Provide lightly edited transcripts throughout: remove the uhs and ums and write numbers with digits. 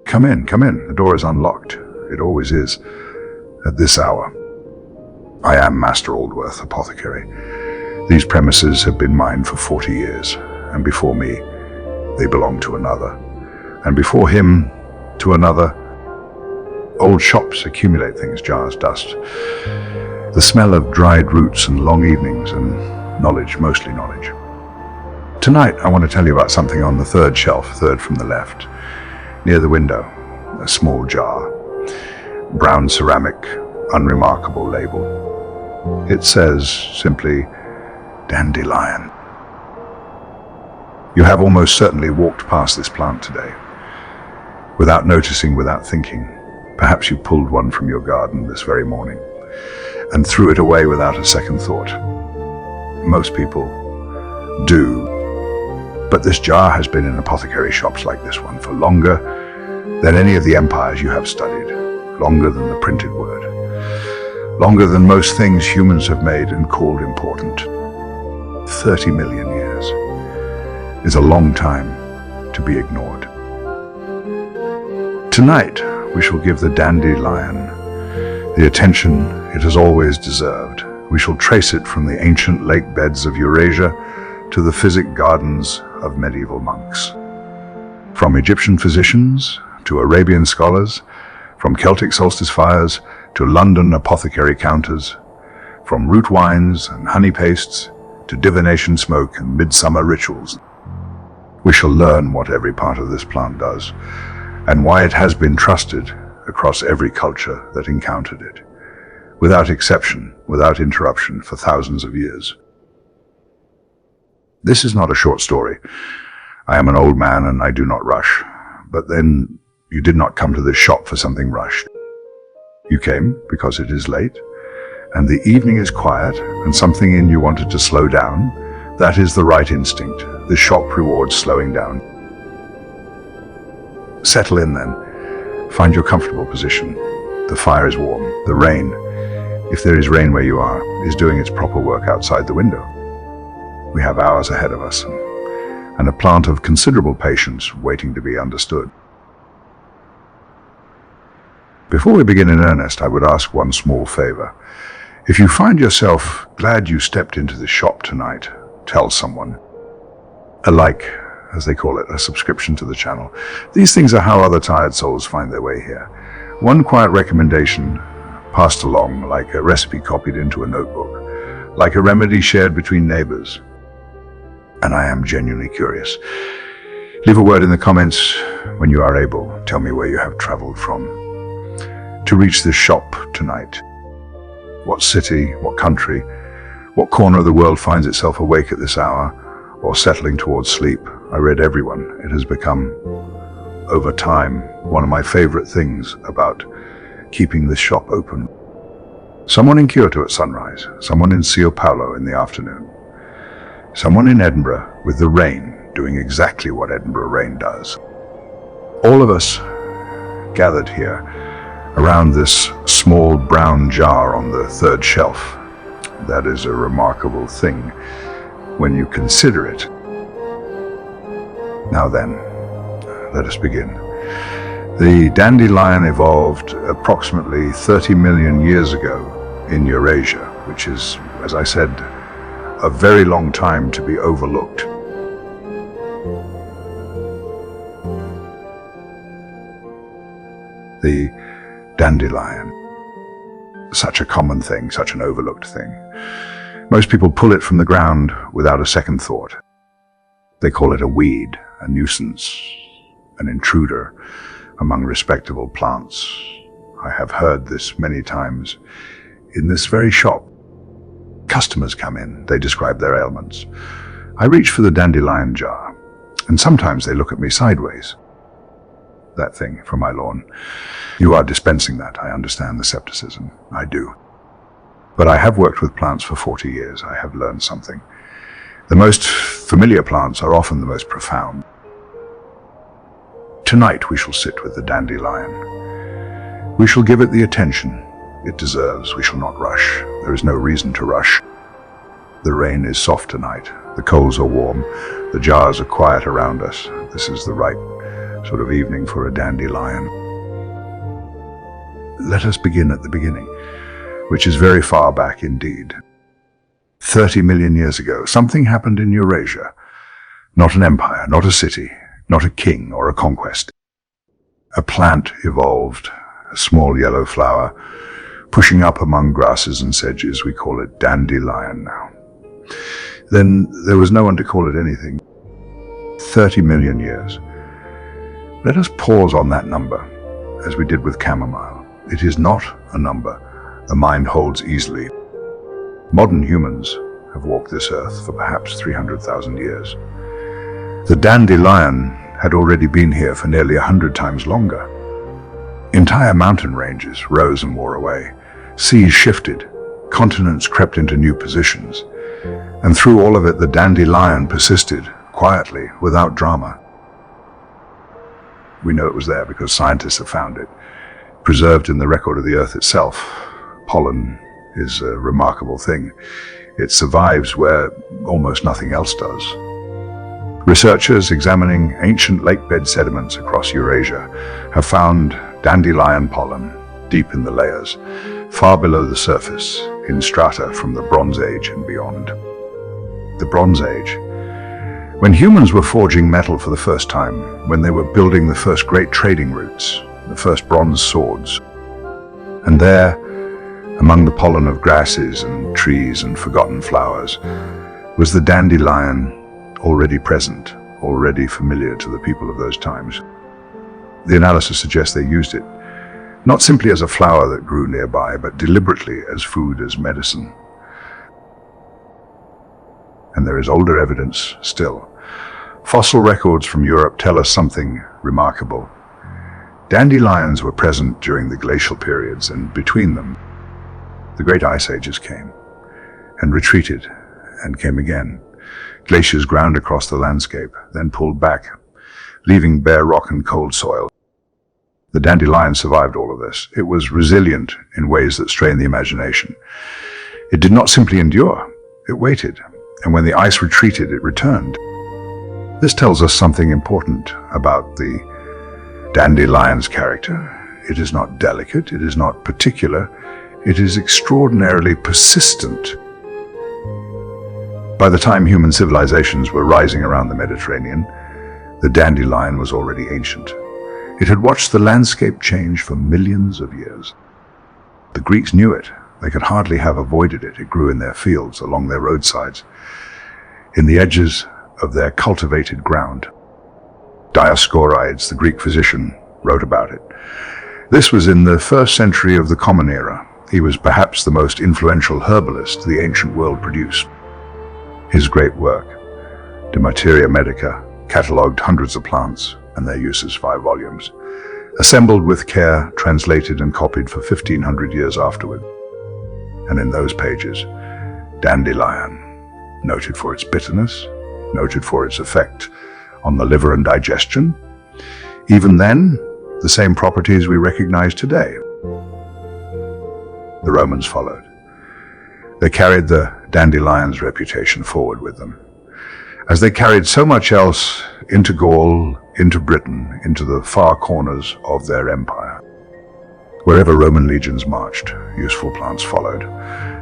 Come in, come in. The door is unlocked. It always is, at this hour. I am Master Aldworth, Apothecary. These premises have been mine for 40 years, and before me, they belong to another. And before him, to another. Old shops accumulate things, jars, dust. The smell of dried roots and long evenings, and knowledge, mostly knowledge. Tonight, I want to tell you about something on the third shelf, third from the left, near the window, a small jar. Brown ceramic, unremarkable label. It says simply, Dandelion. You have almost certainly walked past this plant today, without noticing, without thinking. Perhaps you pulled one from your garden this very morning and threw it away without a second thought. Most people do, but this jar has been in apothecary shops like this one for longer than any of the empires you have studied, longer than the printed word, longer than most things humans have made and called important. 30 million years is a long time to be ignored. Tonight, we shall give the dandelion the attention it has always deserved. We shall trace it from the ancient lake beds of Eurasia to the physic gardens of medieval monks. From Egyptian physicians to Arabian scholars, from Celtic solstice fires to London apothecary counters, from root wines and honey pastes to divination smoke and midsummer rituals. We shall learn what every part of this plant does, and why it has been trusted across every culture that encountered it, without exception, without interruption, for thousands of years. This is not a short story. I am an old man and I do not rush. But then, you did not come to this shop for something rushed. You came because it is late, and the evening is quiet, and something in you wanted to slow down. That is the right instinct. The shop rewards slowing down. Settle in then. Find your comfortable position. The fire is warm. The rain, if there is rain where you are, is doing its proper work outside the window. We have hours ahead of us, and a plant of considerable patience waiting to be understood. Before we begin in earnest, I would ask one small favor. If you find yourself glad you stepped into the shop tonight, tell someone. A like, as they call it, a subscription to the channel. These things are how other tired souls find their way here. One quiet recommendation passed along, like a recipe copied into a notebook, like a remedy shared between neighbors. And I am genuinely curious. Leave a word in the comments when you are able. Tell me where you have traveled from to reach this shop tonight. What city, what country, what corner of the world finds itself awake at this hour or settling towards sleep. I read everyone. It has become, over time, one of my favorite things about keeping this shop open. Someone in Kyoto at sunrise, someone in Sao Paulo in the afternoon, someone in Edinburgh with the rain doing exactly what Edinburgh rain does. All of us gathered here around this small brown jar on the third shelf. That is a remarkable thing when you consider it. Now then, let us begin. The dandelion evolved approximately 30 million years ago in Eurasia, which is, as I said, a very long time to be overlooked. The dandelion. Such a common thing, such an overlooked thing. Most people pull it from the ground without a second thought. They call it a weed, a nuisance, an intruder among respectable plants. I have heard this many times. In this very shop, customers come in, they describe their ailments. I reach for the dandelion jar, and sometimes they look at me sideways. That thing from my lawn. You are dispensing that, I understand the skepticism. I do. But I have worked with plants for 40 years. I have learned something. The most familiar plants are often the most profound. Tonight we shall sit with the dandelion. We shall give it the attention it deserves. We shall not rush. There is no reason to rush. The rain is soft tonight. The coals are warm. The jars are quiet around us. This is the right sort of evening for a dandelion. Let us begin at the beginning, which is very far back indeed. 30 million years ago, something happened in Eurasia. Not an empire, not a city, not a king or a conquest. A plant evolved, a small yellow flower, pushing up among grasses and sedges. We call it dandelion now. Then there was no one to call it anything. 30 million years. Let us pause on that number, as we did with chamomile. It is not a number the mind holds easily. Modern humans have walked this earth for perhaps 300,000 years. The dandelion had already been here for nearly 100 times longer. Entire mountain ranges rose and wore away. Seas shifted, continents crept into new positions, and through all of it the dandelion persisted, quietly, without drama. We know it was there because scientists have found it, preserved in the record of the earth itself. Pollen is a remarkable thing. It survives where almost nothing else does. Researchers examining ancient lakebed sediments across Eurasia have found dandelion pollen deep in the layers, far below the surface, in strata from the Bronze Age and beyond. The Bronze Age, when humans were forging metal for the first time, when they were building the first great trading routes, the first bronze swords. And there, among the pollen of grasses and trees and forgotten flowers, was the dandelion, already present, already familiar to the people of those times. The analysis suggests they used it, not simply as a flower that grew nearby, but deliberately as food, as medicine. And there is older evidence still. Fossil records from Europe tell us something remarkable. Dandelions were present during the glacial periods, and between them, the great ice ages came, and retreated, and came again. Glaciers ground across the landscape, then pulled back, leaving bare rock and cold soil. The dandelion survived all of this. It was resilient in ways that strain the imagination. It did not simply endure, it waited, and when the ice retreated, it returned. This tells us something important about the dandelion's character. It is not delicate, it is not particular, it is extraordinarily persistent. By the time human civilizations were rising around the Mediterranean, the dandelion was already ancient. It had watched the landscape change for millions of years. The Greeks knew it. They could hardly have avoided it. It grew in their fields, along their roadsides, in the edges of their cultivated ground. Dioscorides, the Greek physician, wrote about it. This was in the 1st century of the Common Era. He was perhaps the most influential herbalist the ancient world produced. His great work, De Materia Medica, catalogued hundreds of plants and their uses, 5 volumes, assembled with care, translated and copied for 1500 years afterward. And in those pages, dandelion, noted for its bitterness, noted for its effect on the liver and digestion. Even then, the same properties we recognize today. The Romans followed. They carried the dandelion's reputation forward with them, as they carried so much else into Gaul, into Britain, into the far corners of their empire. Wherever Roman legions marched, useful plants followed.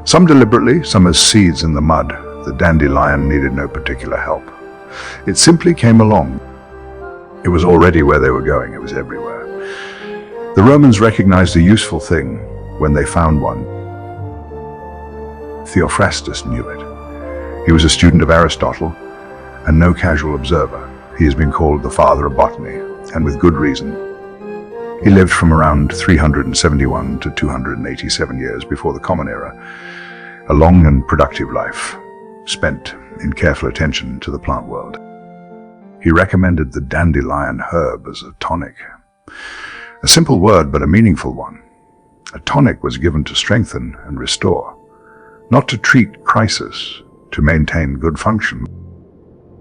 Some deliberately, some as seeds in the mud. The dandelion needed no particular help. It simply came along. It was already where they were going. It was everywhere. The Romans recognized a useful thing when they found one. Theophrastus knew it. He was a student of Aristotle and no casual observer. He has been called the father of botany, and with good reason. He lived from around 371 to 287 years before the Common Era, a long and productive life, spent in careful attention to the plant world. He recommended the dandelion herb as a tonic. A simple word, but a meaningful one. A tonic was given to strengthen and restore, not to treat crisis, to maintain good function.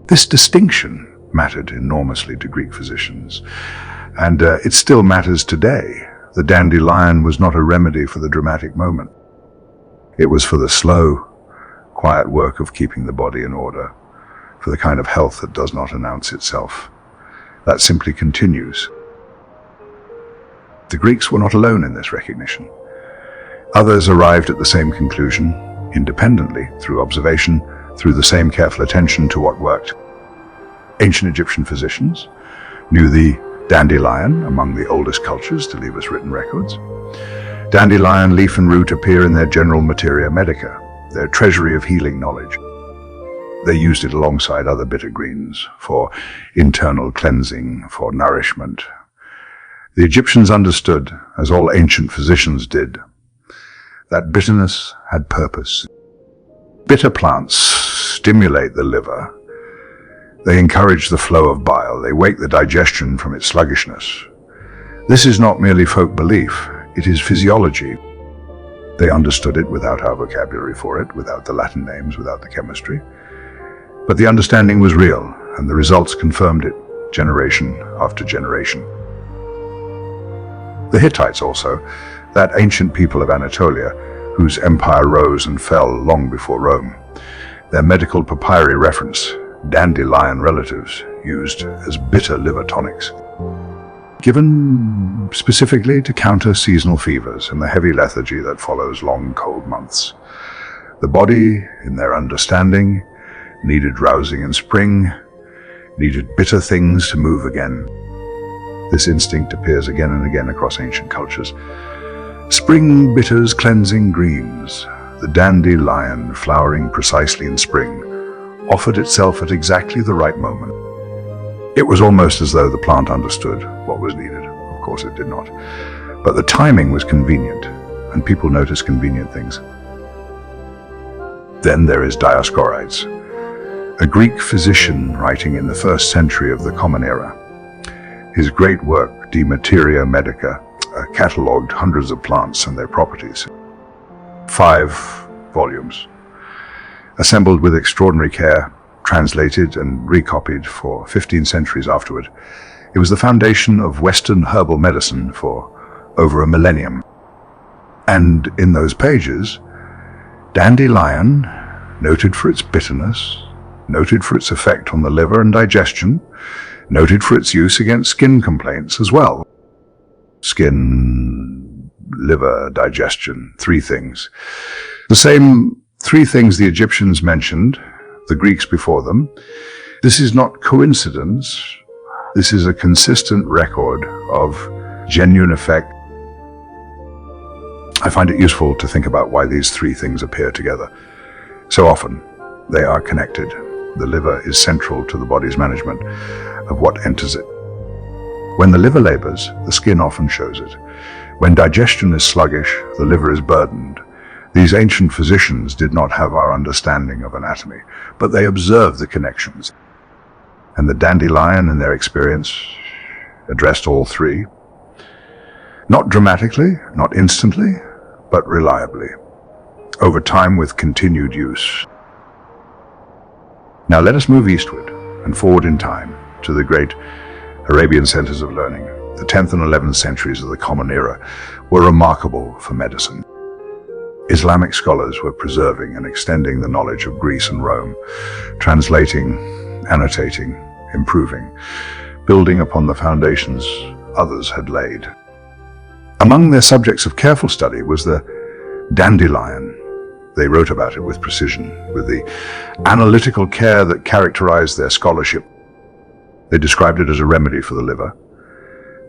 This distinction mattered enormously to Greek physicians, and it still matters today. The dandelion was not a remedy for the dramatic moment. It was for the slow, quiet work of keeping the body in order, for the kind of health that does not announce itself, That simply continues. The Greeks were not alone in this recognition. Others arrived at the same conclusion, independently, through observation, through the same careful attention to what worked. Ancient Egyptian physicians knew the dandelion among the oldest cultures to leave us written records. Dandelion leaf and root appear in their general materia medica, their treasury of healing knowledge. They used it alongside other bitter greens for internal cleansing, for nourishment. The Egyptians understood, as all ancient physicians did, that bitterness had purpose. Bitter plants stimulate the liver. They encourage the flow of bile. They wake the digestion from its sluggishness. This is not merely folk belief. It is physiology. They understood it without our vocabulary for it, without the Latin names, without the chemistry. But the understanding was real, and the results confirmed it, generation after generation. The Hittites also, that ancient people of Anatolia, whose empire rose and fell long before Rome. Their medical papyri reference dandelion relatives used as bitter liver tonics, given specifically to counter seasonal fevers and the heavy lethargy that follows long cold months. The body, in their understanding, needed rousing in spring, needed bitter things to move again. This instinct appears again and again across ancient cultures. Spring bitters cleansing greens, the dandelion flowering precisely in spring, offered itself at exactly the right moment. It was almost as though the plant understood what was needed. Of course it did not. But the timing was convenient, and people notice convenient things. Then there is Dioscorides, a Greek physician writing in the 1st century of the Common Era. His great work, De Materia Medica, catalogued hundreds of plants and their properties. 5 volumes, assembled with extraordinary care, translated and recopied for 15 centuries afterward. It was the foundation of Western herbal medicine for over a millennium. And in those pages, dandelion, noted for its bitterness, noted for its effect on the liver and digestion, noted for its use against skin complaints as well. Skin, liver, digestion, 3 things. The same 3 things the Egyptians mentioned, the Greeks before them. This is not coincidence. This is a consistent record of genuine effect. I find it useful to think about why these 3 things appear together. So often, they are connected. The liver is central to the body's management of what enters it. When the liver labors, the skin often shows it. When digestion is sluggish, the liver is burdened. These ancient physicians did not have our understanding of anatomy, but they observed the connections. And the dandelion, in their experience, addressed all 3. Not dramatically, not instantly, but reliably, over time with continued use. Now let us move eastward and forward in time to the great Arabian centers of learning. The 10th and 11th centuries of the Common Era were remarkable for medicine. Islamic scholars were preserving and extending the knowledge of Greece and Rome, translating, annotating, improving, building upon the foundations others had laid. Among their subjects of careful study was the dandelion. They wrote about it with precision, with the analytical care that characterized their scholarship. They described it as a remedy for the liver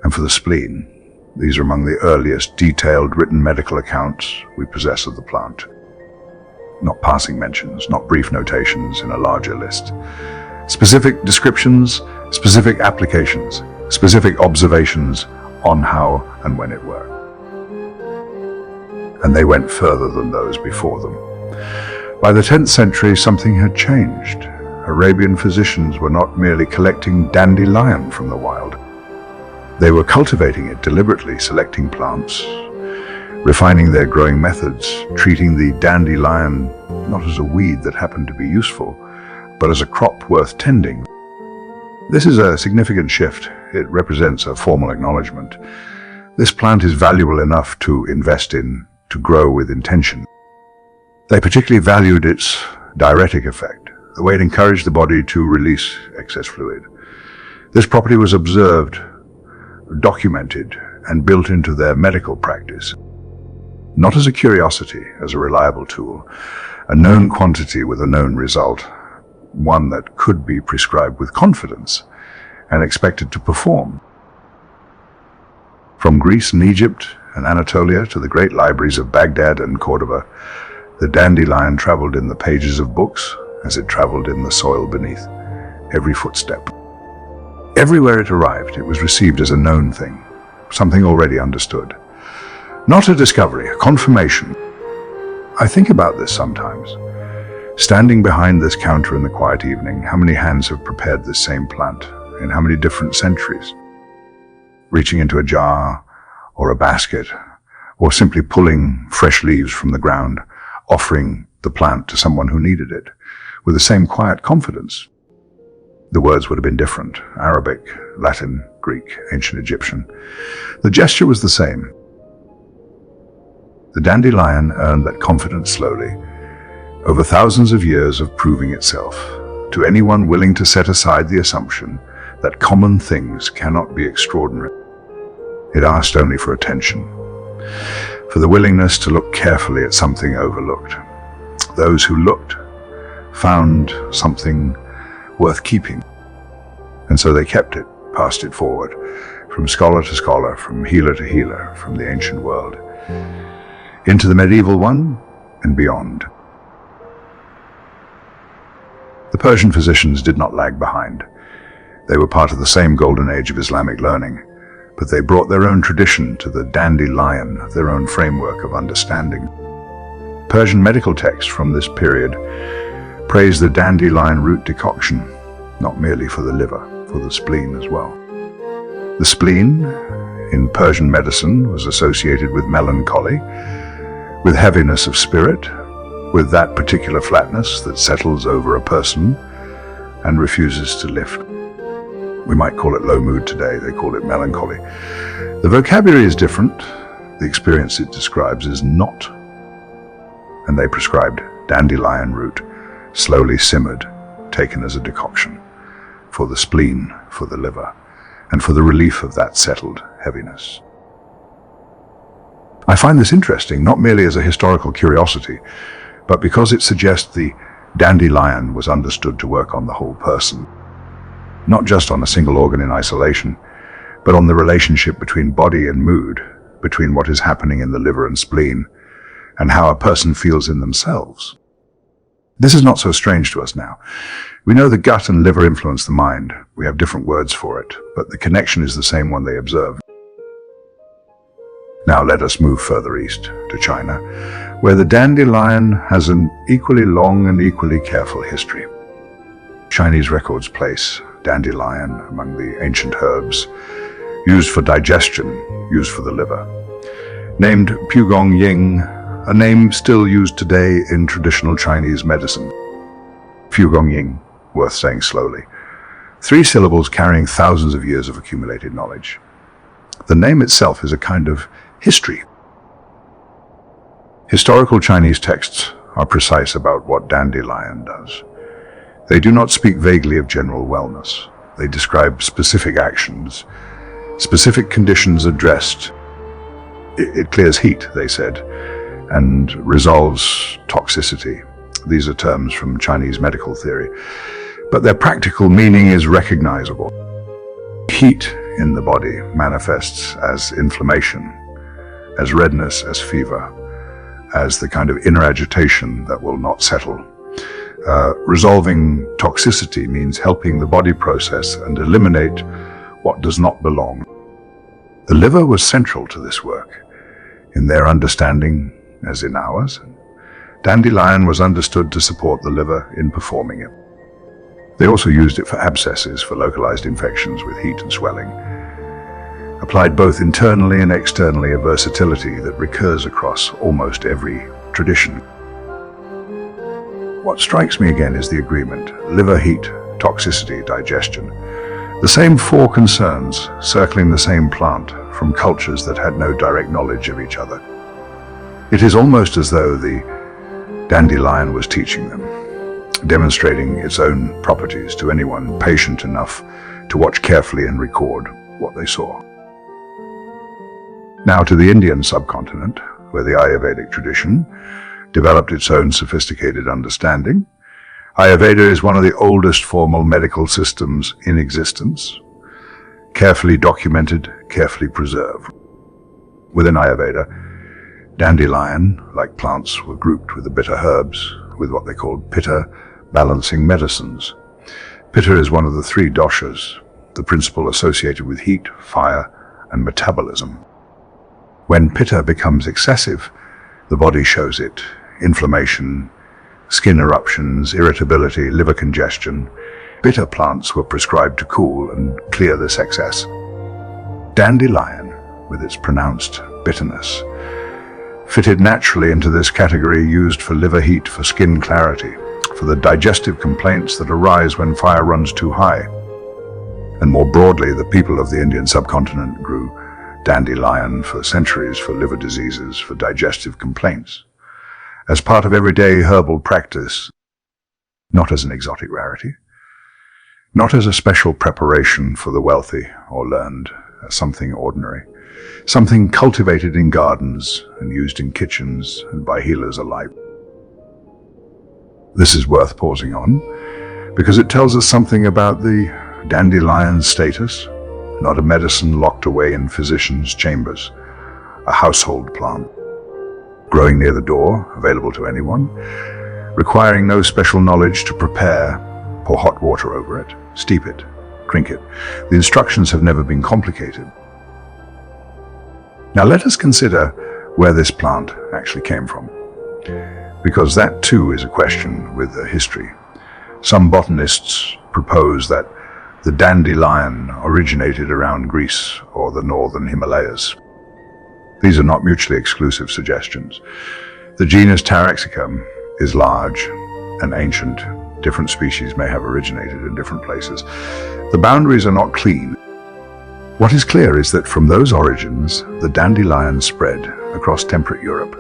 and for the spleen. These are among the earliest detailed written medical accounts we possess of the plant. Not passing mentions, not brief notations in a larger list. Specific descriptions, specific applications, specific observations on how and when it worked. And they went further than those before them. By the 10th century, something had changed. Arabian physicians were not merely collecting dandelion from the wild. They were cultivating it deliberately, selecting plants, refining their growing methods, treating the dandelion not as a weed that happened to be useful, but as a crop worth tending. This is a significant shift. It represents a formal acknowledgement. This plant is valuable enough to invest in, to grow with intention. They particularly valued its diuretic effect, the way it encouraged the body to release excess fluid. This property was observed, documented, and built into their medical practice. Not as a curiosity, as a reliable tool, a known quantity with a known result, one that could be prescribed with confidence and expected to perform. From Greece and Egypt and Anatolia to the great libraries of Baghdad and Cordoba, the dandelion traveled in the pages of books as it traveled in the soil beneath every footstep. Everywhere it arrived, it was received as a known thing, something already understood. Not a discovery, a confirmation. I think about this sometimes. Standing behind this counter in the quiet evening, how many hands have prepared this same plant in how many different centuries? Reaching into a jar or a basket, or simply pulling fresh leaves from the ground, offering the plant to someone who needed it, with the same quiet confidence. The words would have been different: Arabic, Latin, Greek, ancient Egyptian. The gesture was the same. The dandelion earned that confidence slowly, over thousands of years of proving itself, to anyone willing to set aside the assumption that common things cannot be extraordinary. It asked only for attention, for the willingness to look carefully at something overlooked. Those who looked found something worth keeping, and so they kept it, passed it forward, from scholar to scholar, from healer to healer, from the ancient world, into the medieval one and beyond. The Persian physicians did not lag behind. They were part of the same golden age of Islamic learning, but they brought their own tradition to the dandelion, their own framework of understanding. Persian medical texts from this period praise the dandelion root decoction, not merely for the liver, for the spleen as well. The spleen, in Persian medicine, was associated with melancholy, with heaviness of spirit, with that particular flatness that settles over a person and refuses to lift. We might call it low mood today, they call it melancholy. The vocabulary is different, the experience it describes is not. And they prescribed dandelion root, slowly simmered, taken as a decoction, for the spleen, for the liver, and for the relief of that settled heaviness. I find this interesting, not merely as a historical curiosity, but because it suggests the dandelion was understood to work on the whole person, not just on a single organ in isolation, but on the relationship between body and mood, between what is happening in the liver and spleen, and how a person feels in themselves. This is not so strange to us now. We know the gut and liver influence the mind. We have different words for it, but the connection is the same one they observed. Now let us move further east, to China, where the dandelion has an equally long and equally careful history. Chinese records place dandelion among the ancient herbs, used for digestion, used for the liver. Named Pugong Ying, a name still used today in traditional Chinese medicine. Pugong Ying, worth saying slowly. 3 syllables carrying thousands of years of accumulated knowledge. The name itself is a kind of history. Historical Chinese texts are precise about what dandelion does. They do not speak vaguely of general wellness. They describe specific actions, specific conditions addressed. It clears heat, they said, and resolves toxicity. These are terms from Chinese medical theory, but their practical meaning is recognizable. Heat in the body manifests as inflammation, as redness, as fever, as the kind of inner agitation that will not settle. Resolving toxicity means helping the body process and eliminate what does not belong. The liver was central to this work. In their understanding, as in ours, dandelion was understood to support the liver in performing it. They also used it for abscesses, for localized infections with heat and swelling. Applied both internally and externally, a versatility that recurs across almost every tradition. What strikes me again is the agreement: liver heat, toxicity, digestion. The same 4 concerns circling the same plant from cultures that had no direct knowledge of each other. It is almost as though the dandelion was teaching them, demonstrating its own properties to anyone patient enough to watch carefully and record what they saw. Now to the Indian subcontinent, where the Ayurvedic tradition developed its own sophisticated understanding. Ayurveda is one of the oldest formal medical systems in existence, carefully documented, carefully preserved. Within Ayurveda, dandelion, like plants, were grouped with the bitter herbs, with what they called pitta, balancing medicines. Pitta is one of the three doshas, the principle associated with heat, fire, and metabolism. When pitta becomes excessive, the body shows it. Inflammation, skin eruptions, irritability, liver congestion. Bitter plants were prescribed to cool and clear this excess. Dandelion, with its pronounced bitterness, fitted naturally into this category, used for liver heat, for skin clarity, for the digestive complaints that arise when fire runs too high. And more broadly, the people of the Indian subcontinent grew dandelion for centuries for liver diseases, for digestive complaints, as part of everyday herbal practice, not as an exotic rarity, not as a special preparation for the wealthy or learned, as something ordinary, something cultivated in gardens and used in kitchens and by healers alike. This is worth pausing on, because it tells us something about the dandelion's status, not a medicine locked away in physicians' chambers, a household plant, growing near the door, available to anyone, requiring no special knowledge to prepare. Pour hot water over it, steep it, drink it. The instructions have never been complicated. Now let us consider where this plant actually came from, because that too is a question with a history. Some botanists propose that the dandelion originated around Greece or the northern Himalayas. These are not mutually exclusive suggestions. The genus Taraxacum is large and ancient. Different species may have originated in different places. The boundaries are not clean. What is clear is that from those origins, the dandelion spread across temperate Europe,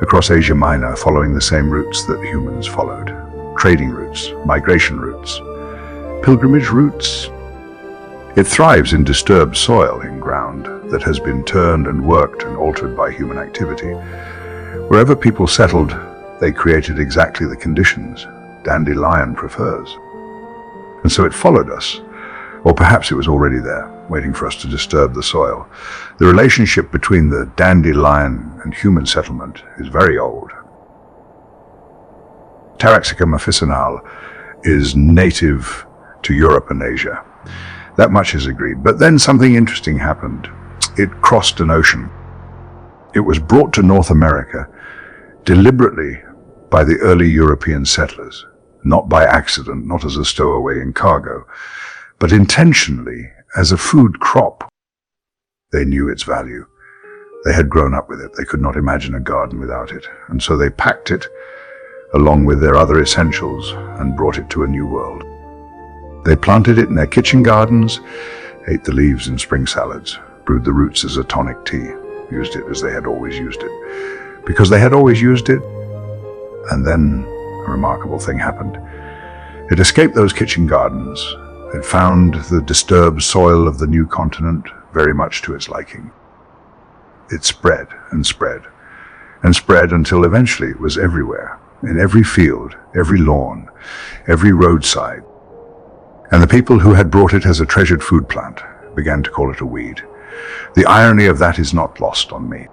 across Asia Minor, following the same routes that humans followed. Trading routes, migration routes, pilgrimage routes. It thrives in disturbed soil, in ground that has been turned and worked and altered by human activity. Wherever people settled, they created exactly the conditions dandelion prefers. And so it followed us, or perhaps it was already there, waiting for us to disturb the soil. The relationship between the dandelion and human settlement is very old. Taraxacum officinale is native to Europe and Asia. That much is agreed. But then something interesting happened. It crossed an ocean. It was brought to North America deliberately by the early European settlers, not by accident, not as a stowaway in cargo, but intentionally as a food crop. They knew its value. They had grown up with it. They could not imagine a garden without it. And so they packed it along with their other essentials and brought it to a new world. They planted it in their kitchen gardens, ate the leaves in spring salads, brewed the roots as a tonic tea, used it as they had always used it. Because they had always used it, and then a remarkable thing happened. It escaped those kitchen gardens. It found the disturbed soil of the new continent very much to its liking. It spread and spread and spread until eventually it was everywhere, in every field, every lawn, every roadside. And the people who had brought it as a treasured food plant began to call it a weed. The irony of that is not lost on me.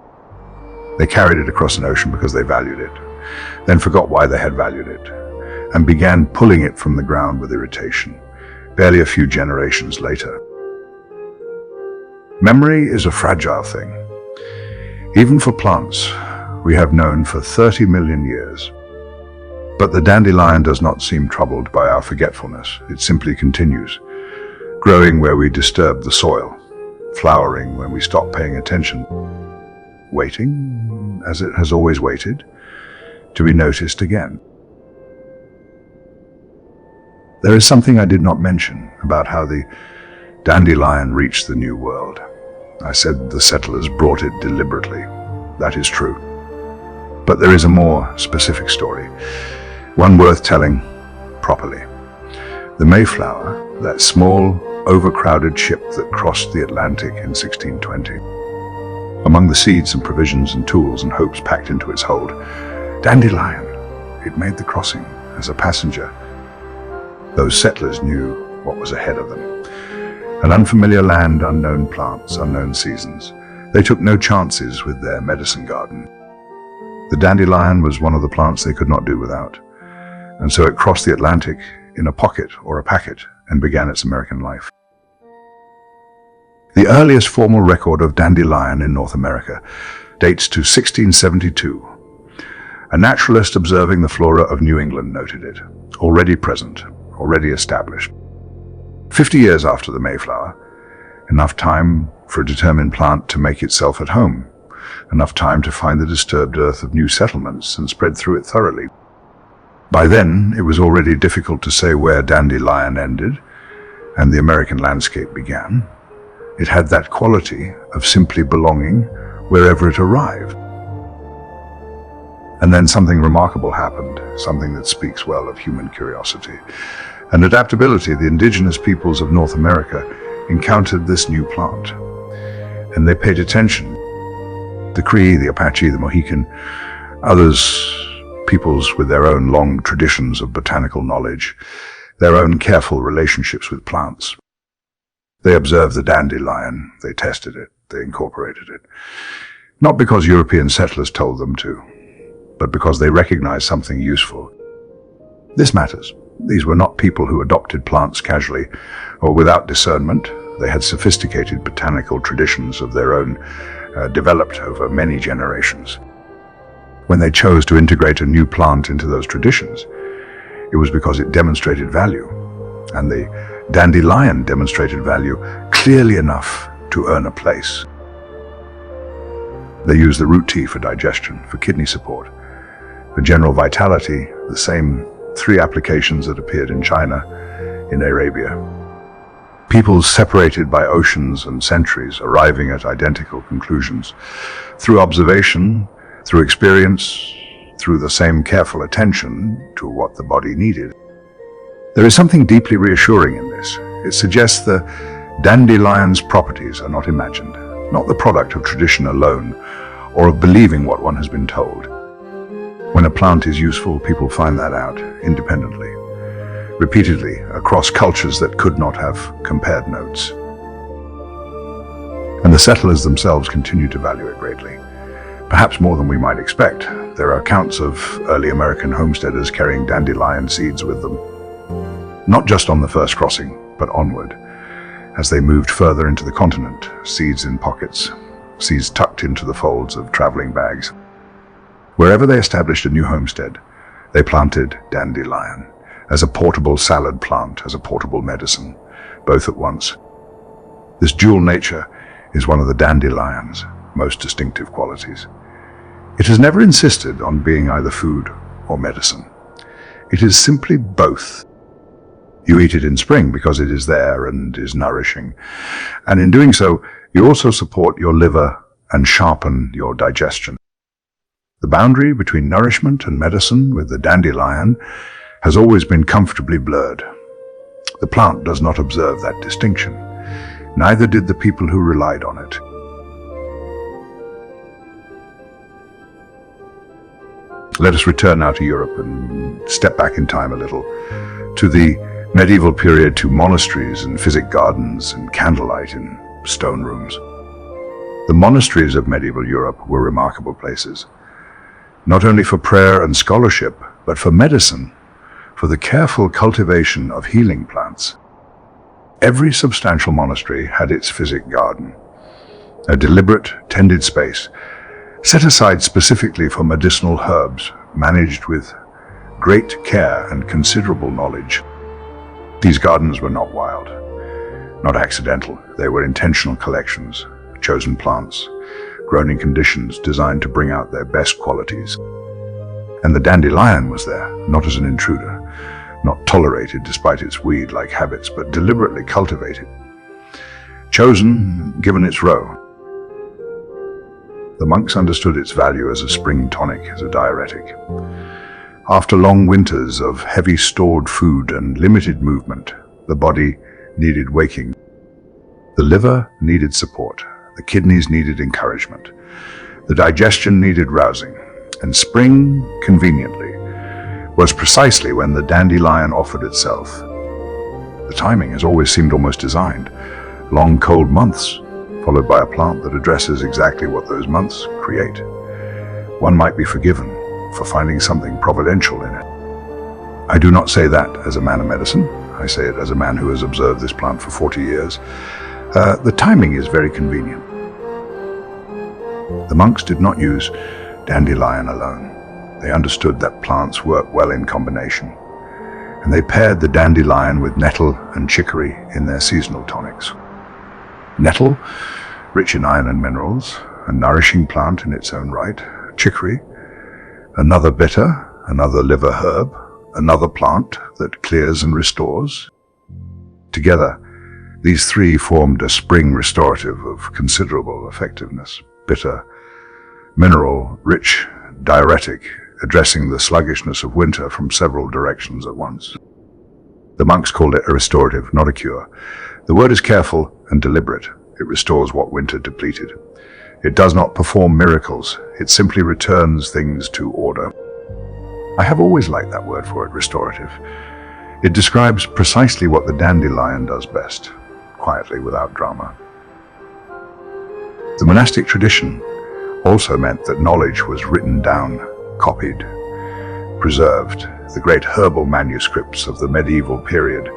They carried it across an ocean because they valued it, then forgot why they had valued it, and began pulling it from the ground with irritation, barely a few generations later. Memory is a fragile thing. Even for plants, we have known for 30 million years. But the dandelion does not seem troubled by our forgetfulness. It simply continues, growing where we disturb the soil, flowering when we stop paying attention, waiting, as it has always waited, to be noticed again. There is something I did not mention about how the dandelion reached the New World. I said the settlers brought it deliberately. That is true. But there is a more specific story, one worth telling properly. The Mayflower, that small, overcrowded ship that crossed the Atlantic in 1620. Among the seeds and provisions and tools and hopes packed into its hold, Dandelion, it made the crossing as a passenger. Those settlers knew what was ahead of them. An unfamiliar land, unknown plants, unknown seasons. They took no chances with their medicine garden. The dandelion was one of the plants they could not do without, and so it crossed the Atlantic in a pocket or a packet and began its American life. The earliest formal record of dandelion in North America dates to 1672. A naturalist observing the flora of New England noted it, already present, already established. 50 years after the Mayflower, enough time for a determined plant to make itself at home, enough time to find the disturbed earth of new settlements and spread through it thoroughly. By then, it was already difficult to say where dandelion ended and the American landscape began. It had that quality of simply belonging wherever it arrived. And then something remarkable happened, something that speaks well of human curiosity and adaptability. The indigenous peoples of North America encountered this new plant, and they paid attention. The Cree, the Apache, the Mohican, others, peoples with their own long traditions of botanical knowledge, their own careful relationships with plants. They observed the dandelion, they tested it, they incorporated it. Not because European settlers told them to, but because they recognized something useful. This matters. These were not people who adopted plants casually or without discernment. They had sophisticated botanical traditions of their own, developed over many generations. When they chose to integrate a new plant into those traditions, it was because it demonstrated value, and the dandelion demonstrated value clearly enough to earn a place. They used the root tea for digestion, for kidney support, for general vitality, the same 3 applications that appeared in China, in Arabia. Peoples separated by oceans and centuries, arriving at identical conclusions, through observation, through experience, through the same careful attention to what the body needed. There is something deeply reassuring in this. It suggests the dandelion's properties are not imagined, not the product of tradition alone, or of believing what one has been told. When a plant is useful, people find that out independently, repeatedly, across cultures that could not have compared notes. And the settlers themselves continue to value it greatly, perhaps more than we might expect. There are accounts of early American homesteaders carrying dandelion seeds with them, not just on the first crossing, but onward, as they moved further into the continent, seeds in pockets, seeds tucked into the folds of traveling bags. Wherever they established a new homestead, they planted dandelion, as a portable salad plant, as a portable medicine, both at once. This dual nature is one of the dandelion's most distinctive qualities. It has never insisted on being either food or medicine. It is simply both. You eat it in spring because it is there and is nourishing. And in doing so, you also support your liver and sharpen your digestion. The boundary between nourishment and medicine with the dandelion has always been comfortably blurred. The plant does not observe that distinction. Neither did the people who relied on it. Let us return now to Europe and step back in time a little, to the medieval period, to monasteries and physic gardens and candlelight in stone rooms. The monasteries of medieval Europe were remarkable places, not only for prayer and scholarship, but for medicine, for the careful cultivation of healing plants. Every substantial monastery had its physic garden, a deliberate, tended space, set aside specifically for medicinal herbs, managed with great care and considerable knowledge. These gardens were not wild, not accidental. They were intentional collections, chosen plants, grown in conditions designed to bring out their best qualities. And the dandelion was there, not as an intruder, not tolerated despite its weed-like habits, but deliberately cultivated, chosen, given its row. The monks understood its value as a spring tonic, as a diuretic. After long winters of heavy stored food and limited movement, the body needed waking. The liver needed support, the kidneys needed encouragement, the digestion needed rousing, and spring, conveniently, was precisely when the dandelion offered itself. The timing has always seemed almost designed. Long cold months, followed by a plant that addresses exactly what those months create. One might be forgiven for finding something providential in it. I do not say that as a man of medicine. I say it as a man who has observed this plant for 40 years. The timing is very convenient. The monks did not use dandelion alone. They understood that plants work well in combination, and they paired the dandelion with nettle and chicory in their seasonal tonics. Nettle, rich in iron and minerals, a nourishing plant in its own right. Chicory, another bitter, another liver herb, another plant that clears and restores. Together, these three formed a spring restorative of considerable effectiveness. Bitter, mineral, rich, diuretic, addressing the sluggishness of winter from several directions at once. The monks called it a restorative, not a cure. The word is careful and deliberate. It restores what winter depleted. It does not perform miracles. It simply returns things to order. I have always liked that word for it, restorative. It describes precisely what the dandelion does best, quietly, without drama. The monastic tradition also meant that knowledge was written down, copied, preserved. The great herbal manuscripts of the medieval period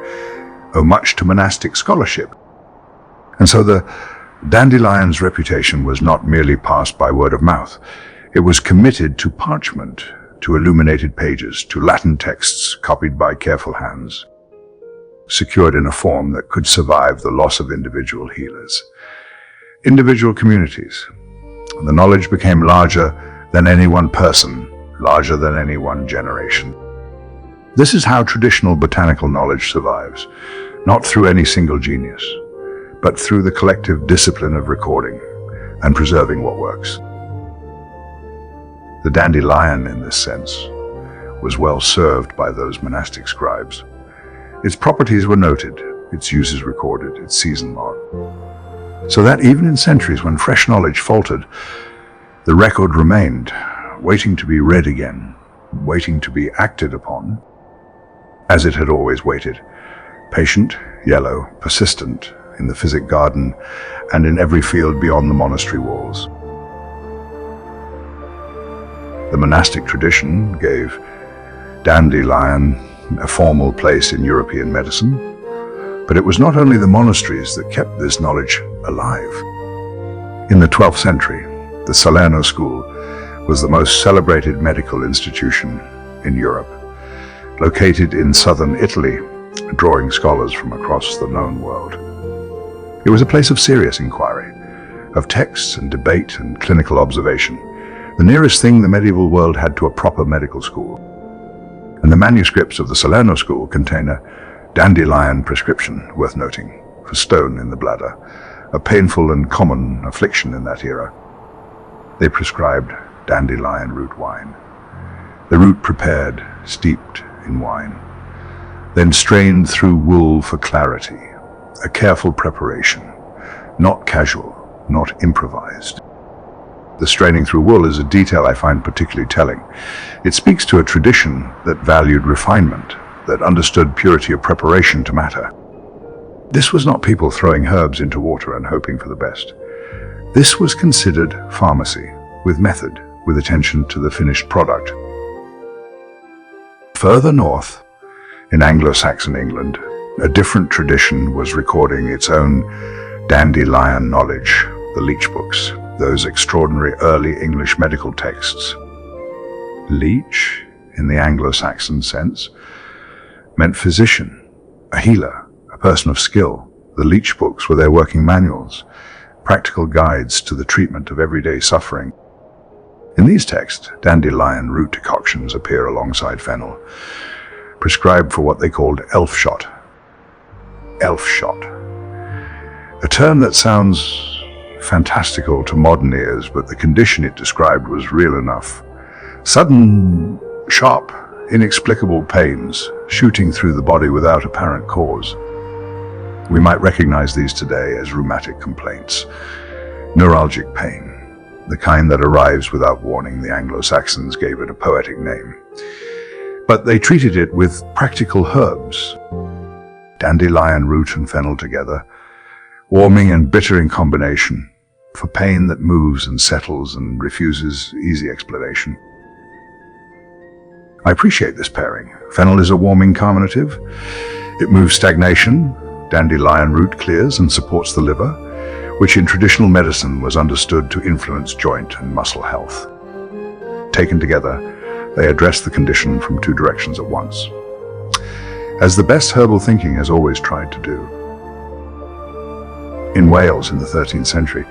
owe much to monastic scholarship. And so the dandelion's reputation was not merely passed by word of mouth. It was committed to parchment, to illuminated pages, to Latin texts copied by careful hands, secured in a form that could survive the loss of individual healers. Individual communities. The knowledge became larger than any one person, larger than any one generation. This is how traditional botanical knowledge survives, not through any single genius, but through the collective discipline of recording and preserving what works. The dandelion, in this sense, was well served by those monastic scribes. Its properties were noted, its uses recorded, its season marked, so that even in centuries when fresh knowledge faltered, the record remained, waiting to be read again, waiting to be acted upon, as it had always waited, patient, yellow, persistent, in the physic garden and in every field beyond the monastery walls. The monastic tradition gave dandelion a formal place in European medicine, but it was not only the monasteries that kept this knowledge alive. In the 12th century, the Salerno school was the most celebrated medical institution in Europe, located in southern Italy, drawing scholars from across the known world. It was a place of serious inquiry, of texts and debate and clinical observation, the nearest thing the medieval world had to a proper medical school. And the manuscripts of the Salerno school contain a dandelion prescription, worth noting, for stone in the bladder, a painful and common affliction in that era. They prescribed dandelion root wine. The root prepared, steeped in wine, then strained through wool for clarity, a careful preparation, not casual, not improvised. The straining through wool is a detail I find particularly telling. It speaks to a tradition that valued refinement, that understood purity of preparation to matter. This was not people throwing herbs into water and hoping for the best. This was considered pharmacy, with method, with attention to the finished product. Further north, in Anglo-Saxon England, a different tradition was recording its own dandelion knowledge, the leech books, those extraordinary early English medical texts. Leech, in the Anglo-Saxon sense, meant physician, a healer, a person of skill. The leech books were their working manuals, practical guides to the treatment of everyday suffering. In these texts, dandelion root decoctions appear alongside fennel, prescribed for what they called elf shot. Elf shot. A term that sounds fantastical to modern ears, but the condition it described was real enough. Sudden, sharp, inexplicable pains shooting through the body without apparent cause. We might recognize these today as rheumatic complaints. Neuralgic pain, the kind that arrives without warning. The Anglo-Saxons gave it a poetic name. But they treated it with practical herbs. Dandelion root and fennel together, warming and bitter in combination, for pain that moves and settles and refuses easy explanation. I appreciate this pairing. Fennel is a warming carminative. It moves stagnation. Dandelion root clears and supports the liver, which in traditional medicine was understood to influence joint and muscle health. Taken together, they address the condition from two directions at once, as the best herbal thinking has always tried to do. In Wales in the 13th century,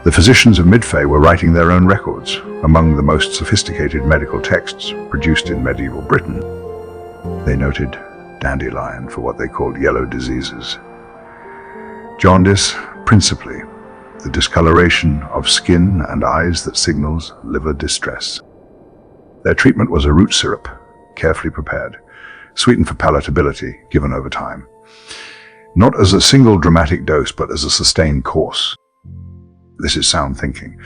the physicians of Midfay were writing their own records, among the most sophisticated medical texts produced in medieval Britain. They noted dandelion for what they called yellow diseases. Jaundice, principally, the discoloration of skin and eyes that signals liver distress. Their treatment was a root syrup, carefully prepared, sweetened for palatability, given over time. Not as a single dramatic dose, but as a sustained course. This is sound thinking.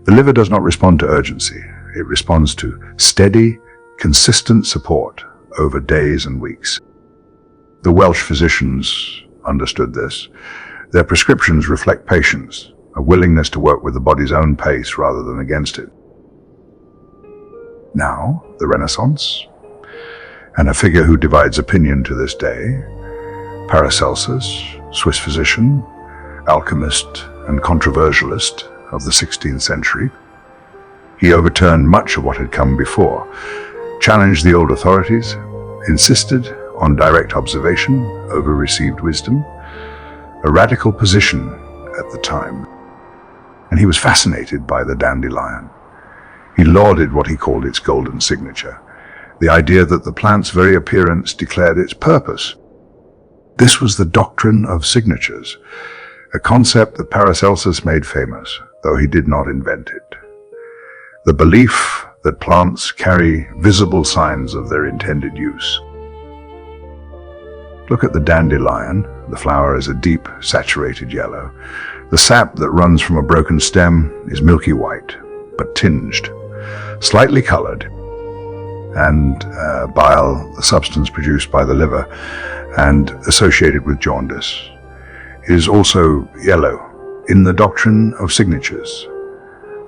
The liver does not respond to urgency. It responds to steady, consistent support over days and weeks. The Welsh physicians understood this. Their prescriptions reflect patience, a willingness to work with the body's own pace rather than against it. Now, the Renaissance, and a figure who divides opinion to this day, Paracelsus, Swiss physician, alchemist, and controversialist of the 16th century. He overturned much of what had come before, challenged the old authorities, insisted on direct observation over received wisdom, a radical position at the time. And he was fascinated by the dandelion. He lauded what he called its golden signature, the idea that the plant's very appearance declared its purpose. This was the doctrine of signatures, a concept that Paracelsus made famous, though he did not invent it. The belief that plants carry visible signs of their intended use. Look at the dandelion. The flower is a deep, saturated yellow. The sap that runs from a broken stem is milky white, but tinged, slightly colored, and bile, the substance produced by the liver and associated with jaundice, is also yellow in the doctrine of signatures.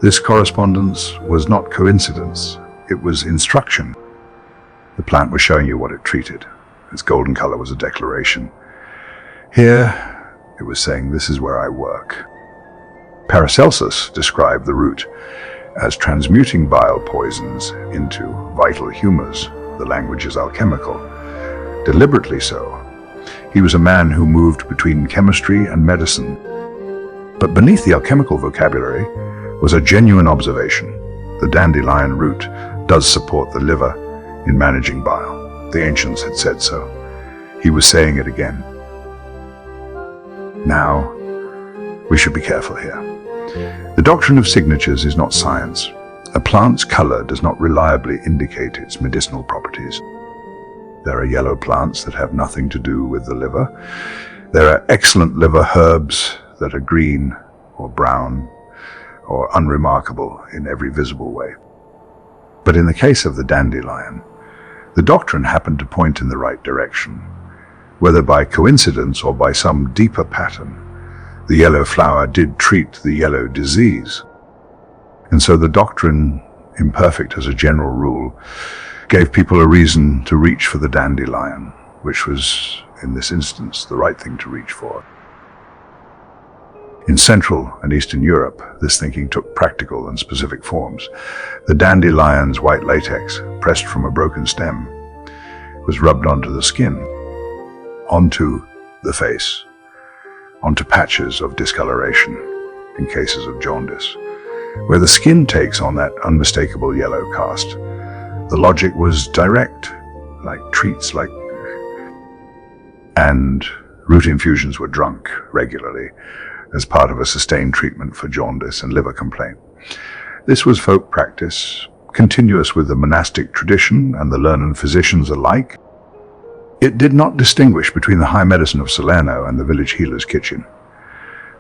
This correspondence was not coincidence, it was instruction. The plant was showing you what it treated. Its golden color was a declaration. Here, it was saying, this is where I work. Paracelsus described the root as transmuting bile poisons into vital humors. The language is alchemical. Deliberately so. He was a man who moved between chemistry and medicine. But beneath the alchemical vocabulary was a genuine observation. The dandelion root does support the liver in managing bile. The ancients had said so. He was saying it again. Now, we should be careful here. The doctrine of signatures is not science. A plant's color does not reliably indicate its medicinal properties. There are yellow plants that have nothing to do with the liver. There are excellent liver herbs that are green or brown or unremarkable in every visible way. But in the case of the dandelion, the doctrine happened to point in the right direction. Whether by coincidence or by some deeper pattern, the yellow flower did treat the yellow disease. And so the doctrine, imperfect as a general rule, gave people a reason to reach for the dandelion, which was, in this instance, the right thing to reach for. In Central and Eastern Europe, this thinking took practical and specific forms. The dandelion's white latex, pressed from a broken stem, was rubbed onto the skin, onto the face, onto patches of discoloration in cases of jaundice. Where the skin takes on that unmistakable yellow cast, the logic was direct, like treats, and root infusions were drunk regularly as part of a sustained treatment for jaundice and liver complaint. This was folk practice, continuous with the monastic tradition and the learned physicians alike. It did not distinguish between the high medicine of Salerno and the village healer's kitchen.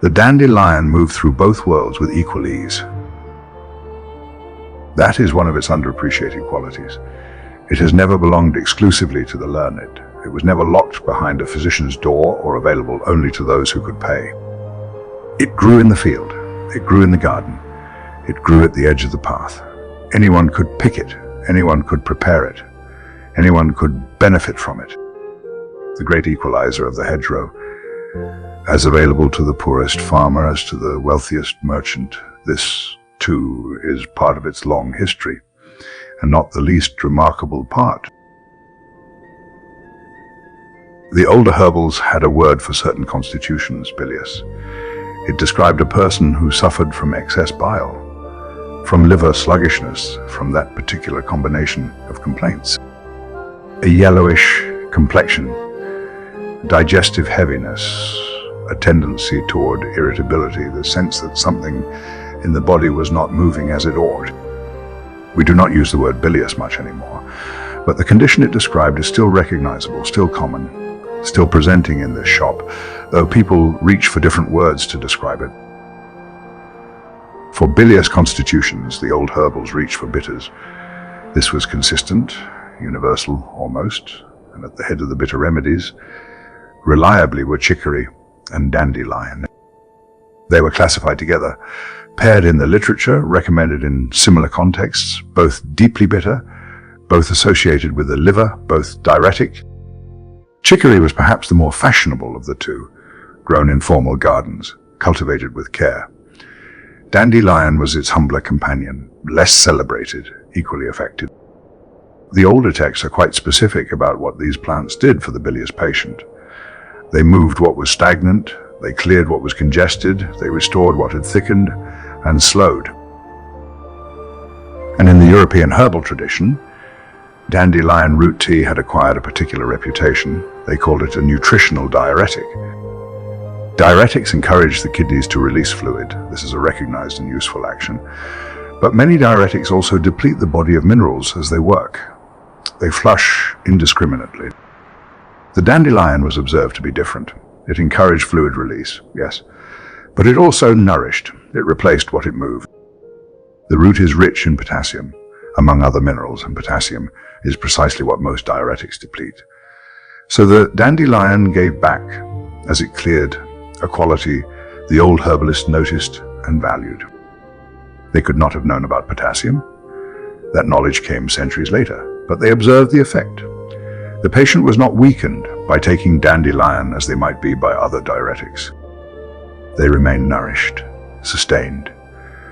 The dandelion moved through both worlds with equal ease. That is one of its underappreciated qualities. It has never belonged exclusively to the learned. It was never locked behind a physician's door or available only to those who could pay. It grew in the field. It grew in the garden. It grew at the edge of the path. Anyone could pick it. Anyone could prepare it. Anyone could benefit from it. The great equalizer of the hedgerow, as available to the poorest farmer as to the wealthiest merchant. This, too, is part of its long history, and not the least remarkable part. The older herbals had a word for certain constitutions, bilious. It described a person who suffered from excess bile, from liver sluggishness, from that particular combination of complaints. A yellowish complexion, digestive heaviness, a tendency toward irritability, the sense that something in the body was not moving as it ought. We do not use the word bilious much anymore, but the condition it described is still recognizable, still common, still presenting in this shop, though people reach for different words to describe it. For bilious constitutions, the old herbals reached for bitters. This was consistent, universal almost, and at the head of the bitter remedies, reliably were chicory and dandelion. They were classified together, paired in the literature, recommended in similar contexts, both deeply bitter, both associated with the liver, both diuretic. Chicory was perhaps the more fashionable of the two, grown in formal gardens, cultivated with care. Dandelion was its humbler companion, less celebrated, equally effective. The older texts are quite specific about what these plants did for the bilious patient. They moved what was stagnant, they cleared what was congested, they restored what had thickened and slowed. And in the European herbal tradition, dandelion root tea had acquired a particular reputation. They called it a nutritional diuretic. Diuretics encourage the kidneys to release fluid. This is a recognized and useful action. But many diuretics also deplete the body of minerals as they work. They flush indiscriminately. The dandelion was observed to be different. It encouraged fluid release, yes, but it also nourished. It replaced what it moved. The root is rich in potassium, among other minerals, and potassium is precisely what most diuretics deplete. So the dandelion gave back, as it cleared, a quality the old herbalists noticed and valued. They could not have known about potassium. That knowledge came centuries later, but they observed the effect. The patient was not weakened by taking dandelion as they might be by other diuretics. They remained nourished, sustained.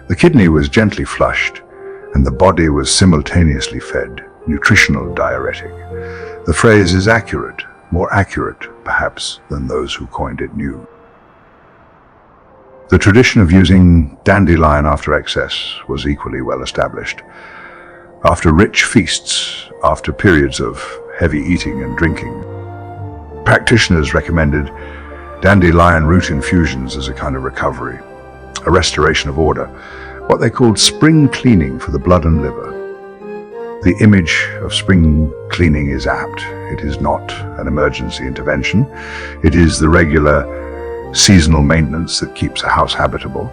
The kidney was gently flushed, and the body was simultaneously fed, nutritional diuretic. The phrase is accurate, more accurate, perhaps, than those who coined it knew. The tradition of using dandelion after excess was equally well established. After rich feasts, after periods of heavy eating and drinking, practitioners recommended dandelion root infusions as a kind of recovery, a restoration of order, what they called spring cleaning for the blood and liver. The image of spring cleaning is apt. It is not an emergency intervention. It is the regular seasonal maintenance that keeps a house habitable,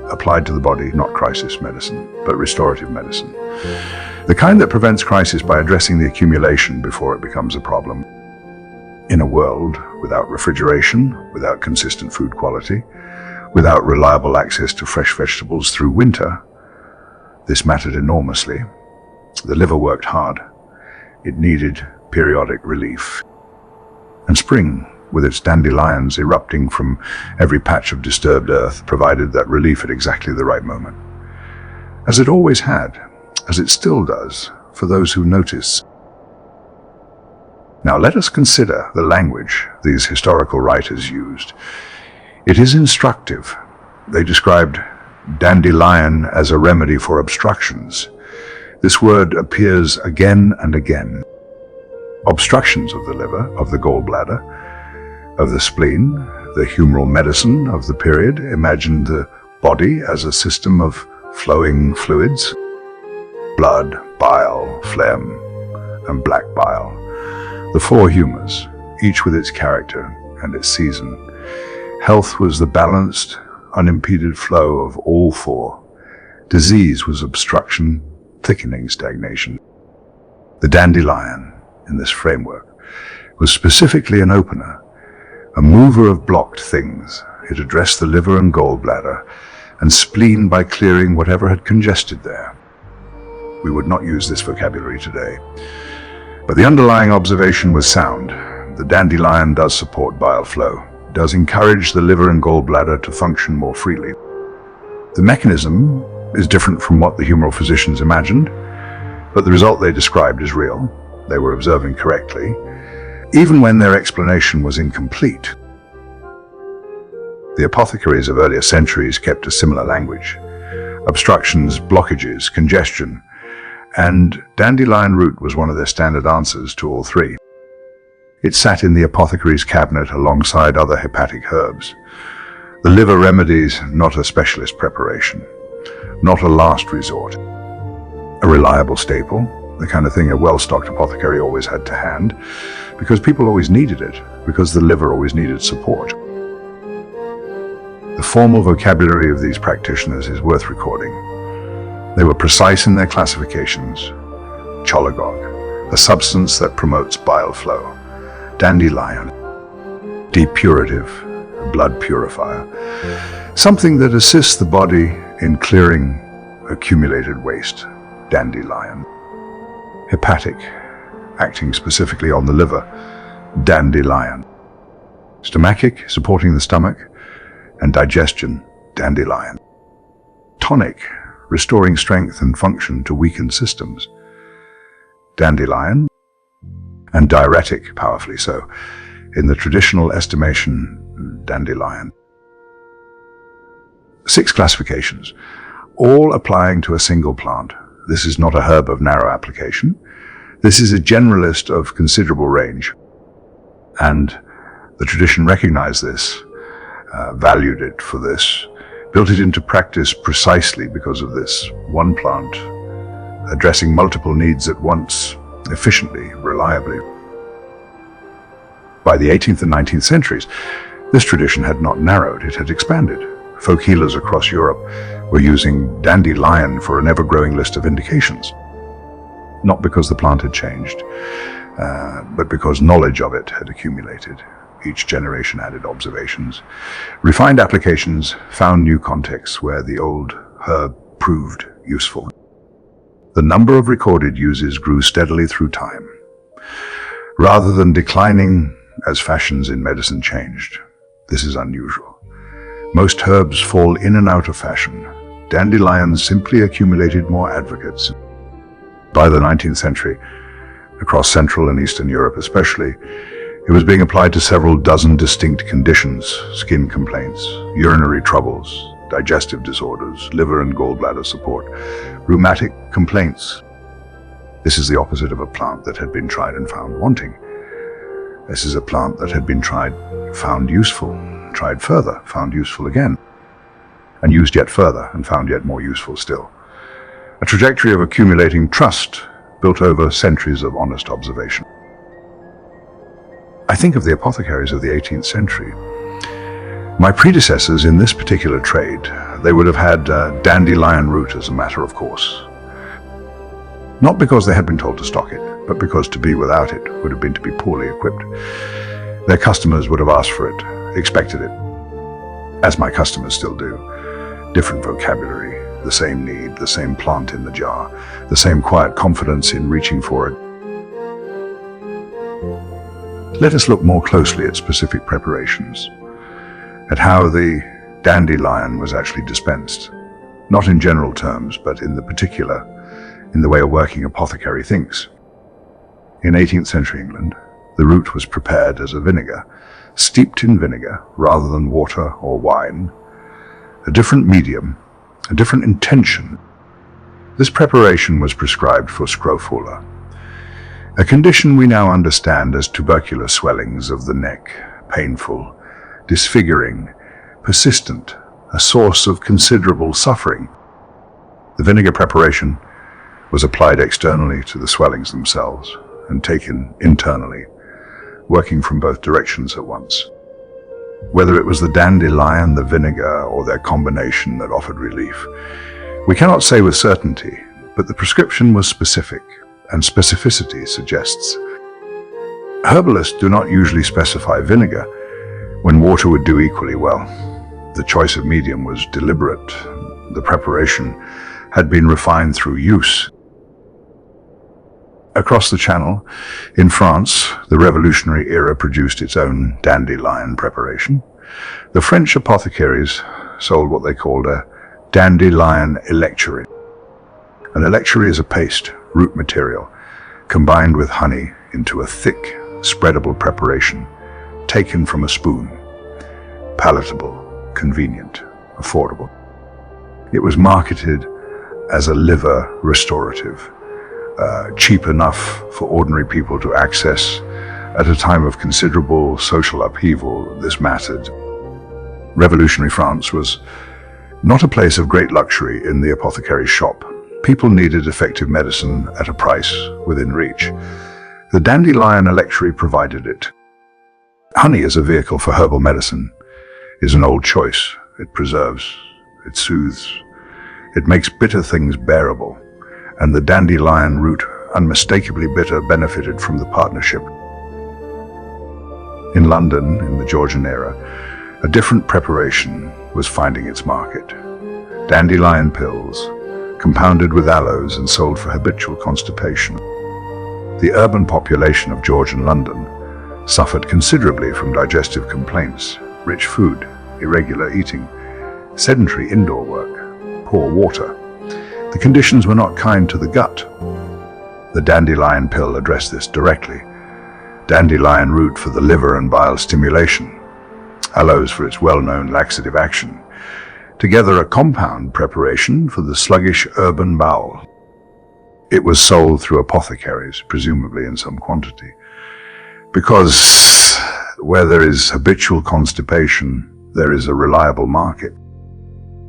applied to the body, not crisis medicine, but restorative medicine. The kind that prevents crisis by addressing the accumulation before it becomes a problem. In a world without refrigeration, without consistent food quality, without reliable access to fresh vegetables through winter, this mattered enormously. The liver worked hard. It needed periodic relief. And spring, with its dandelions erupting from every patch of disturbed earth, provided that relief at exactly the right moment. As it always had, as it still does, for those who notice. Now let us consider the language these historical writers used. It is instructive. They described dandelion as a remedy for obstructions. This word appears again and again. Obstructions of the liver, of the gallbladder, of the spleen, the humoral medicine of the period. Imagine the body as a system of flowing fluids. Blood, bile, phlegm, and black bile. The four humours, each with its character and its season. Health was the balanced, unimpeded flow of all four. Disease was obstruction, thickening stagnation. The dandelion, in this framework, was specifically an opener, a mover of blocked things. It addressed the liver and gallbladder and spleen by clearing whatever had congested there. We would not use this vocabulary today, but the underlying observation was sound. The dandelion does support bile flow, does encourage the liver and gallbladder to function more freely. The mechanism is different from what the humoral physicians imagined, but the result they described is real. They were observing correctly, even when their explanation was incomplete. The apothecaries of earlier centuries kept a similar language. Obstructions, blockages, congestion, and dandelion root was one of their standard answers to all three. It sat in the apothecary's cabinet alongside other hepatic herbs. The liver remedies, not a specialist preparation, not a last resort. A reliable staple, the kind of thing a well-stocked apothecary always had to hand, because people always needed it, because the liver always needed support. The formal vocabulary of these practitioners is worth recording. They were precise in their classifications. Cholagogue, a substance that promotes bile flow. Dandelion, depurative, a blood purifier. Something that assists the body in clearing accumulated waste. Dandelion. Hepatic, acting specifically on the liver. Dandelion. Stomachic, supporting the stomach and digestion. Dandelion. Tonic, restoring strength and function to weakened systems. Dandelion. And diuretic, powerfully so. In the traditional estimation, dandelion. 6 classifications, all applying to a single plant. This is not a herb of narrow application. This is a generalist of considerable range. And the tradition recognized this, valued it for this, built it into practice precisely because of this. One plant, addressing multiple needs at once, efficiently, reliably. By the 18th and 19th centuries, this tradition had not narrowed, it had expanded. Folk healers across Europe were using dandelion for an ever-growing list of indications. Not because the plant had changed, but because knowledge of it had accumulated. Each generation added observations, refined applications, found new contexts where the old herb proved useful. The number of recorded uses grew steadily through time, rather than declining as fashions in medicine changed. This is unusual. Most herbs fall in and out of fashion. Dandelions simply accumulated more advocates. By the 19th century, across Central and Eastern Europe especially, it was being applied to several dozen distinct conditions: skin complaints, urinary troubles, digestive disorders, liver and gallbladder support, rheumatic complaints. This is the opposite of a plant that had been tried and found wanting. This is a plant that had been tried, found useful, tried further, found useful again, and used yet further and found yet more useful still. A trajectory of accumulating trust built over centuries of honest observation. I think of the apothecaries of the 18th century. My predecessors in this particular trade, they would have had dandelion root as a matter of course. Not because they had been told to stock it, but because to be without it would have been to be poorly equipped. Their customers would have asked for it, expected it, as my customers still do. Different vocabulary, the same need, the same plant in the jar, the same quiet confidence in reaching for it. Let us look more closely at specific preparations, at how the dandelion was actually dispensed, not in general terms, but in the particular, in the way a working apothecary thinks. In 18th century England, the root was prepared as a vinegar, steeped in vinegar rather than water or wine. A different medium, a different intention. This preparation was prescribed for scrofula, a condition we now understand as tubercular swellings of the neck, painful, disfiguring, persistent, a source of considerable suffering. The vinegar preparation was applied externally to the swellings themselves and taken internally working from both directions at once. Whether it was the dandelion, the vinegar, or their combination that offered relief, we cannot say with certainty, but the prescription was specific, and specificity suggests. Herbalists do not usually specify vinegar when water would do equally well. The choice of medium was deliberate. The preparation had been refined through use. Across the Channel, in France, the Revolutionary era produced its own dandelion preparation. The French apothecaries sold what they called a dandelion electuary. An electuary is a paste, root material, combined with honey into a thick, spreadable preparation, taken from a spoon. Palatable, convenient, affordable. It was marketed as a liver restorative, cheap enough for ordinary people to access. At a time of considerable social upheaval, this mattered. Revolutionary France was not a place of great luxury in the apothecary's shop. People needed effective medicine at a price within reach. The dandelion electuary provided it. Honey as a vehicle for herbal medicine is an old choice. It preserves, it soothes, it makes bitter things bearable, and the dandelion root, unmistakably bitter, benefited from the partnership. In London, in the Georgian era, a different preparation was finding its market. Dandelion pills, compounded with aloes and sold for habitual constipation. The urban population of Georgian London suffered considerably from digestive complaints, rich food, irregular eating, sedentary indoor work, poor water. The conditions were not kind to the gut. The dandelion pill addressed this directly. Dandelion root for the liver and bile stimulation, aloes for its well-known laxative action, together a compound preparation for the sluggish urban bowel. It was sold through apothecaries, presumably in some quantity, because where there is habitual constipation, there is a reliable market.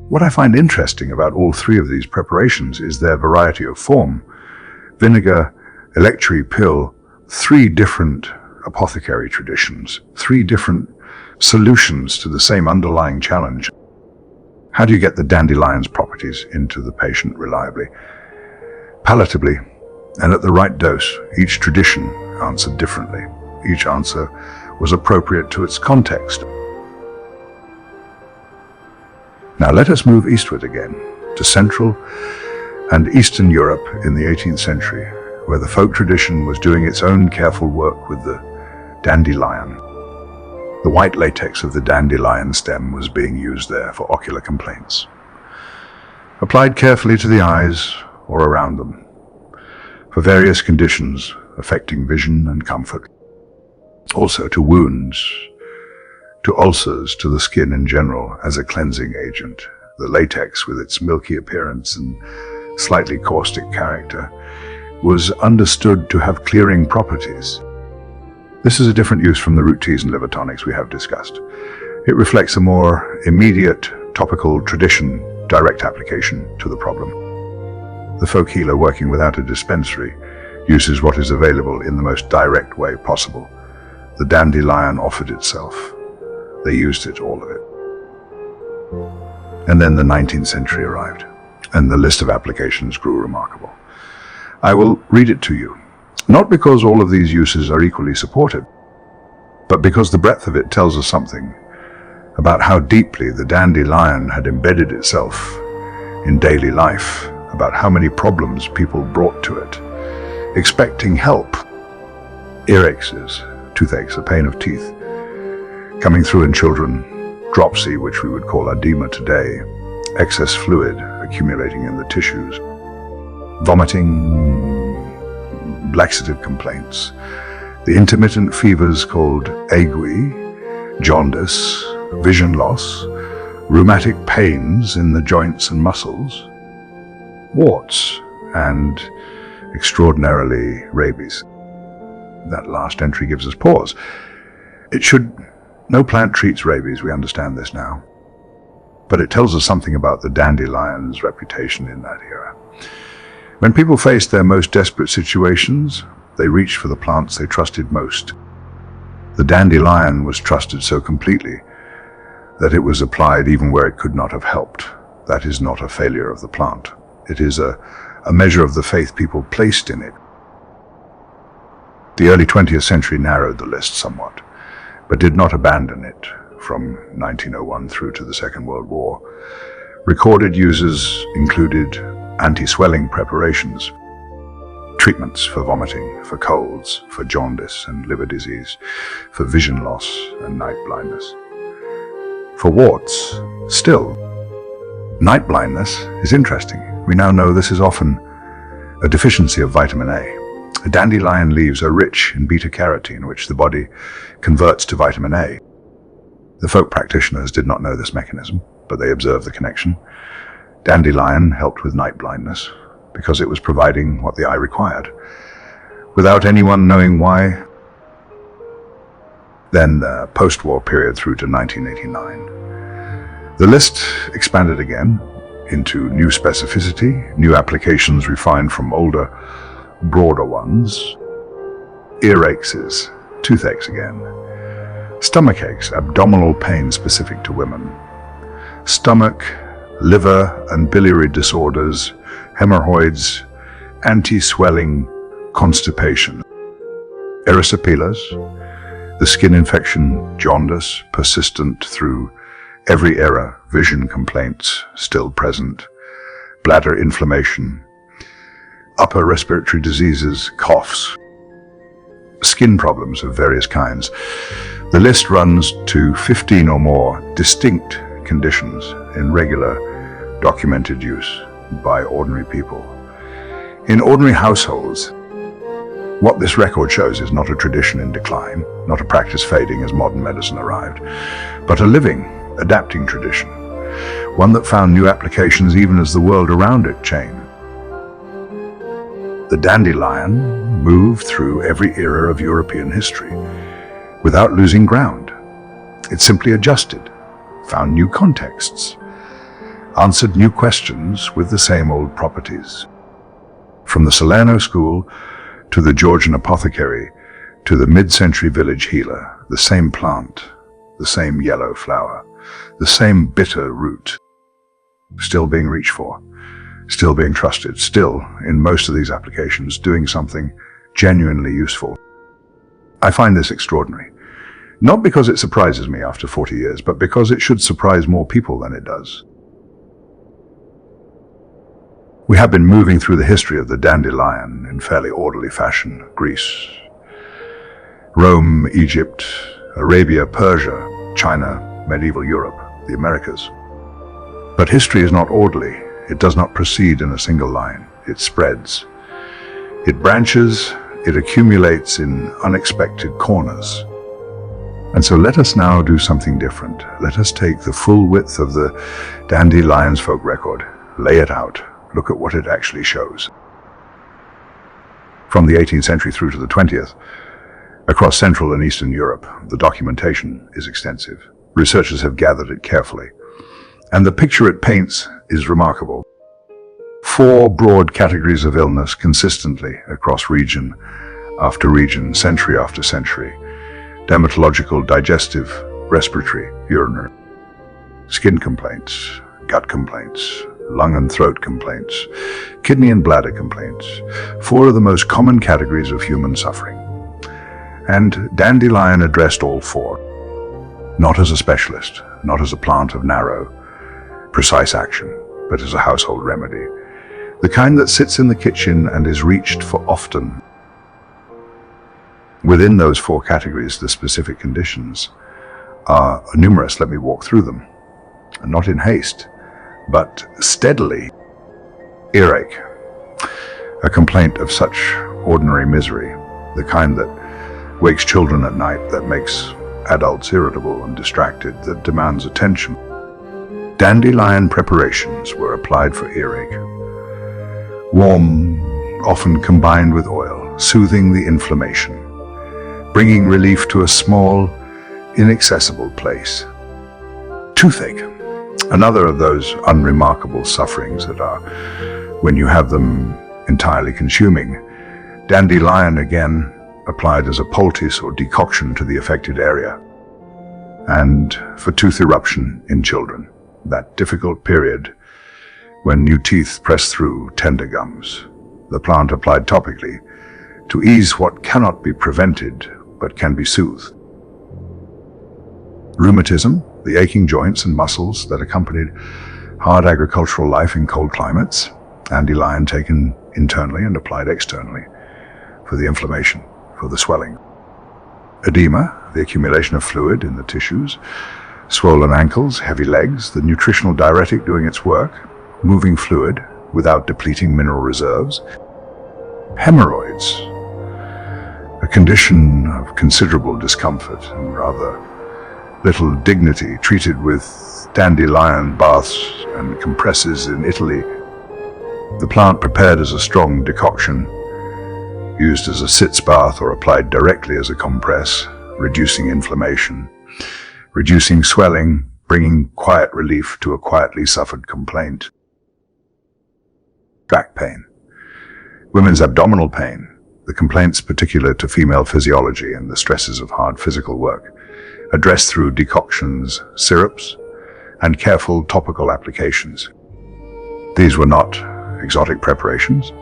What I find interesting about all three of these preparations is their variety of form. Vinegar, electuary pill, three different apothecary traditions, three different solutions to the same underlying challenge. How do you get the dandelion's properties into the patient reliably, palatably, and at the right dose? Each tradition answered differently. Each answer was appropriate to its context. Now let us move eastward again, to Central and Eastern Europe in the 18th century, where the folk tradition was doing its own careful work with the dandelion. The white latex of the dandelion stem was being used there for ocular complaints, applied carefully to the eyes or around them, for various conditions affecting vision and comfort, also to wounds, to ulcers, to the skin in general as a cleansing agent. The latex, with its milky appearance and slightly caustic character, was understood to have clearing properties. This is a different use from the root teas and liver tonics we have discussed. It reflects a more immediate, topical tradition, direct application to the problem. The folk healer, working without a dispensary, uses what is available in the most direct way possible. The dandelion offered itself. They used it, all of it. And then the 19th century arrived, and the list of applications grew remarkable. I will read it to you, not because all of these uses are equally supported, but because the breadth of it tells us something about how deeply the dandelion had embedded itself in daily life, about how many problems people brought to it, expecting help. Earaches, toothaches, a pain of teeth, coming through in children, dropsy, which we would call edema today, excess fluid accumulating in the tissues, vomiting, laxative complaints, the intermittent fevers called ague, jaundice, vision loss, rheumatic pains in the joints and muscles, warts, and extraordinarily rabies. That last entry gives us pause. No plant treats rabies, we understand this now. But it tells us something about the dandelion's reputation in that era. When people faced their most desperate situations, they reached for the plants they trusted most. The dandelion was trusted so completely that it was applied even where it could not have helped. That is not a failure of the plant. It is a measure of the faith people placed in it. The early 20th century narrowed the list somewhat, but did not abandon it from 1901 through to the Second World War. Recorded uses included anti-swelling preparations, treatments for vomiting, for colds, for jaundice and liver disease, for vision loss and night blindness. For warts, still, night blindness is interesting. We now know this is often a deficiency of vitamin A. Dandelion leaves are rich in beta-carotene, which the body converts to vitamin A. The folk practitioners did not know this mechanism, but they observed the connection. Dandelion helped with night blindness because it was providing what the eye required, without anyone knowing why. Then the post-war period through to 1989. The list expanded again into new specificity, new applications refined from older, broader ones. Earaches, toothaches again. Stomach aches, abdominal pain specific to women. Stomach, liver and biliary disorders, hemorrhoids, anti-swelling, constipation. Erysipelas, the skin infection, jaundice, persistent through every era, vision complaints still present, bladder inflammation, upper respiratory diseases, coughs, skin problems of various kinds. The list runs to 15 or more distinct conditions in regular documented use by ordinary people. In ordinary households, what this record shows is not a tradition in decline, not a practice fading as modern medicine arrived, but a living, adapting tradition, one that found new applications even as the world around it changed. The dandelion moved through every era of European history without losing ground. It simply adjusted, found new contexts, answered new questions with the same old properties. From the Salerno school to the Georgian apothecary to the mid-century village healer, the same plant, the same yellow flower, the same bitter root, still being reached for, still being trusted, still, in most of these applications, doing something genuinely useful. I find this extraordinary. Not because it surprises me after 40 years, but because it should surprise more people than it does. We have been moving through the history of the dandelion in fairly orderly fashion. Greece, Rome, Egypt, Arabia, Persia, China, medieval Europe, the Americas. But history is not orderly. It does not proceed in a single line. It spreads. It branches. It accumulates in unexpected corners. And so let us now do something different. Let us take the full width of the dandelion's folk record, lay it out, look at what it actually shows. From the 18th century through to the 20th, across Central and Eastern Europe, the documentation is extensive. Researchers have gathered it carefully, and the picture it paints is remarkable. 4 broad categories of illness consistently across region after region, century after century: dermatological, digestive, respiratory, urinary, skin complaints, gut complaints, lung and throat complaints, kidney and bladder complaints, 4 of the most common categories of human suffering. And dandelion addressed all 4, not as a specialist, not as a plant of narrow, precise action, but as a household remedy, the kind that sits in the kitchen and is reached for often. Within those 4 categories, the specific conditions are numerous. Let me walk through them, not in haste, but steadily. Earache, a complaint of such ordinary misery, the kind that wakes children at night, that makes adults irritable and distracted, that demands attention. Dandelion preparations were applied for earache. Warm, often combined with oil, soothing the inflammation, bringing relief to a small, inaccessible place. Toothache, another of those unremarkable sufferings that are, when you have them, entirely consuming. Dandelion again applied as a poultice or decoction to the affected area, and for tooth eruption in children, that difficult period when new teeth press through tender gums. The plant applied topically to ease what cannot be prevented but can be soothed. Rheumatism, the aching joints and muscles that accompanied hard agricultural life in cold climates. Dandelion taken internally and applied externally for the inflammation, for the swelling. Edema, the accumulation of fluid in the tissues. Swollen ankles, heavy legs, the nutritional diuretic doing its work, moving fluid without depleting mineral reserves. Hemorrhoids, a condition of considerable discomfort and rather little dignity, treated with dandelion baths and compresses in Italy. The plant prepared as a strong decoction, used as a sitz bath or applied directly as a compress, reducing inflammation, reducing swelling, bringing quiet relief to a quietly suffered complaint. Back pain, women's abdominal pain, the complaints particular to female physiology and the stresses of hard physical work, addressed through decoctions, syrups, and careful topical applications. These were not exotic preparations,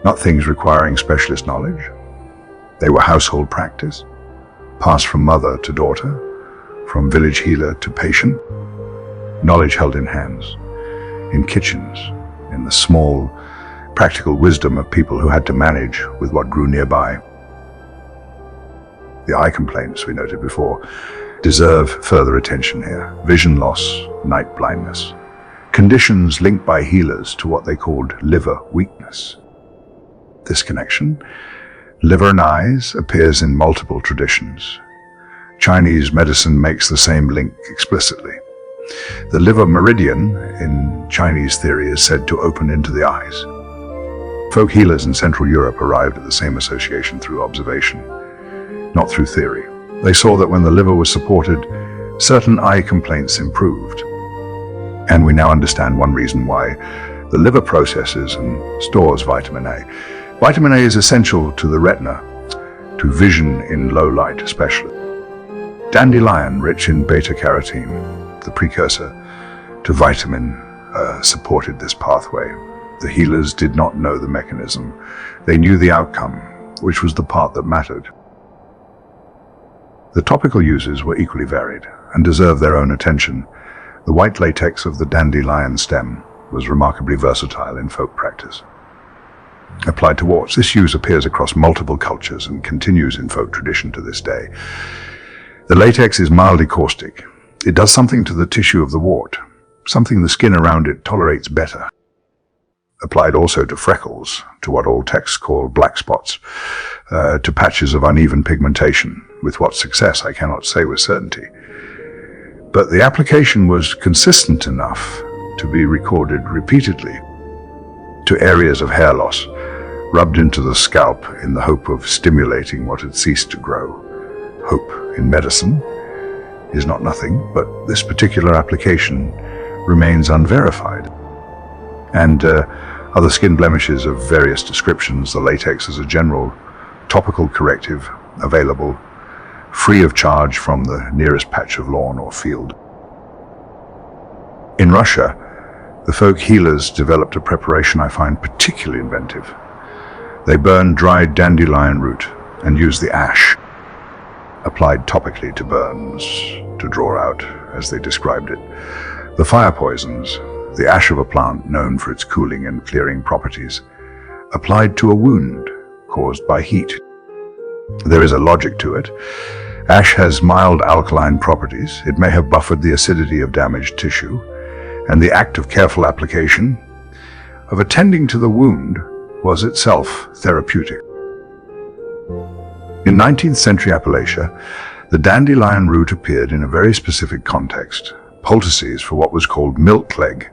not things requiring specialist knowledge. They were household practice, passed from mother to daughter, from village healer to patient, knowledge held in hands, in kitchens, in the small, practical wisdom of people who had to manage with what grew nearby. The eye complaints we noted before deserve further attention here. Vision loss, night blindness. Conditions linked by healers to what they called liver weakness. This connection, liver and eyes, appears in multiple traditions. Chinese medicine makes the same link explicitly. The liver meridian in Chinese theory is said to open into the eyes. Folk healers in Central Europe arrived at the same association through observation, not through theory. They saw that when the liver was supported, certain eye complaints improved. And we now understand one reason why the liver processes and stores vitamin A. Vitamin A is essential to the retina, to vision in low light especially. Dandelion, rich in beta-carotene, the precursor to vitamin, supported this pathway. The healers did not know the mechanism. They knew the outcome, which was the part that mattered. The topical uses were equally varied and deserve their own attention. The white latex of the dandelion stem was remarkably versatile in folk practice. Applied to warts, this use appears across multiple cultures and continues in folk tradition to this day. The latex is mildly caustic. It does something to the tissue of the wart, something the skin around it tolerates better. Applied also to freckles, to what all texts call black spots, to patches of uneven pigmentation. With what success, I cannot say with certainty. But the application was consistent enough to be recorded repeatedly to areas of hair loss, rubbed into the scalp in the hope of stimulating what had ceased to grow. Hope in medicine is not nothing, but this particular application remains unverified. And other skin blemishes of various descriptions, the latex is a general topical corrective available free of charge from the nearest patch of lawn or field. In Russia, the folk healers developed a preparation I find particularly inventive. They burned dried dandelion root and used the ash, applied topically to burns, to draw out, as they described it, the fire poisons, the ash of a plant known for its cooling and clearing properties, applied to a wound caused by heat. There is a logic to it. Ash has mild alkaline properties. It may have buffered the acidity of damaged tissue, and the act of careful application, of attending to the wound, was itself therapeutic. In 19th century Appalachia, the dandelion root appeared in a very specific context, poultices for what was called milk leg,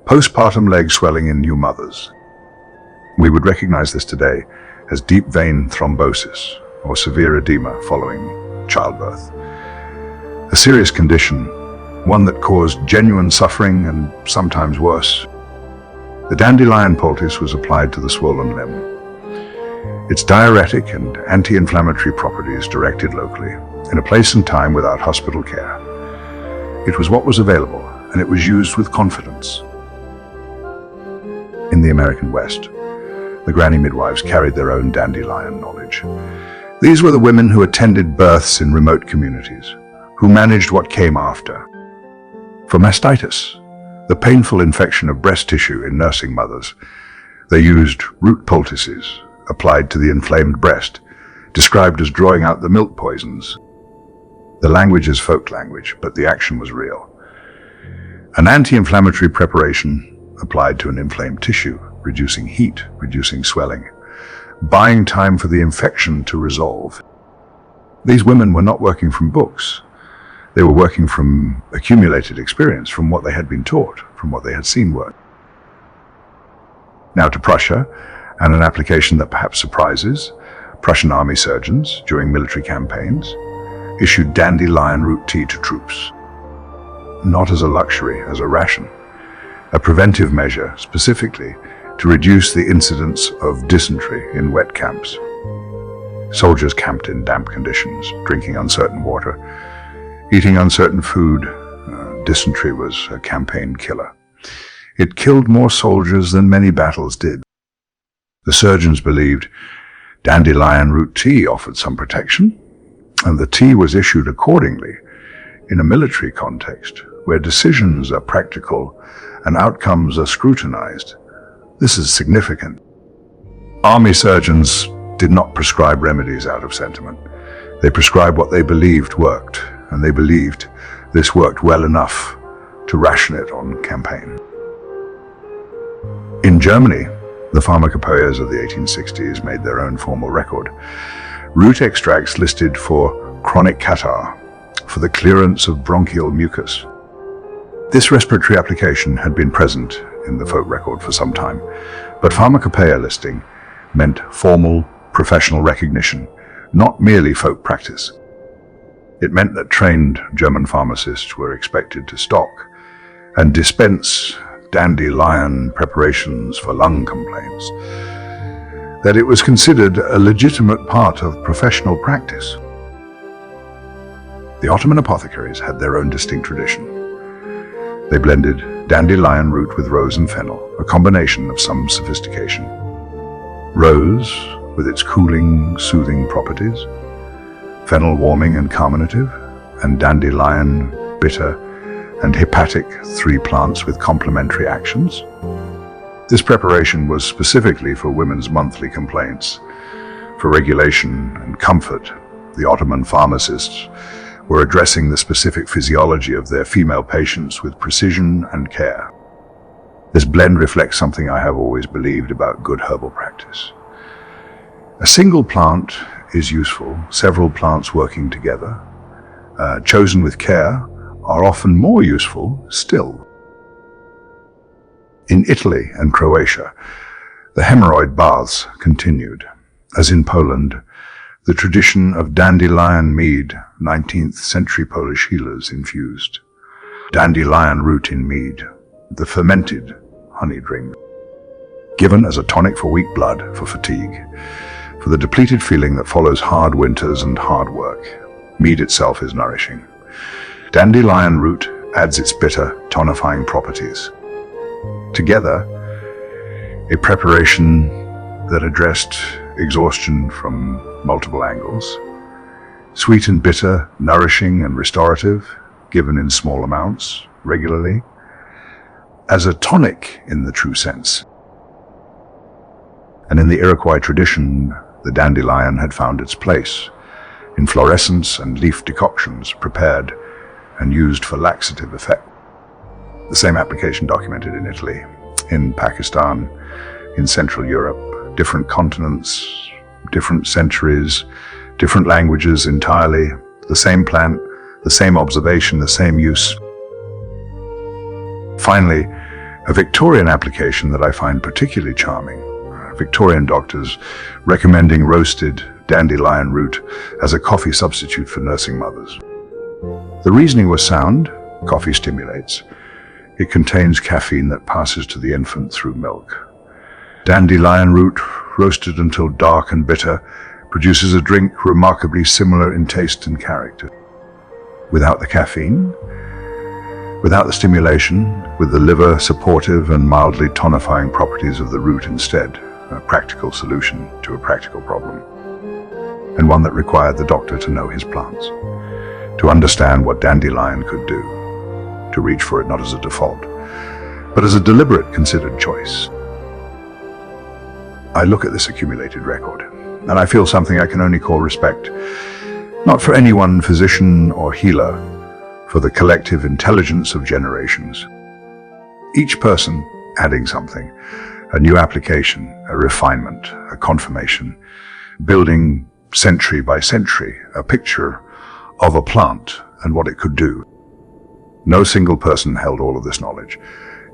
postpartum leg swelling in new mothers. We would recognize this today as deep vein thrombosis or severe edema following childbirth. A serious condition, one that caused genuine suffering and sometimes worse. The dandelion poultice was applied to the swollen limb. Its diuretic and anti-inflammatory properties directed locally, in a place and time without hospital care. It was what was available, and it was used with confidence. In the American West, the granny midwives carried their own dandelion knowledge. These were the women who attended births in remote communities, who managed what came after. For mastitis, the painful infection of breast tissue in nursing mothers, they used root poultices applied to the inflamed breast, described as drawing out the milk poisons. The language is folk language, but the action was real. An anti-inflammatory preparation applied to an inflamed tissue, reducing heat, reducing swelling, buying time for the infection to resolve. These women were not working from books. They were working from accumulated experience, from what they had been taught, from what they had seen work. Now to Prussia, and an application that perhaps surprises. Prussian army surgeons, during military campaigns, issued dandelion root tea to troops. Not as a luxury, as a ration. A preventive measure, specifically to reduce the incidence of dysentery in wet camps. Soldiers camped in damp conditions, drinking uncertain water, eating uncertain food. Dysentery was a campaign killer. It killed more soldiers than many battles did. The surgeons believed dandelion root tea offered some protection, and the tea was issued accordingly in a military context where decisions are practical and outcomes are scrutinized. This is significant. Army surgeons did not prescribe remedies out of sentiment. They prescribed what they believed worked, and they believed this worked well enough to ration it on campaign. In Germany, the pharmacopoeias of the 1860s made their own formal record. Root extracts listed for chronic catarrh, for the clearance of bronchial mucus. This respiratory application had been present in the folk record for some time, but pharmacopoeia listing meant formal, professional recognition, not merely folk practice. It meant that trained German pharmacists were expected to stock and dispense dandelion preparations for lung complaints, that it was considered a legitimate part of professional practice. The Ottoman apothecaries had their own distinct tradition. They blended dandelion root with rose and fennel, a combination of some sophistication. Rose, with its cooling, soothing properties, fennel warming and carminative, and dandelion bitter and hepatic, 3 plants with complementary actions. This preparation was specifically for women's monthly complaints. For regulation and comfort, the Ottoman pharmacists were addressing the specific physiology of their female patients with precision and care. This blend reflects something I have always believed about good herbal practice. A single plant is useful, several plants working together, chosen with care, are often more useful still. In Italy and Croatia, the hemorrhoid baths continued. As in Poland, the tradition of dandelion mead, 19th century Polish healers infused. Dandelion root in mead, the fermented honey drink, given as a tonic for weak blood, for fatigue, for the depleted feeling that follows hard winters and hard work. Mead itself is nourishing. Dandelion root adds its bitter, tonifying properties. Together, a preparation that addressed exhaustion from multiple angles. Sweet and bitter, nourishing and restorative, given in small amounts, regularly, as a tonic in the true sense. And in the Iroquois tradition, the dandelion had found its place in fluorescence and leaf decoctions prepared and used for laxative effect. The same application documented in Italy, in Pakistan, in Central Europe, different continents, different centuries, different languages entirely, the same plant, the same observation, the same use. Finally, a Victorian application that I find particularly charming. Victorian doctors recommending roasted dandelion root as a coffee substitute for nursing mothers. The reasoning was sound. Coffee stimulates. It contains caffeine that passes to the infant through milk. Dandelion root roasted until dark and bitter, produces a drink remarkably similar in taste and character. Without the caffeine, without the stimulation, with the liver supportive and mildly tonifying properties of the root instead, a practical solution to a practical problem, and one that required the doctor to know his plants, to understand what dandelion could do, to reach for it not as a default, but as a deliberate, considered choice. I look at this accumulated record, and I feel something I can only call respect, not for any one physician or healer, for the collective intelligence of generations. Each person adding something, a new application, a refinement, a confirmation, building century by century a picture of a plant and what it could do. No single person held all of this knowledge.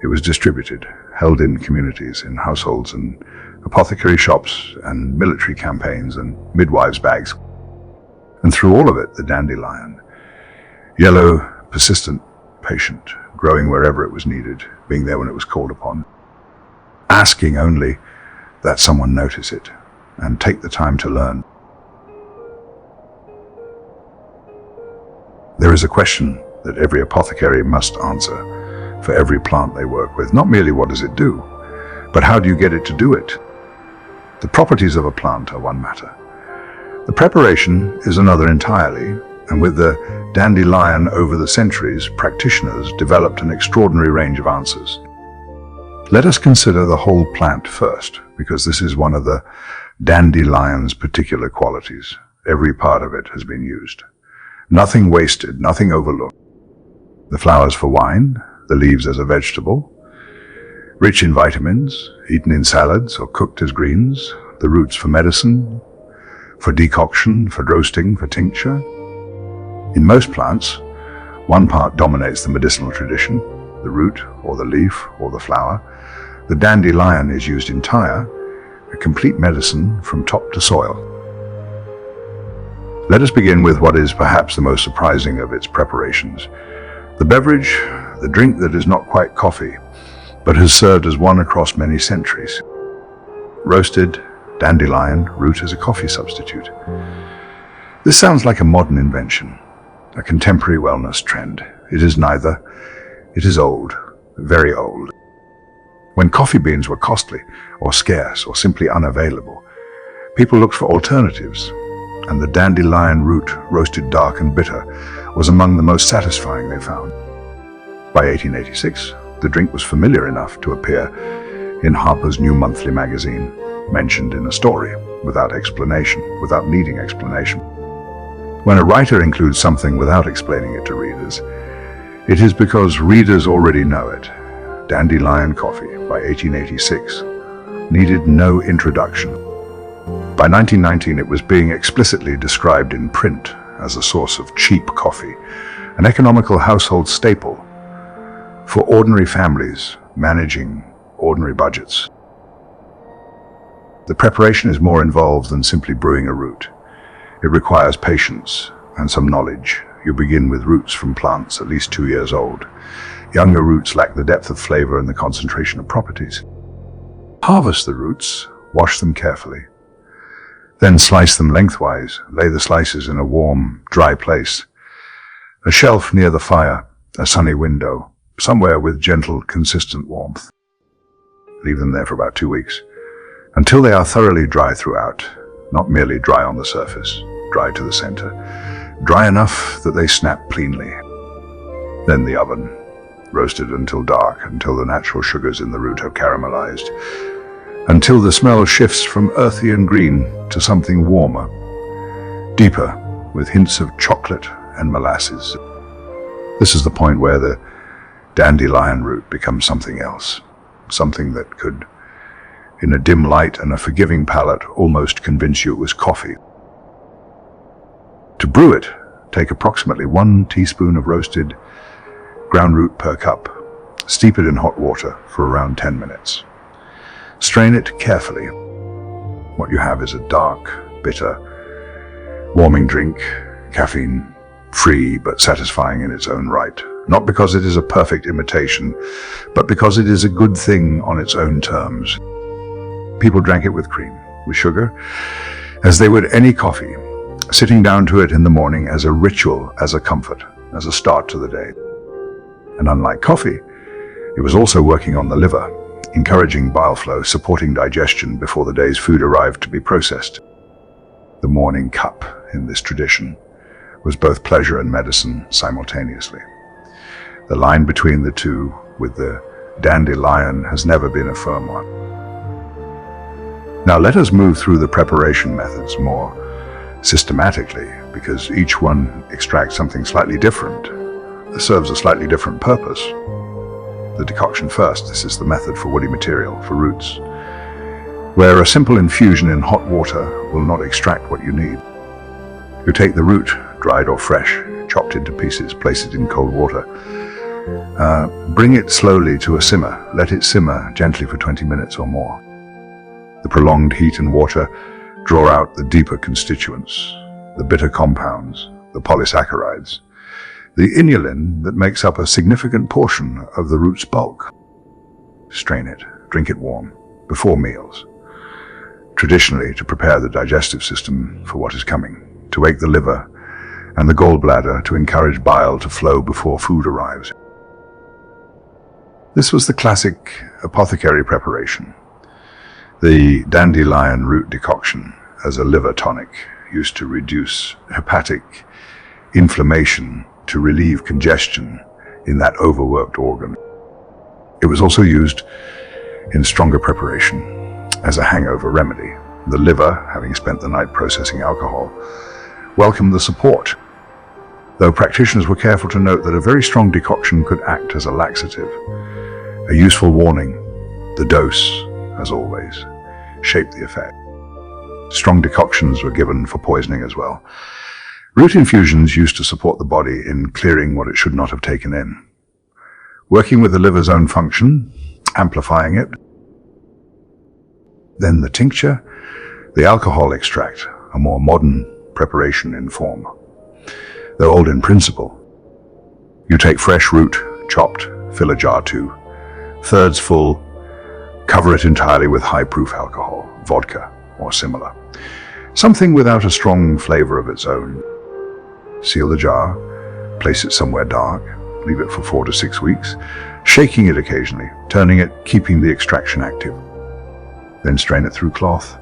It was distributed, held in communities, in households and apothecary shops and military campaigns and midwives' bags. And through all of it, the dandelion, yellow, persistent, patient, growing wherever it was needed, being there when it was called upon, asking only that someone notice it and take the time to learn. There is a question that every apothecary must answer for every plant they work with. Not merely what does it do, but how do you get it to do it? The properties of a plant are one matter. The preparation is another entirely, and with the dandelion over the centuries, practitioners developed an extraordinary range of answers. Let us consider the whole plant first, because this is one of the dandelion's particular qualities. Every part of it has been used. Nothing wasted, nothing overlooked. The flowers for wine, the leaves as a vegetable, rich in vitamins, eaten in salads or cooked as greens, the roots for medicine, for decoction, for roasting, for tincture. In most plants, one part dominates the medicinal tradition, the root or the leaf or the flower. The dandelion is used entire, a complete medicine from top to soil. Let us begin with what is perhaps the most surprising of its preparations. The beverage, the drink that is not quite coffee, but has served as one across many centuries. Roasted dandelion root as a coffee substitute. This sounds like a modern invention, a contemporary wellness trend. It is neither. It is old, very old. When coffee beans were costly or scarce or simply unavailable, people looked for alternatives, and the dandelion root, roasted dark and bitter, was among the most satisfying they found. By 1886, the drink was familiar enough to appear in Harper's New Monthly magazine, mentioned in a story, without explanation, without needing explanation. When a writer includes something without explaining it to readers, it is because readers already know it. Dandelion coffee, by 1886, needed no introduction. By 1919, it was being explicitly described in print as a source of cheap coffee, an economical household staple for ordinary families managing ordinary budgets. The preparation is more involved than simply brewing a root. It requires patience and some knowledge. You begin with roots from plants at least 2 years old. Younger roots lack the depth of flavor and the concentration of properties. Harvest the roots, wash them carefully. Then slice them lengthwise, lay the slices in a warm, dry place. A shelf near the fire, a sunny window, somewhere with gentle, consistent warmth. Leave them there for about 2 weeks, until they are thoroughly dry throughout, not merely dry on the surface, dry to the center, dry enough that they snap cleanly. Then the oven, roasted until dark, until the natural sugars in the root have caramelized, until the smell shifts from earthy and green to something warmer, deeper, with hints of chocolate and molasses. This is the point where the dandelion root becomes something else, something that could, in a dim light and a forgiving palate, almost convince you it was coffee. To brew it, take approximately 1 teaspoon of roasted ground root per cup. Steep it in hot water for around 10 minutes. Strain it carefully. What you have is a dark, bitter, warming drink, caffeine-free but satisfying in its own right. Not because it is a perfect imitation, but because it is a good thing on its own terms. People drank it with cream, with sugar, as they would any coffee, sitting down to it in the morning as a ritual, as a comfort, as a start to the day. And unlike coffee, it was also working on the liver, encouraging bile flow, supporting digestion before the day's food arrived to be processed. The morning cup in this tradition was both pleasure and medicine simultaneously. The line between the two, with the dandelion, has never been a firm one. Now let us move through the preparation methods more systematically, because each one extracts something slightly different, serves a slightly different purpose. The decoction first. This is the method for woody material, for roots, where a simple infusion in hot water will not extract what you need. You take the root, dried or fresh, chopped into pieces, place it in cold water. Bring it slowly to a simmer. Let it simmer gently for 20 minutes or more. The prolonged heat and water draw out the deeper constituents, the bitter compounds, the polysaccharides, the inulin that makes up a significant portion of the root's bulk. Strain it, drink it warm, before meals, traditionally to prepare the digestive system for what is coming, to wake the liver and the gallbladder, to encourage bile to flow before food arrives. This was the classic apothecary preparation. The dandelion root decoction as a liver tonic, used to reduce hepatic inflammation, to relieve congestion in that overworked organ. It was also used in stronger preparation as a hangover remedy. The liver, having spent the night processing alcohol, welcomed the support, though practitioners were careful to note that a very strong decoction could act as a laxative. A useful warning: the dose, as always, shaped the effect. Strong decoctions were given for poisoning as well. Root infusions used to support the body in clearing what it should not have taken in, working with the liver's own function, amplifying it. Then the tincture, the alcohol extract, a more modern preparation in form. Though old in principle, you take fresh root, chopped, fill a jar 2/3 full, cover it entirely with high-proof alcohol, vodka or similar, something without a strong flavor of its own. Seal the jar, place it somewhere dark, leave it for 4 to 6 weeks, shaking it occasionally, turning it, keeping the extraction active. Then strain it through cloth,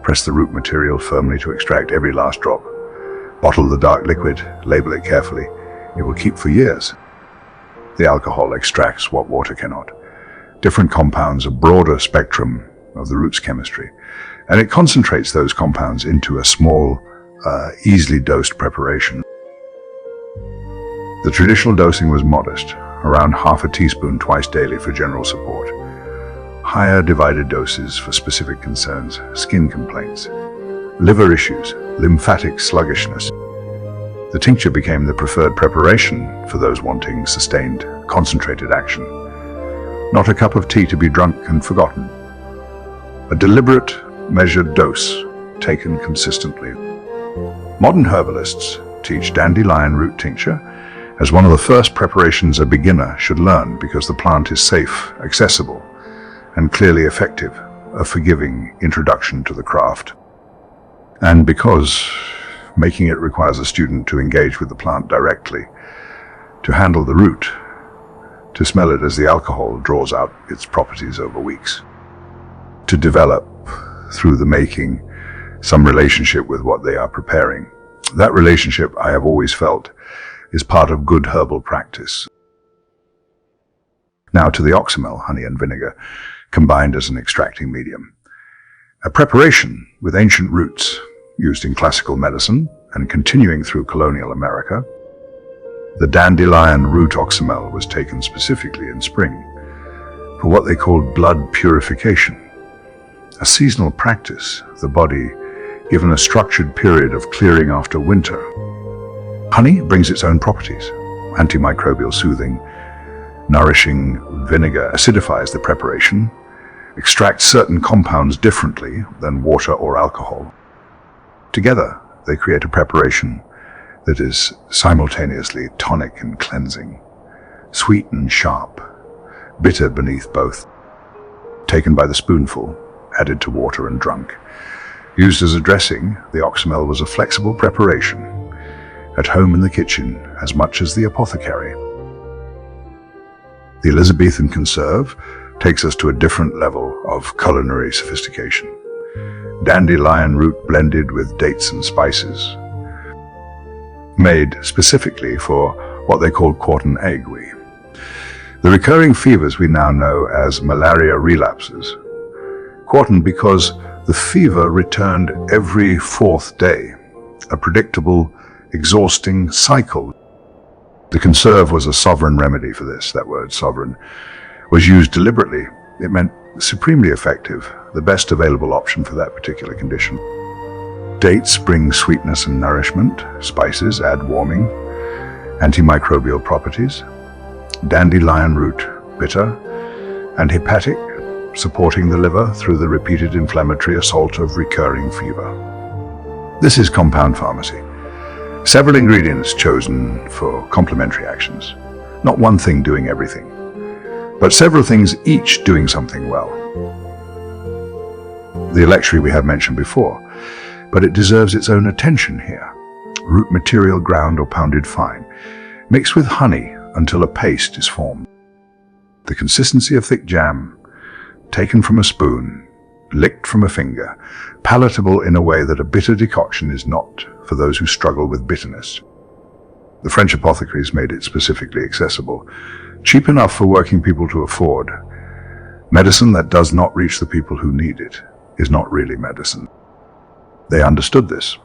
press the root material firmly to extract every last drop. Bottle the dark liquid, label it carefully. It will keep for years. The alcohol extracts what water cannot. Different compounds, a broader spectrum of the root's chemistry, and it concentrates those compounds into a small, easily dosed preparation. The traditional dosing was modest, around half a teaspoon twice daily for general support. Higher divided doses for specific concerns, skin complaints, liver issues, lymphatic sluggishness. The tincture became the preferred preparation for those wanting sustained, concentrated action. Not a cup of tea to be drunk and forgotten. A deliberate, measured dose, taken consistently. Modern herbalists teach dandelion root tincture as one of the first preparations a beginner should learn, because the plant is safe, accessible, and clearly effective, a forgiving introduction to the craft. And because making it requires a student to engage with the plant directly, to handle the root, to smell it as the alcohol draws out its properties over weeks, to develop, through the making, some relationship with what they are preparing. That relationship, I have always felt, is part of good herbal practice. Now to the oxymel, honey and vinegar, combined as an extracting medium. A preparation with ancient roots, used in classical medicine and continuing through colonial America. The dandelion root oxymel was taken specifically in spring for what they called blood purification, a seasonal practice, the body given a structured period of clearing after winter. Honey brings its own properties, antimicrobial, soothing, nourishing. Vinegar acidifies the preparation, extracts certain compounds differently than water or alcohol. Together, they create a preparation that is simultaneously tonic and cleansing, sweet and sharp, bitter beneath both. Taken by the spoonful, added to water and drunk. Used as a dressing, the oxymel was a flexible preparation, at home in the kitchen as much as the apothecary. The Elizabethan conserve takes us to a different level of culinary sophistication. Dandelion root blended with dates and spices, made specifically for what they call quartan ague. The recurring fevers we now know as malaria relapses. Quartan because the fever returned every fourth day, a predictable, exhausting cycle. The conserve was a sovereign remedy for this. That word, sovereign, was used deliberately. It meant supremely effective, the best available option for that particular condition. Dates bring sweetness and nourishment. Spices add warming, antimicrobial properties. Dandelion root, bitter and hepatic, supporting the liver through the repeated inflammatory assault of recurring fever. This is compound pharmacy. Several ingredients chosen for complementary actions. Not one thing doing everything, but several things each doing something well. The electuary we have mentioned before, but it deserves its own attention here. Root material ground or pounded fine, mixed with honey until a paste is formed. The consistency of thick jam, taken from a spoon, licked from a finger, palatable in a way that a bitter decoction is not for those who struggle with bitterness. The French apothecaries made it specifically accessible, cheap enough for working people to afford. Medicine that does not reach the people who need it is not really medicine. They understood this,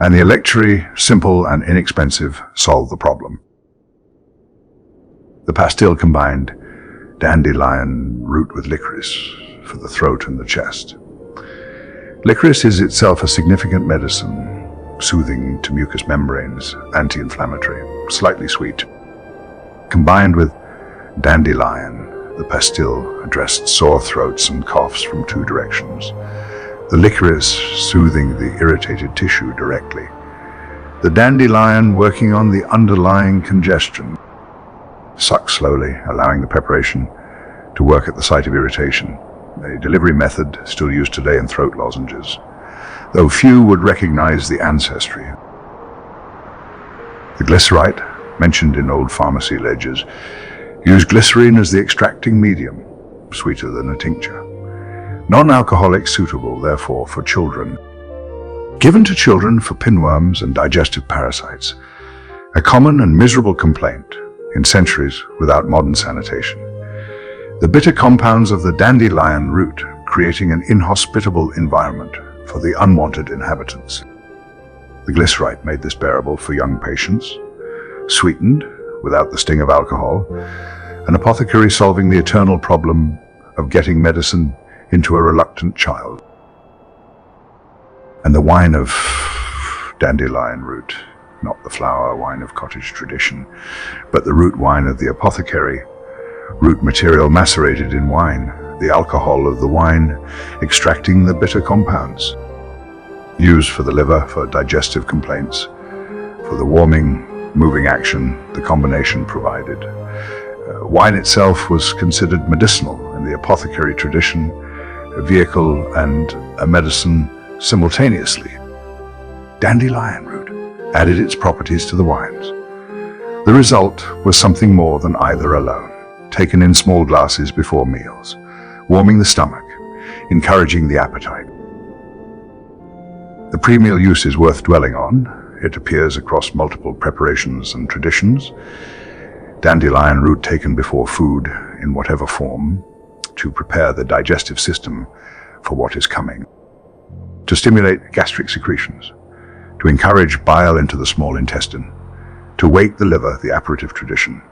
and the electuary, simple and inexpensive, solved the problem. The pastille combined dandelion root with licorice for the throat and the chest. Licorice is itself a significant medicine, soothing to mucous membranes, anti-inflammatory, slightly sweet. Combined with dandelion, the pastille addressed sore throats and coughs from two directions. The licorice soothing the irritated tissue directly. The dandelion working on the underlying congestion. Suck slowly, allowing the preparation to work at the site of irritation, a delivery method still used today in throat lozenges, though few would recognize the ancestry. The glycerite, mentioned in old pharmacy ledgers, used glycerine as the extracting medium, sweeter than a tincture. Non-alcoholic, suitable, therefore, for children. Given to children for pinworms and digestive parasites, a common and miserable complaint in centuries without modern sanitation. The bitter compounds of the dandelion root creating an inhospitable environment for the unwanted inhabitants. The glycerite made this bearable for young patients, sweetened without the sting of alcohol, an apothecary solving the eternal problem of getting medicine into a reluctant child. And the wine of dandelion root, not the flower wine of cottage tradition, but the root wine of the apothecary, root material macerated in wine, the alcohol of the wine extracting the bitter compounds, used for the liver, for digestive complaints, for the warming, moving action the combination provided. Wine itself was considered medicinal in the apothecary tradition, a vehicle and a medicine simultaneously. Dandelion root added its properties to the wines. The result was something more than either alone, taken in small glasses before meals, warming the stomach, encouraging the appetite. The pre-meal use is worth dwelling on. It appears across multiple preparations and traditions. Dandelion root taken before food in whatever form to prepare the digestive system for what is coming, to stimulate gastric secretions, to encourage bile into the small intestine, to wake the liver, the aperitif tradition,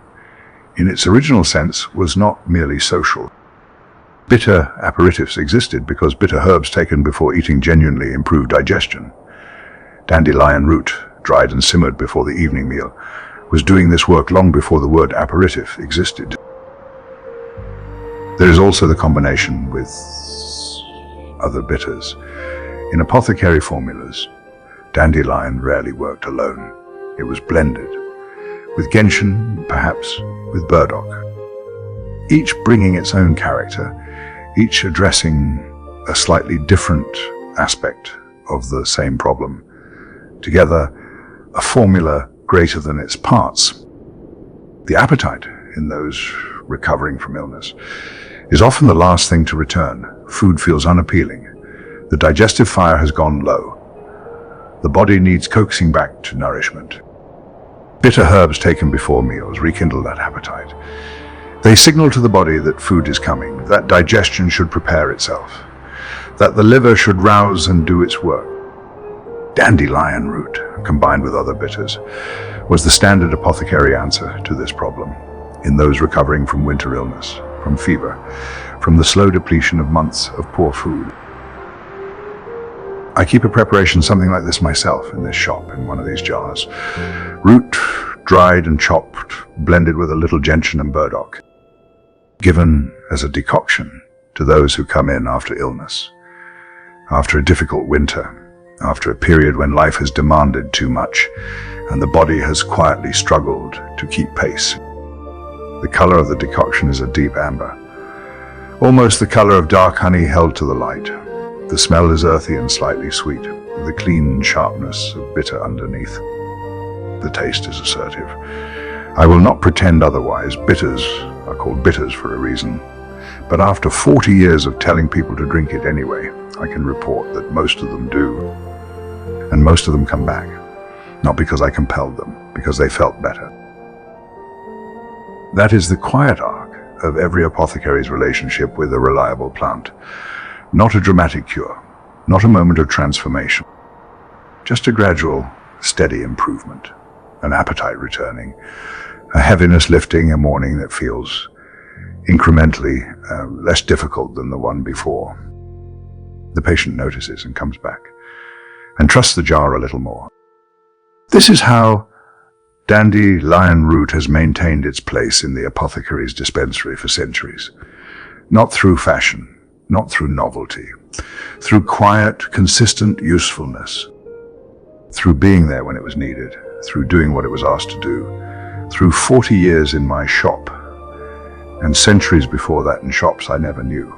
in its original sense was not merely social. Bitter aperitifs existed because bitter herbs taken before eating genuinely improved digestion. Dandelion root, dried and simmered before the evening meal, was doing this work long before the word aperitif existed. There is also the combination with other bitters. In apothecary formulas, dandelion rarely worked alone. It was blended, with gentian, perhaps with burdock, each bringing its own character, each addressing a slightly different aspect of the same problem. Together, a formula greater than its parts. The appetite in those recovering from illness is often the last thing to return. Food feels unappealing. The digestive fire has gone low. The body needs coaxing back to nourishment. Bitter herbs taken before meals rekindle that appetite. They signal to the body that food is coming, that digestion should prepare itself, that the liver should rouse and do its work. Dandelion root, combined with other bitters, was the standard apothecary answer to this problem in those recovering from winter illness, from fever, from the slow depletion of months of poor food. I keep a preparation something like this myself in this shop, in one of these jars. Root, dried and chopped, blended with a little gentian and burdock, given as a decoction to those who come in after illness, after a difficult winter, after a period when life has demanded too much and the body has quietly struggled to keep pace. The color of the decoction is a deep amber, almost the color of dark honey held to the light. The smell is earthy and slightly sweet, with a clean sharpness of bitter underneath. The taste is assertive. I will not pretend otherwise. Bitters are called bitters for a reason. But after 40 years of telling people to drink it anyway, I can report that most of them do. And most of them come back. Not because I compelled them, because they felt better. That is the quiet arc of every apothecary's relationship with a reliable plant. Not a dramatic cure, not a moment of transformation. Just a gradual, steady improvement. An appetite returning, a heaviness lifting, a morning that feels incrementally less difficult than the one before. The patient notices and comes back, and trusts the jar a little more. This is how dandelion root has maintained its place in the apothecary's dispensary for centuries. Not through fashion, not through novelty, through quiet, consistent usefulness, through being there when it was needed, through doing what it was asked to do, through 40 years in my shop, and centuries before that in shops I never knew.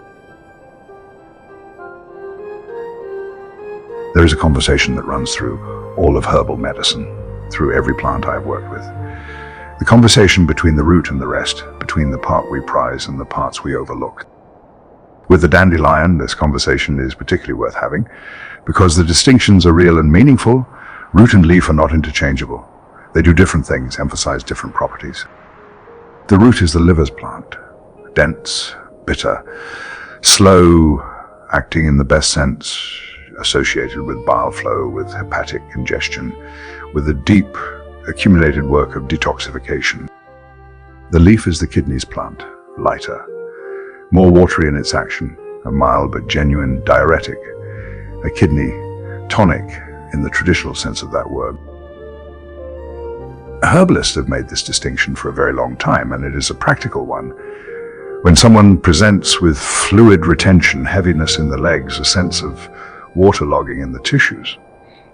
There is a conversation that runs through all of herbal medicine, through every plant I have worked with. The conversation between the root and the rest, between the part we prize and the parts we overlook. With the dandelion, this conversation is particularly worth having, because the distinctions are real and meaningful. Root and leaf are not interchangeable. They do different things, emphasize different properties. The root is the liver's plant, dense, bitter, slow, acting in the best sense, associated with bile flow, with hepatic congestion, with the deep, accumulated work of detoxification. The leaf is the kidney's plant, lighter, more watery in its action, a mild but genuine diuretic, a kidney tonic in the traditional sense of that word. Herbalists have made this distinction for a very long time, and it is a practical one. When someone presents with fluid retention, heaviness in the legs, a sense of waterlogging in the tissues,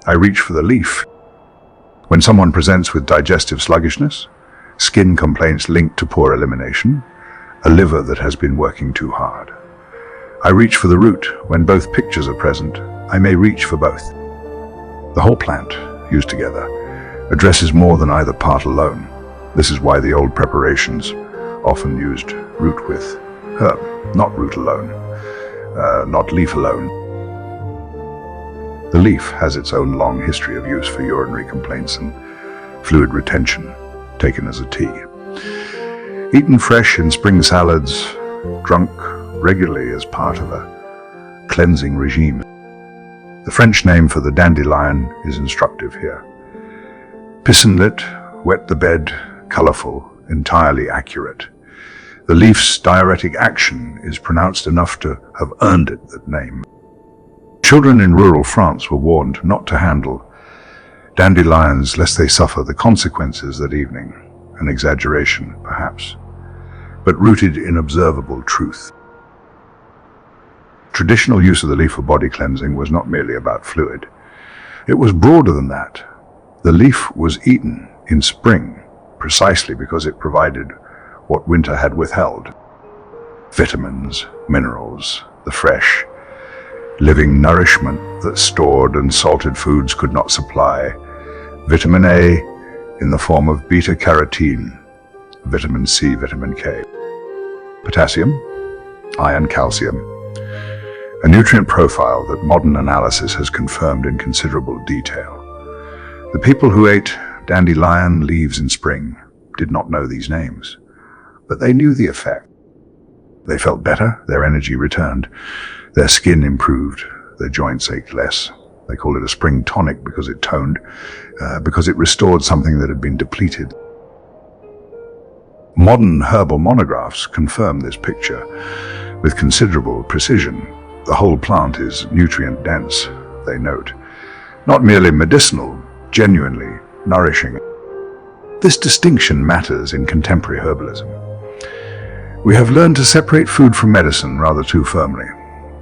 I reach for the leaf. When someone presents with digestive sluggishness, skin complaints linked to poor elimination, a liver that has been working too hard, I reach for the root. When both pictures are present, I may reach for both. The whole plant, used together, addresses more than either part alone. This is why the old preparations often used root with herb, not root alone, not leaf alone. The leaf has its own long history of use for urinary complaints and fluid retention, taken as a tea. Eaten fresh in spring salads, drunk regularly as part of a cleansing regime. The French name for the dandelion is instructive here. Pissenlit, wet the bed, colorful, entirely accurate. The leaf's diuretic action is pronounced enough to have earned it that name. Children in rural France were warned not to handle dandelions lest they suffer the consequences that evening. An exaggeration, perhaps, but rooted in observable truth. Traditional use of the leaf for body cleansing was not merely about fluid. It was broader than that. The leaf was eaten in spring precisely because it provided what winter had withheld. Vitamins, minerals, the fresh, living nourishment that stored and salted foods could not supply, vitamin A in the form of beta-carotene, vitamin C, vitamin K, potassium, iron, calcium, a nutrient profile that modern analysis has confirmed in considerable detail. The people who ate dandelion leaves in spring did not know these names, but they knew the effect. They felt better, their energy returned, their skin improved, their joints ached less. They called it a spring tonic because it toned, because it restored something that had been depleted. Modern herbal monographs confirm this picture with considerable precision. The whole plant is nutrient dense, they note. Not merely medicinal, genuinely nourishing. This distinction matters in contemporary herbalism. We have learned to separate food from medicine rather too firmly.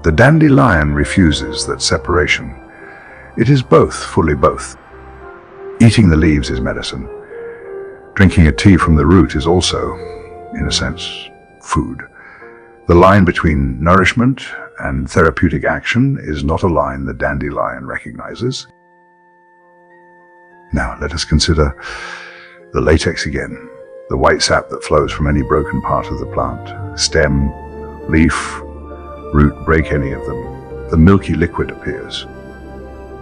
The dandelion refuses that separation. It is both, fully both. Eating the leaves is medicine. Drinking a tea from the root is also, in a sense, food. The line between nourishment and therapeutic action is not a line the dandelion recognizes. Now, let us consider the latex again, the white sap that flows from any broken part of the plant. Stem, leaf, root, break any of them. The milky liquid appears.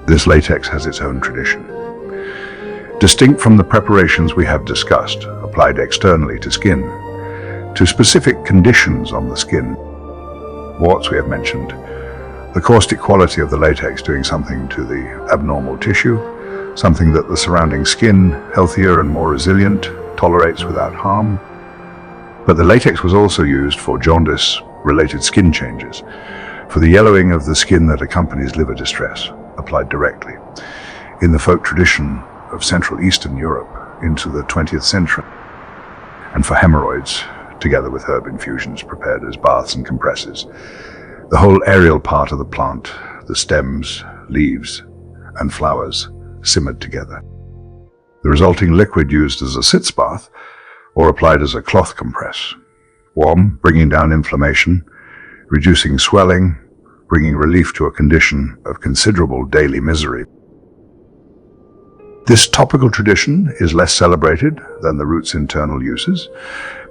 This latex has its own tradition. Distinct from the preparations we have discussed, applied externally to skin, to specific conditions on the skin. Warts we have mentioned, the caustic quality of the latex doing something to the abnormal tissue, something that the surrounding skin, healthier and more resilient, tolerates without harm. But the latex was also used for jaundice-related skin changes, for the yellowing of the skin that accompanies liver distress, applied directly. In the folk tradition of Central Eastern Europe into the 20th century, and for hemorrhoids, together with herb infusions prepared as baths and compresses. The whole aerial part of the plant, the stems, leaves, and flowers, simmered together. The resulting liquid used as a sitz bath or applied as a cloth compress. Warm, bringing down inflammation, reducing swelling, bringing relief to a condition of considerable daily misery. This topical tradition is less celebrated than the root's internal uses,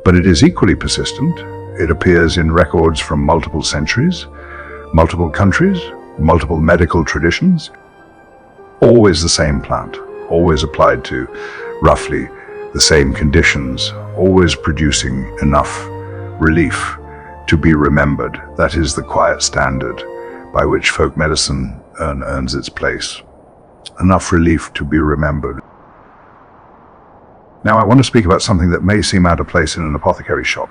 but it is equally persistent. It appears in records from multiple centuries, multiple countries, multiple medical traditions. Always the same plant, always applied to roughly the same conditions, always producing enough relief to be remembered. That is the quiet standard by which folk medicine earns its place. Enough relief to be remembered. Now I want to speak about something that may seem out of place in an apothecary shop.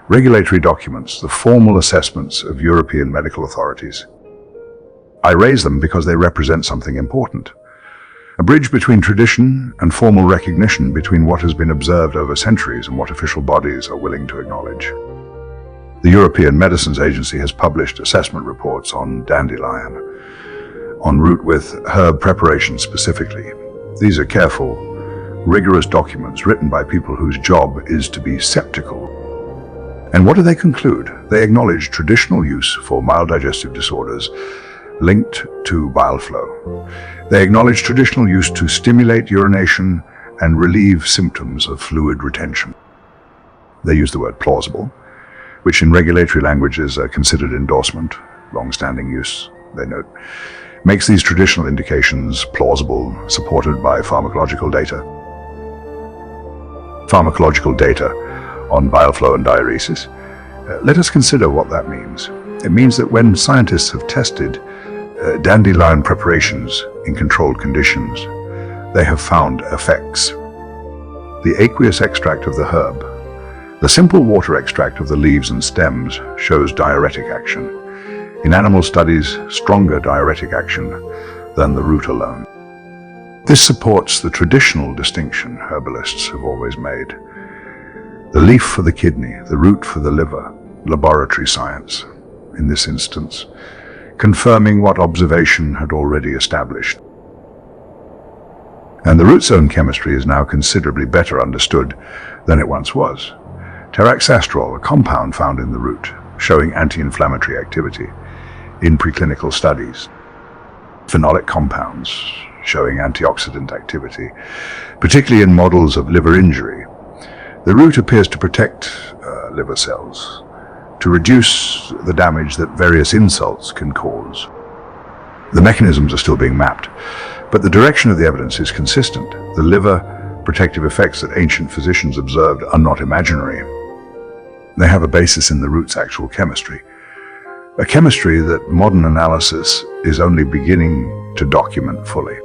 Regulatory documents, the formal assessments of European medical authorities. I raise them because they represent something important. A bridge between tradition and formal recognition, between what has been observed over centuries and what official bodies are willing to acknowledge. The European Medicines Agency has published assessment reports on dandelion, en route with herb preparation specifically. These are careful, rigorous documents written by people whose job is to be skeptical. And what do they conclude? They acknowledge traditional use for mild digestive disorders linked to bile flow. They acknowledge traditional use to stimulate urination and relieve symptoms of fluid retention. They use the word plausible, which in regulatory language is a considered endorsement. Long-standing use, they note, makes these traditional indications plausible, supported by pharmacological data. Pharmacological data on bile flow and diuresis. Let us consider what that means. It means that when scientists have tested dandelion preparations in controlled conditions, they have found effects. The aqueous extract of the herb, the simple water extract of the leaves and stems, shows diuretic action. In animal studies, stronger diuretic action than the root alone. This supports the traditional distinction herbalists have always made. The leaf for the kidney, the root for the liver, laboratory science, in this instance, confirming what observation had already established. And the root's own chemistry is now considerably better understood than it once was. Taraxacum, a compound found in the root, showing anti-inflammatory activity. in preclinical studies. Phenolic compounds showing antioxidant activity, particularly in models of liver injury. The root appears to protect liver cells, to reduce the damage that various insults can cause. The mechanisms are still being mapped, but the direction of the evidence is consistent. The liver protective effects that ancient physicians observed are not imaginary. They have a basis in the root's actual chemistry, a chemistry that modern analysis is only beginning to document fully.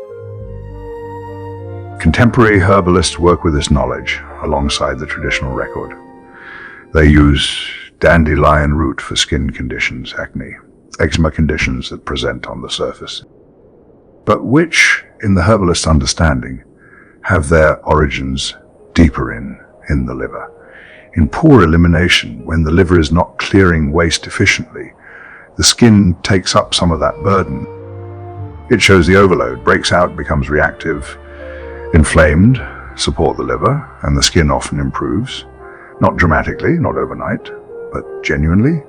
Contemporary herbalists work with this knowledge alongside the traditional record. They use dandelion root for skin conditions, acne, eczema conditions that present on the surface, but which, in the herbalist's understanding, have their origins deeper in the liver. In poor elimination, when the liver is not clearing waste efficiently, the skin takes up some of that burden. It shows the overload, breaks out, becomes reactive, inflamed, support the liver, and the skin often improves. Not dramatically, not overnight, but genuinely,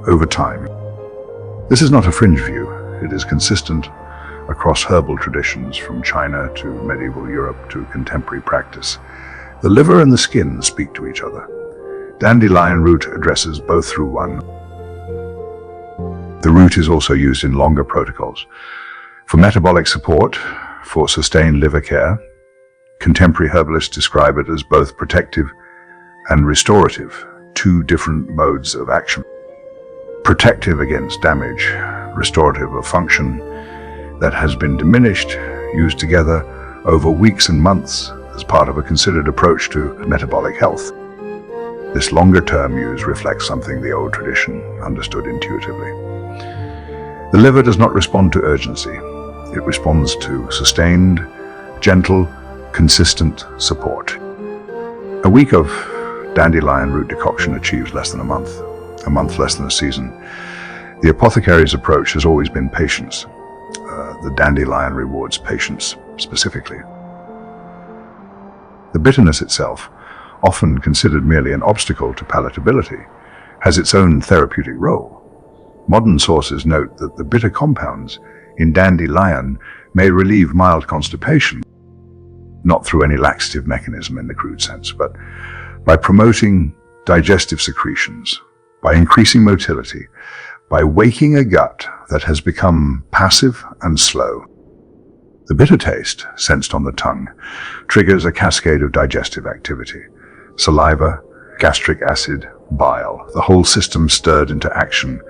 over time. This is not a fringe view. It is consistent across herbal traditions, from China to medieval Europe to contemporary practice. The liver and the skin speak to each other. Dandelion root addresses both through one. The root is also used in longer protocols for metabolic support, for sustained liver care. Contemporary herbalists describe it as both protective and restorative, two different modes of action. Protective against damage, restorative of function that has been diminished, used together over weeks and months as part of a considered approach to metabolic health. This longer-term use reflects something the old tradition understood intuitively. The liver does not respond to urgency. It responds to sustained, gentle, consistent support. A week of dandelion root decoction achieves less than a month less than a season. The apothecary's approach has always been patience. The dandelion rewards patience specifically. The bitterness itself, often considered merely an obstacle to palatability, has its own therapeutic role. Modern sources note that the bitter compounds in dandelion may relieve mild constipation, not through any laxative mechanism in the crude sense, but by promoting digestive secretions, by increasing motility, by waking a gut that has become passive and slow. The bitter taste, sensed on the tongue, triggers a cascade of digestive activity. Saliva, gastric acid, bile, the whole system stirred into action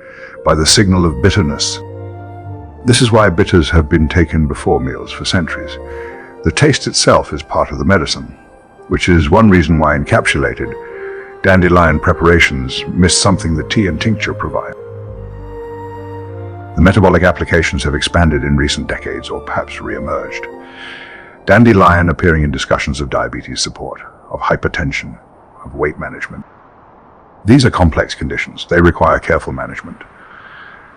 by the signal of bitterness. This is why bitters have been taken before meals for centuries. The taste itself is part of the medicine, which is one reason why encapsulated dandelion preparations miss something the tea and tincture provide. The metabolic applications have expanded in recent decades, or perhaps re-emerged. Dandelion appearing in discussions of diabetes support, of hypertension, of weight management. These are complex conditions. They require careful management.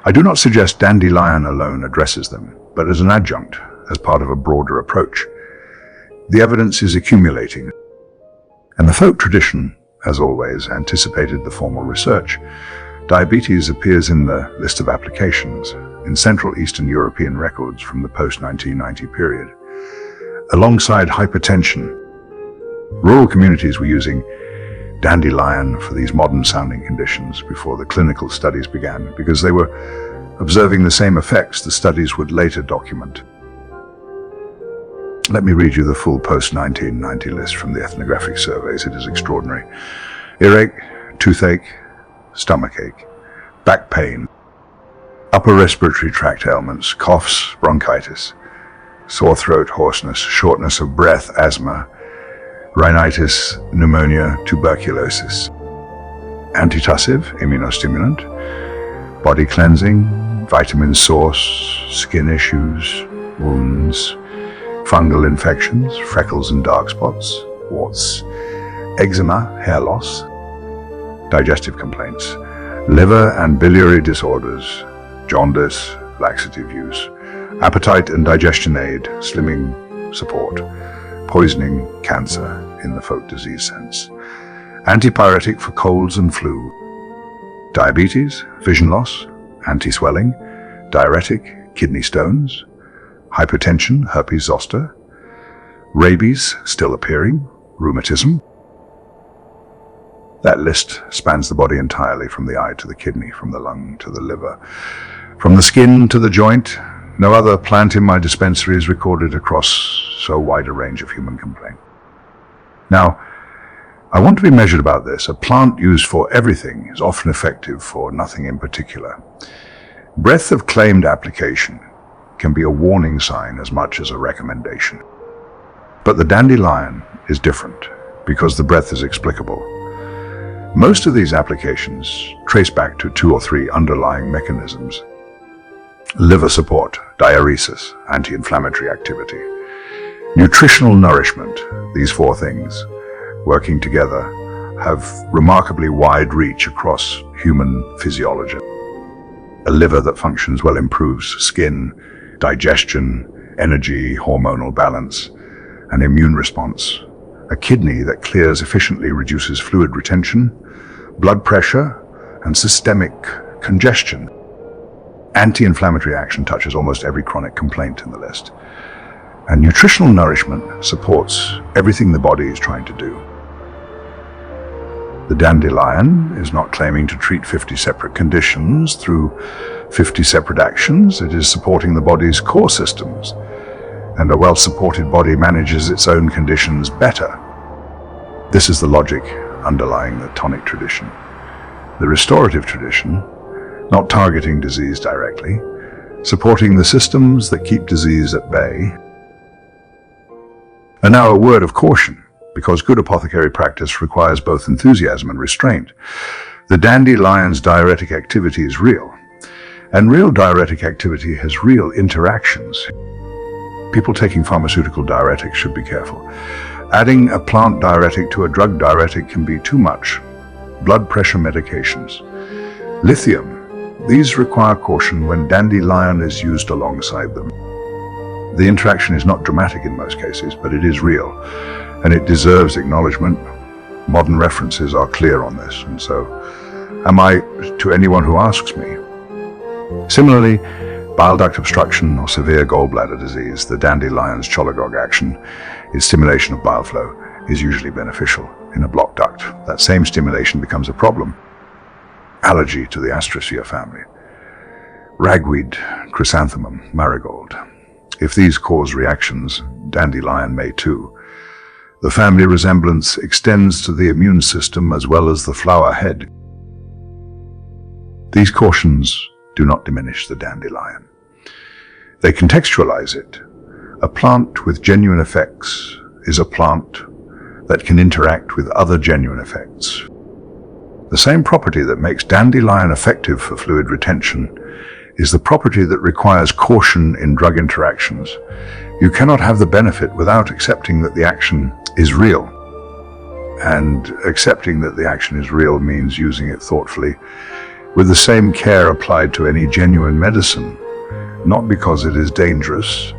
I do not suggest dandelion alone addresses them, but as an adjunct, as part of a broader approach. The evidence is accumulating, and the folk tradition, as always, anticipated the formal research. Diabetes appears in the list of applications in Central Eastern European records from the post-1990 period. Alongside hypertension, rural communities were using dandelion for these modern-sounding conditions before the clinical studies began, because they were observing the same effects the studies would later document. Let me read you the full post-1990 list from the ethnographic surveys. It is extraordinary. Earache, toothache, stomachache, back pain, upper respiratory tract ailments, coughs, bronchitis, sore throat, hoarseness, shortness of breath, asthma, rhinitis, pneumonia, tuberculosis, antitussive, immunostimulant, body cleansing, vitamin source, skin issues, wounds, fungal infections, freckles and dark spots, warts, eczema, hair loss, digestive complaints, liver and biliary disorders, jaundice, laxative use, appetite and digestion aid, slimming support, poisoning, cancer in the folk disease sense, antipyretic for colds and flu, diabetes, vision loss, anti-swelling, diuretic, kidney stones, hypertension, herpes zoster, rabies, still appearing, rheumatism. That list spans the body entirely, from the eye to the kidney, from the lung to the liver, from the skin to the joint. No other plant in my dispensary is recorded across so wide a range of human complaint. Now, I want to be measured about this. A plant used for everything is often effective for nothing in particular. Breadth of claimed application can be a warning sign as much as a recommendation. But the dandelion is different because the breadth is explicable. Most of these applications trace back to 2 or 3 underlying mechanisms: liver support, diuresis, anti-inflammatory activity, nutritional nourishment. These 4 things, working together, have remarkably wide reach across human physiology. A liver that functions well improves skin, digestion, energy, hormonal balance, and immune response. A kidney that clears efficiently reduces fluid retention, blood pressure, and systemic congestion. Anti-inflammatory action touches almost every chronic complaint in the list. And nutritional nourishment supports everything the body is trying to do. The dandelion is not claiming to treat 50 separate conditions through 50 separate actions. It is supporting the body's core systems, and a well-supported body manages its own conditions better. This is the logic underlying the tonic tradition. The restorative tradition, not targeting disease directly, supporting the systems that keep disease at bay. And now a word of caution, because good apothecary practice requires both enthusiasm and restraint. The dandelion's diuretic activity is real, and real diuretic activity has real interactions. People taking pharmaceutical diuretics should be careful. Adding a plant diuretic to a drug diuretic can be too much. Blood pressure medications. Lithium. These require caution when dandelion is used alongside them. The interaction is not dramatic in most cases, but it is real, and it deserves acknowledgement. Modern references are clear on this, and so am I to anyone who asks me. Similarly, bile duct obstruction or severe gallbladder disease, the dandelion's cholagogue action, its stimulation of bile flow, is usually beneficial. In a blocked duct, that same stimulation becomes a problem. Allergy to the Astraceae family. Ragweed, chrysanthemum, marigold. If these cause reactions, dandelion may too. The family resemblance extends to the immune system as well as the flower head. These cautions do not diminish the dandelion. They contextualize it. A plant with genuine effects is a plant that can interact with other genuine effects. The same property that makes dandelion effective for fluid retention is the property that requires caution in drug interactions. You cannot have the benefit without accepting that the action is real. And accepting that the action is real means using it thoughtfully, with the same care applied to any genuine medicine, not because it is dangerous,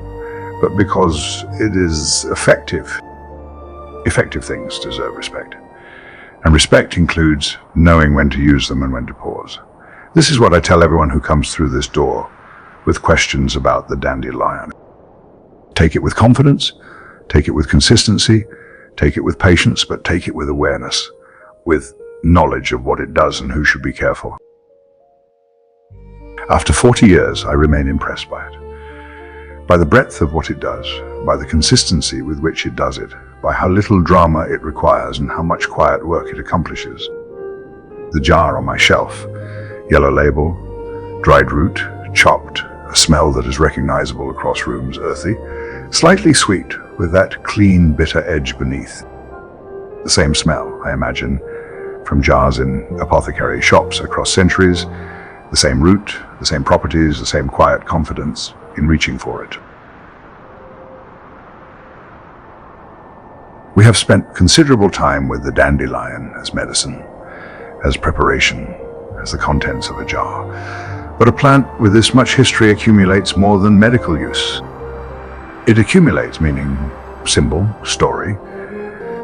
but because it is effective. Effective things deserve respect. And respect includes knowing when to use them and when to pause. This is what I tell everyone who comes through this door with questions about the dandelion. Take it with confidence, take it with consistency, take it with patience, but take it with awareness, with knowledge of what it does and who should be careful. After 40 years, I remain impressed by it. By the breadth of what it does, by the consistency with which it does it, by how little drama it requires and how much quiet work it accomplishes. The jar on my shelf, yellow label, dried root, chopped, a smell that is recognizable across rooms, earthy, slightly sweet with that clean, bitter edge beneath. The same smell, I imagine, from jars in apothecary shops across centuries, the same root, the same properties, the same quiet confidence in reaching for it. We have spent considerable time with the dandelion as medicine, as preparation, as the contents of a jar. But a plant with this much history accumulates more than medical use. It accumulates, meaning symbol, story,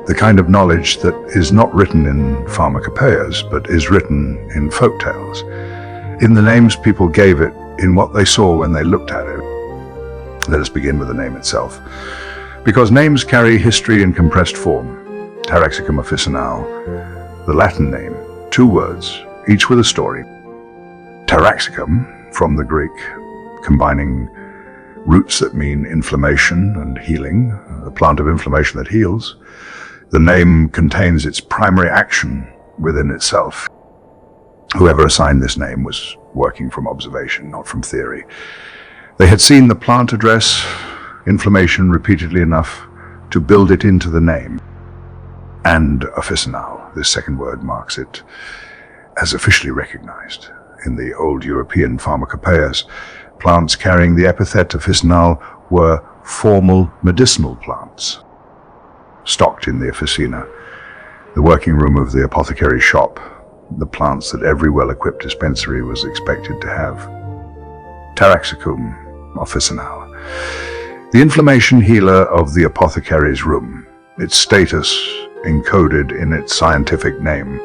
the kind of knowledge that is not written in pharmacopoeias, but is written in folktales, in the names people gave it in what they saw when they looked at it. Let us begin with the name itself, because names carry history in compressed form. Taraxacum officinale, the Latin name, 2 words, each with a story. Taraxacum, from the Greek, combining roots that mean inflammation and healing, a plant of inflammation that heals. The name contains its primary action within itself. Whoever assigned this name was working from observation, not from theory. They had seen the plant address inflammation repeatedly enough to build it into the name. And officinale, this second word, marks it as officially recognized. In the old European pharmacopoeias, plants carrying the epithet officinale were formal medicinal plants, stocked in the officina, the working room of the apothecary shop, the plants that every well-equipped dispensary was expected to have. Taraxacum officinale, the inflammation healer of the apothecary's room, its status encoded in its scientific name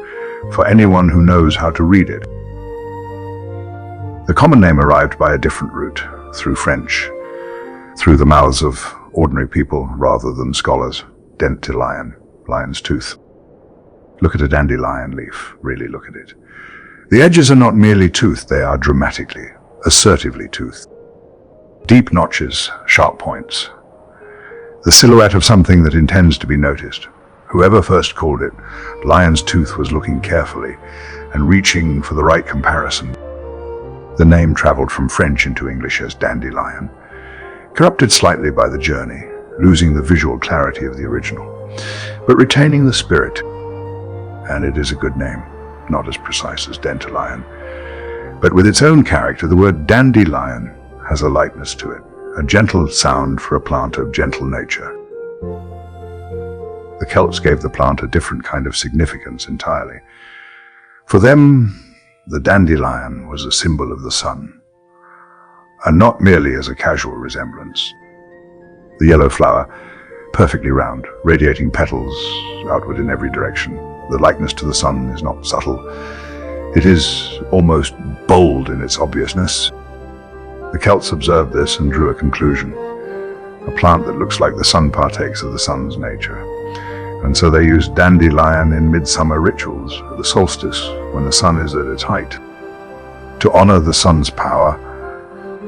for anyone who knows how to read it. The common name arrived by a different route, through French, through the mouths of ordinary people rather than scholars. Dandelion, lion's tooth. Look at a dandelion leaf, really look at it. The edges are not merely toothed, they are dramatically, assertively toothed. Deep notches, sharp points. The silhouette of something that intends to be noticed. Whoever first called it lion's tooth was looking carefully and reaching for the right comparison. The name traveled from French into English as dandelion, corrupted slightly by the journey, losing the visual clarity of the original, but retaining the spirit. And it is a good name, not as precise as dandelion, but with its own character. The word dandelion has a lightness to it, a gentle sound for a plant of gentle nature. The Celts gave the plant a different kind of significance entirely. For them, the dandelion was a symbol of the sun, and not merely as a casual resemblance. The yellow flower, perfectly round, radiating petals outward in every direction. The likeness to the sun is not subtle. It is almost bold in its obviousness. The Celts observed this and drew a conclusion. A plant that looks like the sun partakes of the sun's nature. And so they used dandelion in midsummer rituals, at the solstice, when the sun is at its height, to honor the sun's power,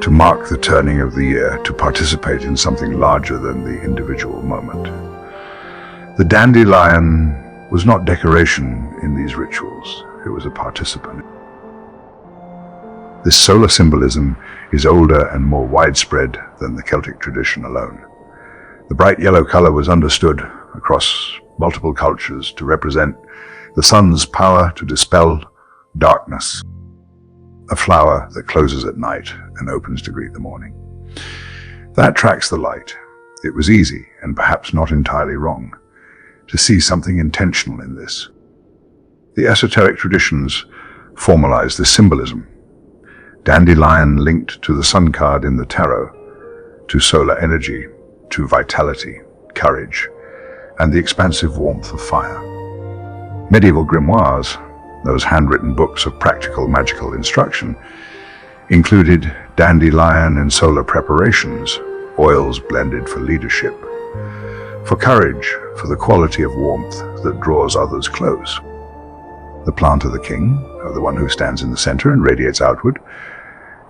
to mark the turning of the year, to participate in something larger than the individual moment. The dandelion was not decoration in these rituals, it was a participant. This solar symbolism is older and more widespread than the Celtic tradition alone. The bright yellow color was understood across multiple cultures to represent the sun's power to dispel darkness, a flower that closes at night and opens to greet the morning. That tracks the light. It was easy, and perhaps not entirely wrong, to see something intentional in this. The esoteric traditions formalized this symbolism. Dandelion linked to the sun card in the tarot, to solar energy, to vitality, courage, and the expansive warmth of fire. Medieval grimoires, those handwritten books of practical magical instruction, included dandelion and solar preparations, oils blended for leadership, for courage, for the quality of warmth that draws others close. The plant of the king, or the one who stands in the center and radiates outward,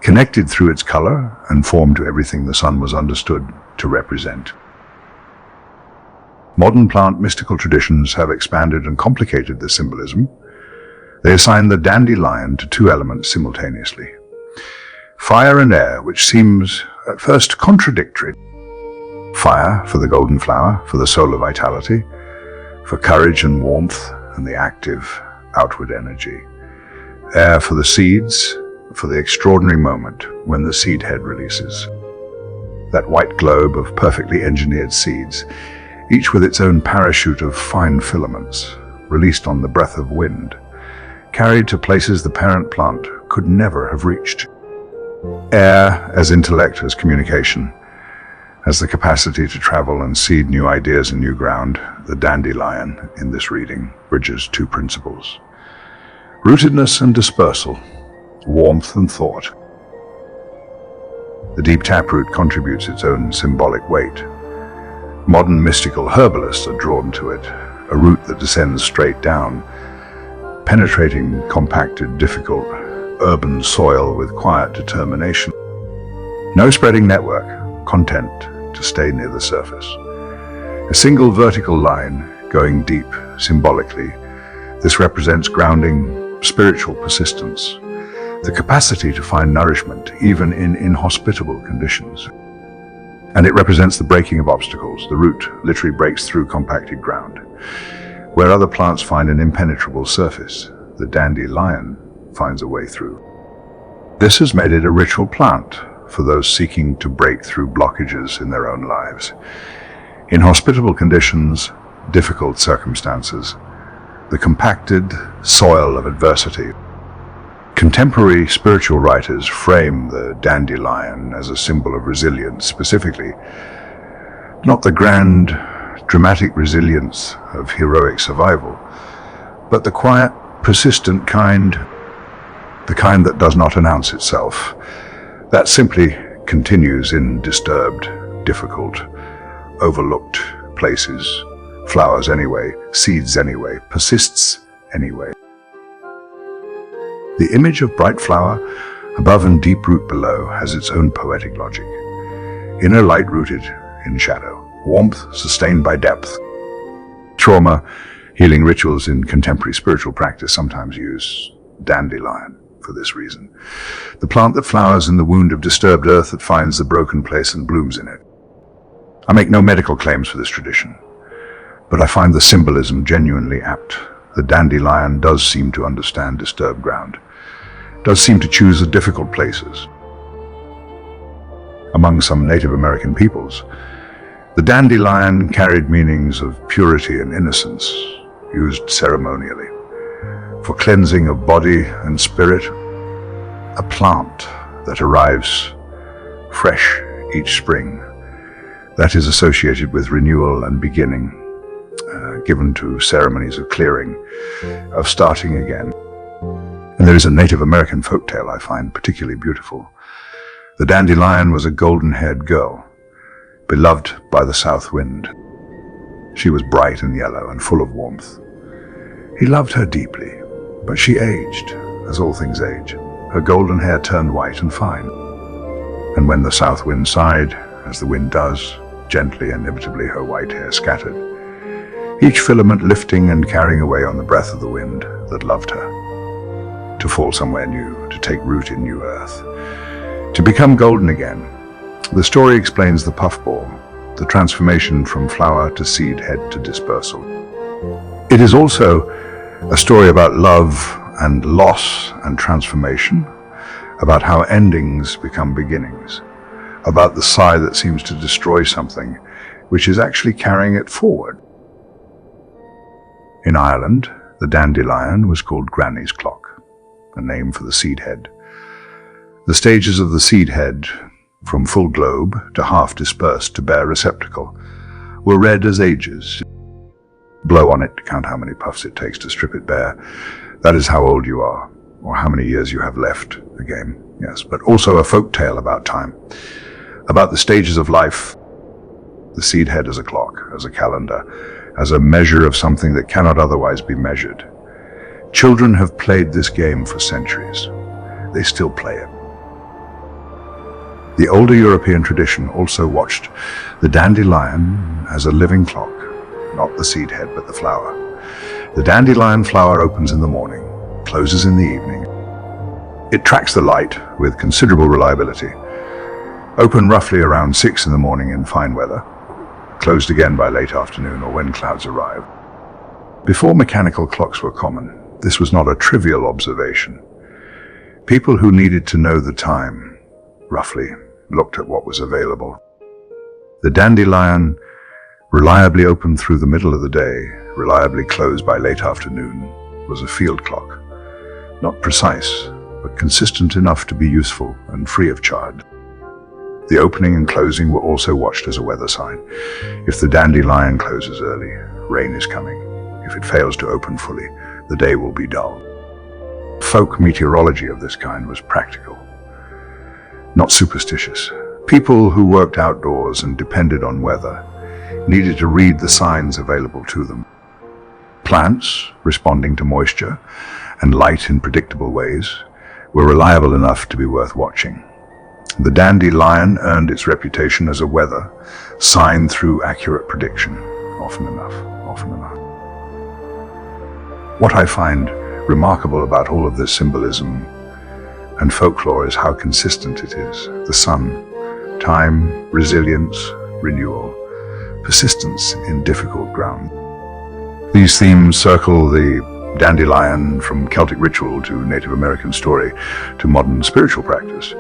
connected through its color and formed to everything the sun was understood to represent. Modern plant mystical traditions have expanded and complicated this symbolism. They assign the dandelion to 2 elements simultaneously: fire and air, which seems at first contradictory. Fire for the golden flower, for the solar vitality, for courage and warmth and the active outward energy. Air for the seeds, for the extraordinary moment when the seed head releases. That white globe of perfectly engineered seeds, each with its own parachute of fine filaments, released on the breath of wind, carried to places the parent plant could never have reached. Air as intellect, as communication, as the capacity to travel and seed new ideas and new ground. The dandelion in this reading bridges 2 principles: rootedness and dispersal, warmth and thought. The deep taproot contributes its own symbolic weight. Modern mystical herbalists are drawn to it, a root that descends straight down, penetrating compacted, difficult, urban soil with quiet determination. No spreading network, content to stay near the surface. A single vertical line going deep symbolically. This represents grounding, spiritual persistence, the capacity to find nourishment even in inhospitable conditions. And it represents the breaking of obstacles. The root literally breaks through compacted ground. Where other plants find an impenetrable surface, the dandelion finds a way through. This has made it a ritual plant for those seeking to break through blockages in their own lives. In hospitable conditions, difficult circumstances, the compacted soil of adversity. Contemporary spiritual writers frame the dandelion as a symbol of resilience, specifically, not the grand, dramatic resilience of heroic survival, but the quiet, persistent kind, the kind that does not announce itself, that simply continues in disturbed, difficult, overlooked places, flowers anyway, seeds anyway, persists anyway. The image of bright flower above and deep root below has its own poetic logic. Inner light rooted in shadow, warmth sustained by depth. Trauma healing rituals in contemporary spiritual practice sometimes use dandelion for this reason. The plant that flowers in the wound of disturbed earth that finds the broken place and blooms in it. I make no medical claims for this tradition, but I find the symbolism genuinely apt. The dandelion does seem to understand disturbed ground, does seem to choose the difficult places. Among some Native American peoples, the dandelion carried meanings of purity and innocence, used ceremonially, for cleansing of body and spirit. A plant that arrives fresh each spring, that is associated with renewal and beginning, given to ceremonies of clearing, of starting again. And there is a Native American folktale I find particularly beautiful. The dandelion was a golden-haired girl, beloved by the south wind. She was bright and yellow and full of warmth. He loved her deeply, but she aged, as all things age. Her golden hair turned white and fine. And when the south wind sighed, as the wind does, gently, inevitably her white hair scattered, each filament lifting and carrying away on the breath of the wind that loved her, to fall somewhere new, to take root in new earth, to become golden again. The story explains the puffball, the transformation from flower to seed head to dispersal. It is also a story about love and loss and transformation, about how endings become beginnings, about the sigh that seems to destroy something, which is actually carrying it forward. In Ireland, the dandelion was called Granny's clock, a name for the seed head. The stages of the seed head, from full globe to half dispersed to bare receptacle, were read as ages. Blow on it to count how many puffs it takes to strip it bare. That is how old you are, or how many years you have left, a game, yes, but also a folk tale about time, about the stages of life, the seed head as a clock, as a calendar, as a measure of something that cannot otherwise be measured. Children have played this game for centuries. They still play it. The older European tradition also watched the dandelion as a living clock, not the seed head but the flower. The dandelion flower opens in the morning, closes in the evening. It tracks the light with considerable reliability. Open roughly around 6 in the morning in fine weather, closed again by late afternoon or when clouds arrive. Before mechanical clocks were common, this was not a trivial observation. People who needed to know the time, roughly, looked at what was available. The dandelion, reliably opened through the middle of the day, reliably closed by late afternoon, was a field clock. Not precise, but consistent enough to be useful and free of charge. The opening and closing were also watched as a weather sign. If the dandelion closes early, rain is coming. If it fails to open fully, the day will be dull. Folk meteorology of this kind was practical, not superstitious. People who worked outdoors and depended on weather needed to read the signs available to them. Plants, responding to moisture and light in predictable ways, were reliable enough to be worth watching. The dandelion earned its reputation as a weather sign through accurate prediction, often enough. What I find remarkable about all of this symbolism and folklore is how consistent it is. The sun, time, resilience, renewal, persistence in difficult ground. These themes circle the dandelion from Celtic ritual to Native American story to modern spiritual practice,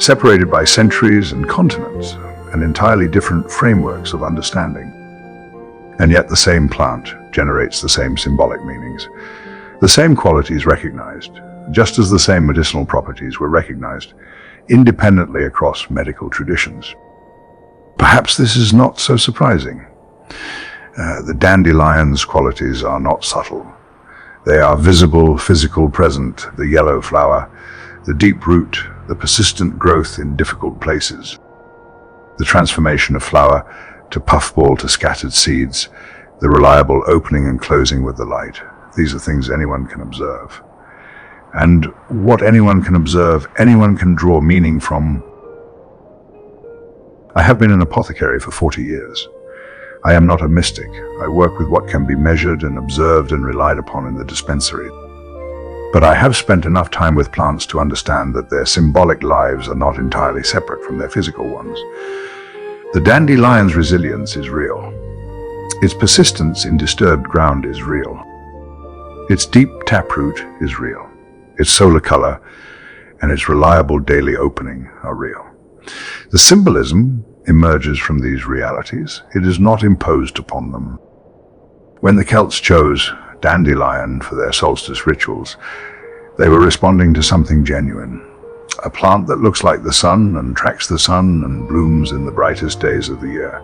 separated by centuries and continents and entirely different frameworks of understanding. And yet the same plant generates the same symbolic meanings, the same qualities recognized, just as the same medicinal properties were recognized independently across medical traditions. Perhaps this is not so surprising. The dandelion's qualities are not subtle. They are visible, physical, present, the yellow flower, the deep root, the persistent growth in difficult places, the transformation of flower to puffball to scattered seeds, the reliable opening and closing with the light. These are things anyone can observe. And what anyone can observe, anyone can draw meaning from. I have been an apothecary for 40 years. I am not a mystic. I work with what can be measured and observed and relied upon in the dispensary. But I have spent enough time with plants to understand that their symbolic lives are not entirely separate from their physical ones. The dandelion's resilience is real. Its persistence in disturbed ground is real. Its deep taproot is real. Its solar color and its reliable daily opening are real. The symbolism emerges from these realities. It is not imposed upon them. When the Celts chose dandelion for their solstice rituals, they were responding to something genuine. A plant that looks like the sun and tracks the sun and blooms in the brightest days of the year.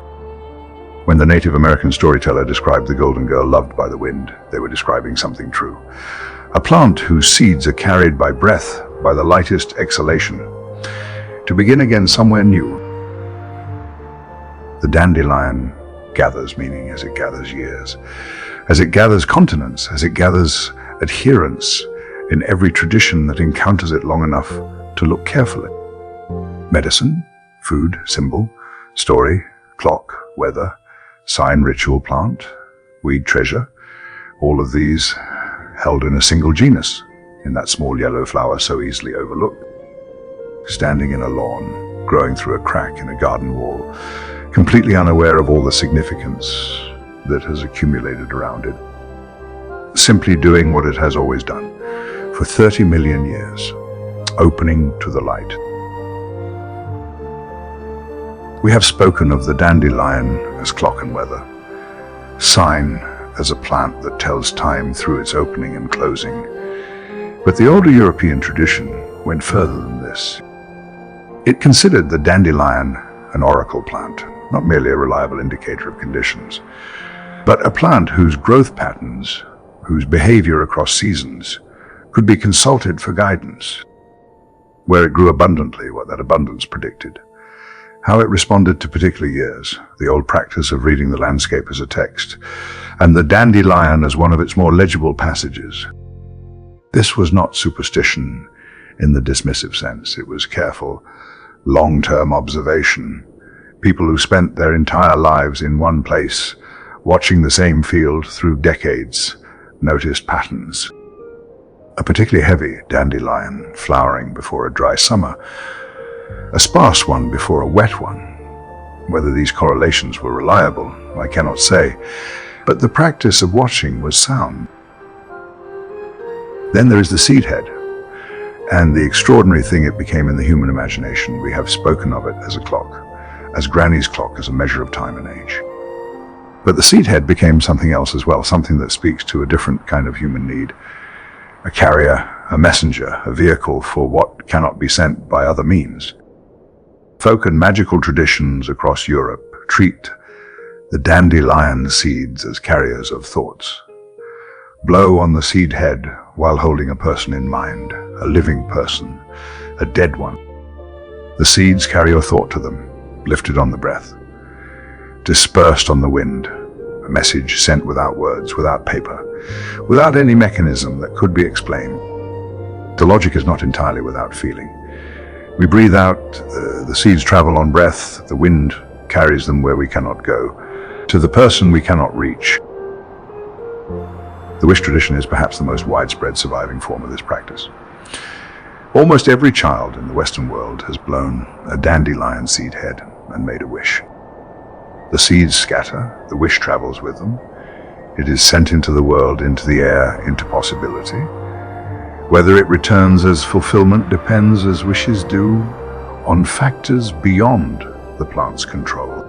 When the Native American storyteller described the golden girl loved by the wind, they were describing something true. A plant whose seeds are carried by breath, by the lightest exhalation, to begin again somewhere new. The dandelion gathers meaning as it gathers years, as it gathers continents, as it gathers adherence in every tradition that encounters it long enough to look carefully. Medicine, food, symbol, story, clock, weather, sign, ritual, plant, weed, treasure, all of these held in a single genus, in that small yellow flower so easily overlooked, standing in a lawn, growing through a crack in a garden wall, completely unaware of all the significance that has accumulated around it, simply doing what it has always done for 30 million years, opening to the light. We have spoken of the dandelion as clock and weather, sign as a plant that tells time through its opening and closing. But the older European tradition went further than this. It considered the dandelion an oracle plant, not merely a reliable indicator of conditions, but a plant whose growth patterns, whose behavior across seasons, could be consulted for guidance. Where it grew abundantly, what that abundance predicted. How it responded to particular years, the old practice of reading the landscape as a text, and the dandelion as one of its more legible passages. This was not superstition in the dismissive sense. It was careful, long-term observation. People who spent their entire lives in one place, watching the same field through decades, noticed patterns. A particularly heavy dandelion flowering before a dry summer, a sparse one before a wet one. Whether these correlations were reliable, I cannot say, but the practice of watching was sound. Then there is the seed head, and the extraordinary thing it became in the human imagination. We have spoken of it as a clock, as Granny's clock, as a measure of time and age. But the seed head became something else as well, something that speaks to a different kind of human need. A carrier, a messenger, a vehicle for what cannot be sent by other means. Folk and magical traditions across Europe treat the dandelion seeds as carriers of thoughts. Blow on the seed head while holding a person in mind, a living person, a dead one. The The seeds carry your thought to them, lifted on the breath, dispersed on the wind, a message sent without words, without paper, without any mechanism that could be explained. The logic is not entirely without feeling. We breathe out, the seeds travel on breath, the wind carries them where we cannot go, to the person we cannot reach. The wish tradition is perhaps the most widespread surviving form of this practice. Almost every child in the Western world has blown a dandelion seed head and made a wish. The seeds scatter, the wish travels with them. It is sent into the world, into the air, into possibility. Whether it returns as fulfillment depends, as wishes do, on factors beyond the plant's control.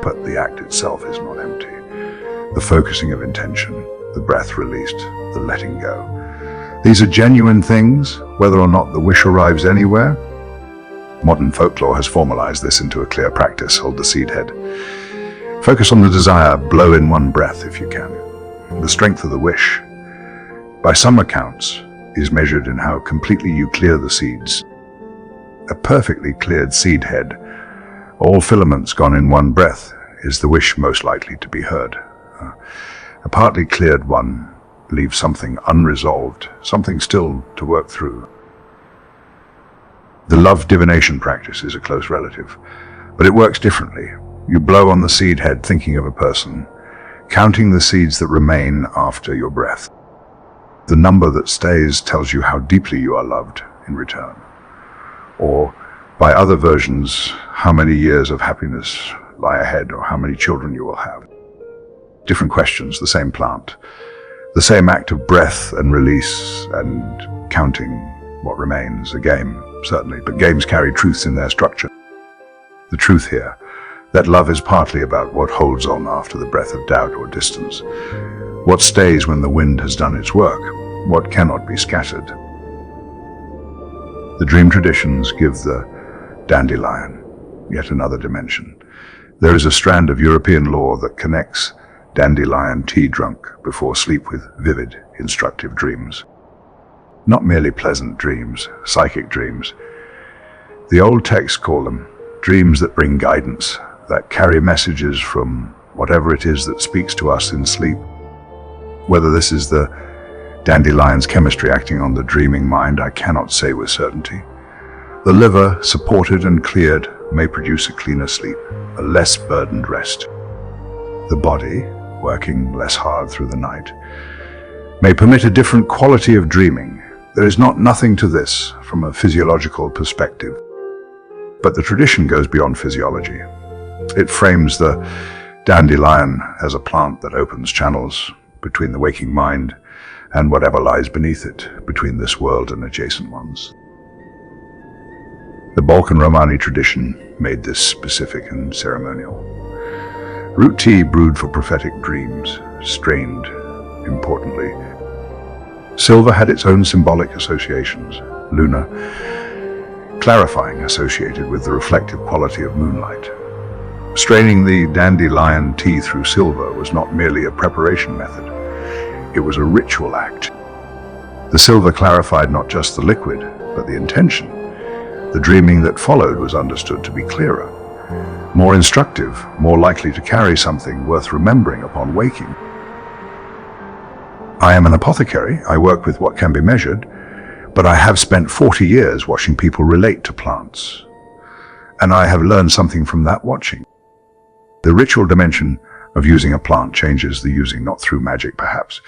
But the act itself is not empty. The focusing of intention, the breath released, the letting go. These are genuine things, whether or not the wish arrives anywhere. Modern folklore has formalized this into a clear practice. Hold the seed head. Focus on the desire, blow in one breath if you can. The strength of the wish, by some accounts, is measured in how completely you clear the seeds. A perfectly cleared seed head, all filaments gone in one breath, is the wish most likely to be heard. A partly cleared one leaves something unresolved, something still to work through. The love divination practice is a close relative, but it works differently. You blow on the seed head thinking of a person, counting the seeds that remain after your breath. The number that stays tells you how deeply you are loved in return. Or, by other versions, how many years of happiness lie ahead, or how many children you will have. Different questions, the same plant. The same act of breath and release and counting what remains. A game, certainly, but games carry truths in their structure. The truth here, that love is partly about what holds on after the breath of doubt or distance. What stays when the wind has done its work? What cannot be scattered? The dream traditions give the dandelion yet another dimension. There is a strand of European lore that connects dandelion tea drunk before sleep with vivid, instructive dreams. Not merely pleasant dreams, psychic dreams. The old texts call them dreams that bring guidance, that carry messages from whatever it is that speaks to us in sleep. Whether this is the dandelion's chemistry acting on the dreaming mind, I cannot say with certainty. The liver, supported and cleared, may produce a cleaner sleep, a less burdened rest. The body, working less hard through the night, may permit a different quality of dreaming. There is nothing to this from a physiological perspective. But the tradition goes beyond physiology. It frames the dandelion as a plant that opens channels between the waking mind and whatever lies beneath it, between this world and adjacent ones. The Balkan Romani tradition made this specific and ceremonial. Root tea brewed for prophetic dreams, strained importantly. Silver had its own symbolic associations, lunar, clarifying associated with the reflective quality of moonlight. Straining the dandelion tea through silver was not merely a preparation method. It was a ritual act. The silver clarified not just the liquid, but the intention. The dreaming that followed was understood to be clearer, more instructive, more likely to carry something worth remembering upon waking. I am an apothecary. I work with what can be measured, but I have spent 40 years watching people relate to plants. And I have learned something from that watching. The ritual dimension of using a plant changes the using, not through magic perhaps,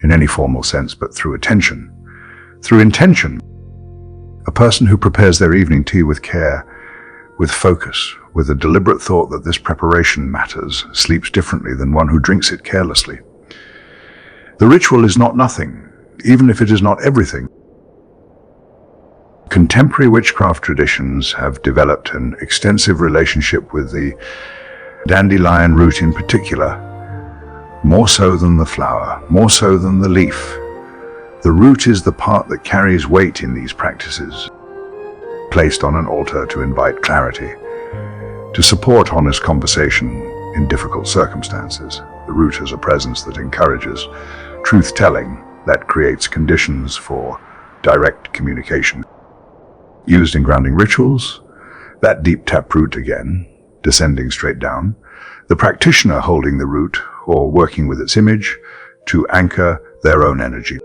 in any formal sense, but through attention. Through intention. A person who prepares their evening tea with care, with focus, with a deliberate thought that this preparation matters, sleeps differently than one who drinks it carelessly. The ritual is not nothing, even if it is not everything. Contemporary witchcraft traditions have developed an extensive relationship with the dandelion root in particular, more so than the flower, more so than the leaf. The root is the part that carries weight in these practices, placed on an altar to invite clarity, to support honest conversation in difficult circumstances. The root has a presence that encourages truth-telling, that creates conditions for direct communication. Used in grounding rituals, That deep taproot again, descending straight down, the practitioner holding the root or working with its image to anchor their own energy,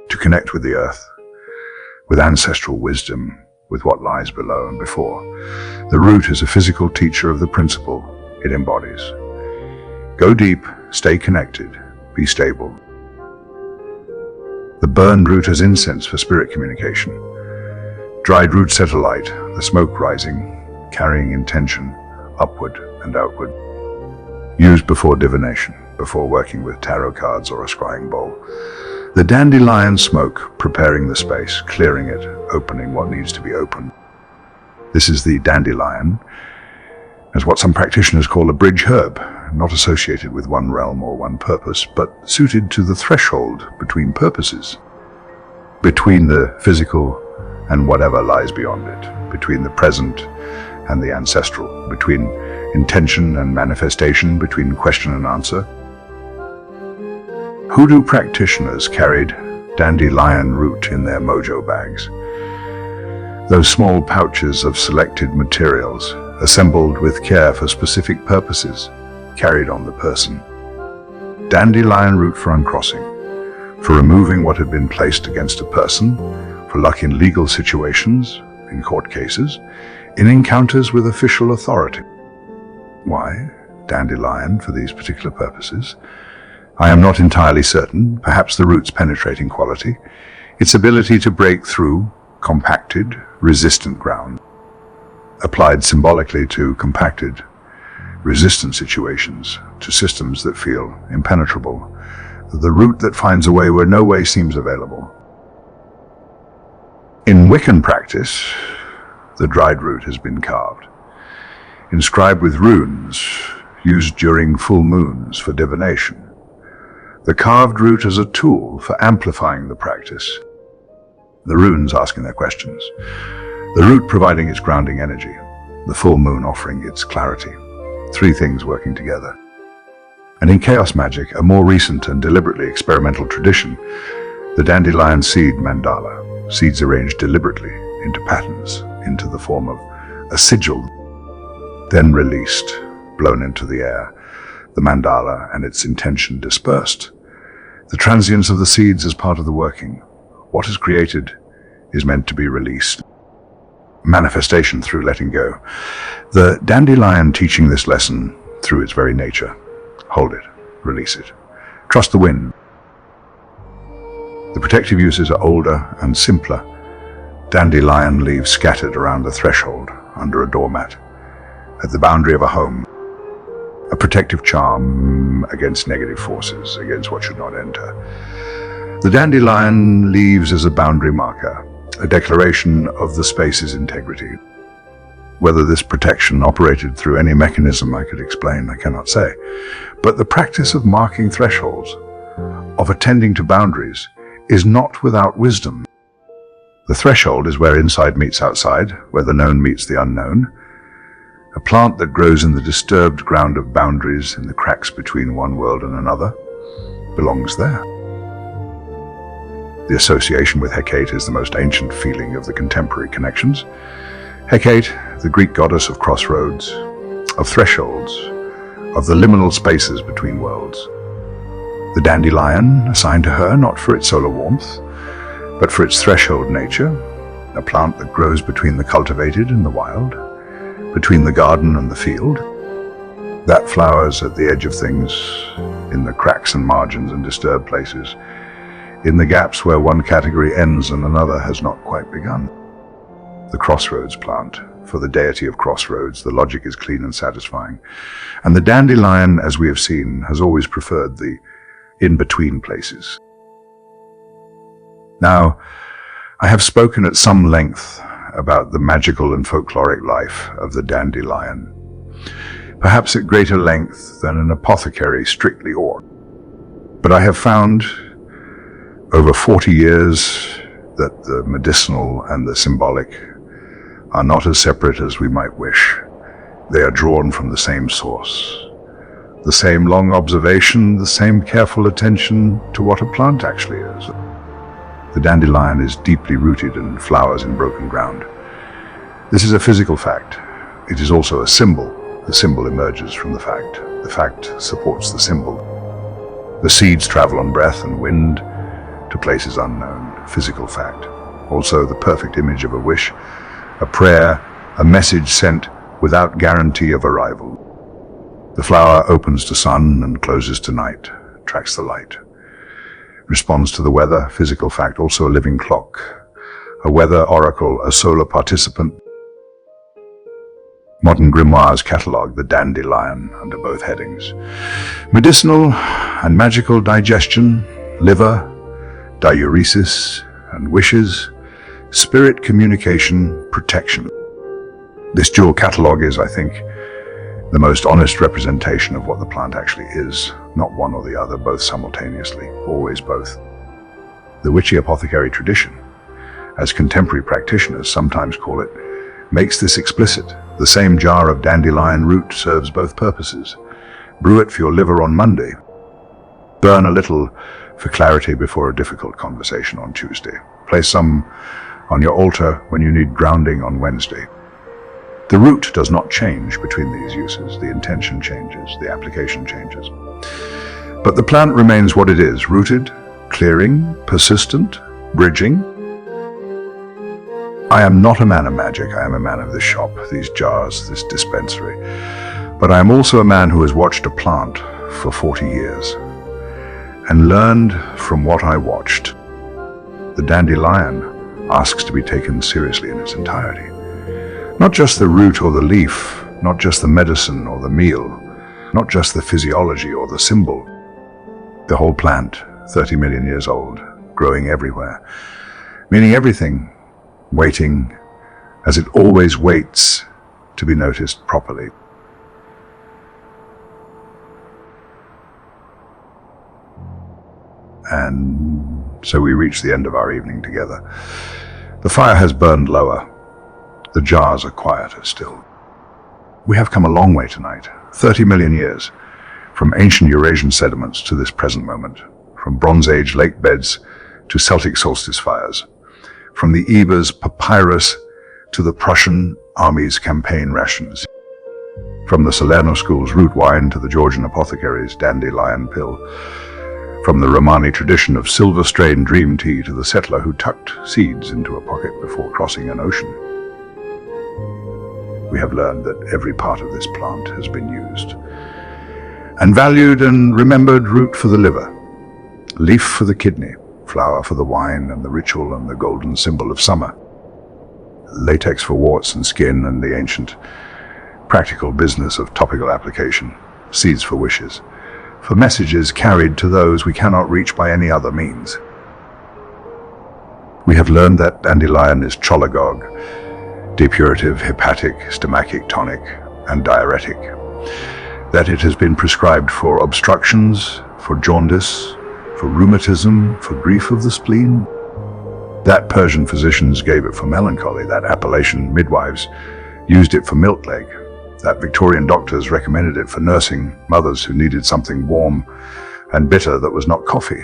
to connect with the earth, with ancestral wisdom, with what lies below and before. The root is a physical teacher of the principle it embodies. Go deep, stay connected, be stable. The burned root as incense for spirit communication. Dried root set alight, the smoke rising, carrying intention upward and outward. Used before divination, before working with tarot cards or a scrying bowl. The dandelion smoke, preparing the space, clearing it, opening what needs to be opened. This is the dandelion, as what some practitioners call a bridge herb, not associated with one realm or one purpose, but suited to the threshold between purposes, between the physical and whatever lies beyond it, between the present and the ancestral, between intention and manifestation, between question and answer. Hoodoo practitioners carried dandelion root in their mojo bags. Those small pouches of selected materials, assembled with care for specific purposes, carried on the person. Dandelion root for uncrossing, for removing what had been placed against a person, for luck in legal situations, in court cases, in encounters with official authority. Why dandelion for these particular purposes? I am not entirely certain, perhaps the root's penetrating quality, its ability to break through compacted, resistant ground, applied symbolically to compacted, resistant situations, to systems that feel impenetrable, the root that finds a way where no way seems available. In Wiccan practice, the dried root has been carved, inscribed with runes used during full moons for divination. The carved root as a tool for amplifying the practice. The runes asking their questions. The root providing its grounding energy. The full moon offering its clarity. Three things working together. And in chaos magic, a more recent and deliberately experimental tradition, the dandelion seed mandala, seeds arranged deliberately into patterns, into the form of a sigil, then released, blown into the air, the mandala and its intention dispersed. The transience of the seeds is part of the working. What is created is meant to be released. Manifestation through letting go. The dandelion teaching this lesson through its very nature. Hold it, release it. Trust the wind. The protective uses are older and simpler. Dandelion leaves scattered around the threshold, under a doormat, at the boundary of a home. A protective charm against negative forces, against what should not enter. The dandelion leaves as a boundary marker, a declaration of the space's integrity. Whether this protection operated through any mechanism I could explain, I cannot say. But the practice of marking thresholds, of attending to boundaries, is not without wisdom. The threshold is where inside meets outside, where the known meets the unknown. A plant that grows in the disturbed ground of boundaries, in the cracks between one world and another, belongs there. The association with Hecate is the most ancient feeling of the contemporary connections. Hecate, the Greek goddess of crossroads, of thresholds, of the liminal spaces between worlds. The dandelion, assigned to her not for its solar warmth, but for its threshold nature, a plant that grows between the cultivated and the wild, between the garden and the field, that flowers at the edge of things, in the cracks and margins and disturbed places, in the gaps where one category ends and another has not quite begun. The crossroads plant, for the deity of crossroads, the logic is clean and satisfying. And the dandelion, as we have seen, has always preferred the in-between places. Now, I have spoken at some length about the magical and folkloric life of the dandelion, perhaps at greater length than an apothecary strictly ought. But I have found over 40 years that the medicinal and the symbolic are not as separate as we might wish. They are drawn from the same source, the same long observation, the same careful attention to what a plant actually is. The dandelion is deeply rooted and flowers in broken ground. This is a physical fact. It is also a symbol. The symbol emerges from the fact. The fact supports the symbol. The seeds travel on breath and wind to places unknown. Physical fact. Also the perfect image of a wish, a prayer, a message sent without guarantee of arrival. The flower opens to sun and closes to night, tracks the light. Responds to the weather, physical fact, also a living clock. A weather oracle, a solar participant. Modern grimoires catalogue the Dandelion under both headings. Medicinal and magical digestion, liver, diuresis and wishes, spirit communication, protection. This dual catalogue is, I think, the most honest representation of what the plant actually is, not one or the other, both simultaneously, always both. The witchy apothecary tradition, as contemporary practitioners sometimes call it, makes this explicit. The same jar of dandelion root serves both purposes. Brew it for your liver on Monday. Burn a little for clarity before a difficult conversation on Tuesday. Place some on your altar when you need grounding on Wednesday. The root does not change between these uses. The intention changes, the application changes. But the plant remains what it is, rooted, clearing, persistent, bridging. I am not a man of magic. I am a man of this shop, these jars, this dispensary. But I am also a man who has watched a plant for 40 years and learned from what I watched. The dandelion asks to be taken seriously in its entirety. Not just the root or the leaf, not just the medicine or the meal, not just the physiology or the symbol. The whole plant, 30 million years old, growing everywhere, meaning everything, waiting as it always waits to be noticed properly. And so we reach the end of our evening together. The fire has burned lower. The jars are quieter still. We have come a long way tonight, 30 million years, from ancient Eurasian sediments to this present moment, from Bronze Age lake beds to Celtic solstice fires, from the Eber's papyrus to the Prussian army's campaign rations, from the Salerno school's root wine to the Georgian apothecary's dandelion pill, from the Romani tradition of silver-strained dream tea to the settler who tucked seeds into a pocket before crossing an ocean. We have learned that every part of this plant has been used and valued and remembered: root for the liver, leaf for the kidney, flower for the wine and the ritual and the golden symbol of summer, latex for warts and skin and the ancient practical business of topical application, seeds for wishes, for messages carried to those we cannot reach by any other means. We have learned that dandelion is cholagogue, depurative, hepatic, stomachic, tonic, and diuretic, that it has been prescribed for obstructions, for jaundice, for rheumatism, for grief of the spleen, that Persian physicians gave it for melancholy, that Appalachian midwives used it for milk-leg, that Victorian doctors recommended it for nursing mothers who needed something warm and bitter that was not coffee,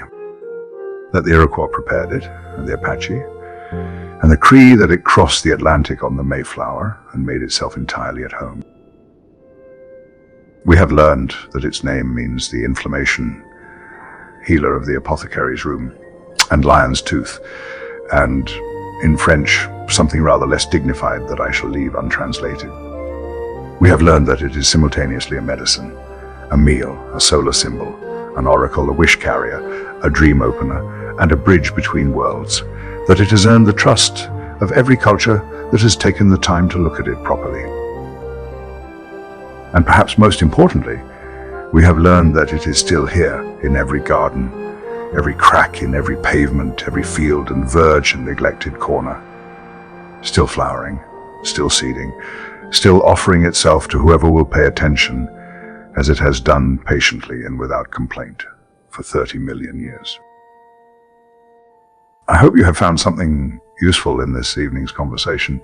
that the Iroquois prepared it, and the Apache, and the Cree that it crossed the Atlantic on the Mayflower and made itself entirely at home. We have learned that its name means the inflammation healer of the apothecary's room, and lion's tooth, and in French, something rather less dignified that I shall leave untranslated. We have learned that it is simultaneously a medicine, a meal, a solar symbol, an oracle, a wish carrier, a dream opener, and a bridge between worlds, that it has earned the trust of every culture that has taken the time to look at it properly. And perhaps most importantly, we have learned that it is still here in every garden, every crack in every pavement, every field and verge and neglected corner, still flowering, still seeding, still offering itself to whoever will pay attention, as it has done patiently and without complaint for 30 million years. I hope you have found something useful in this evening's conversation,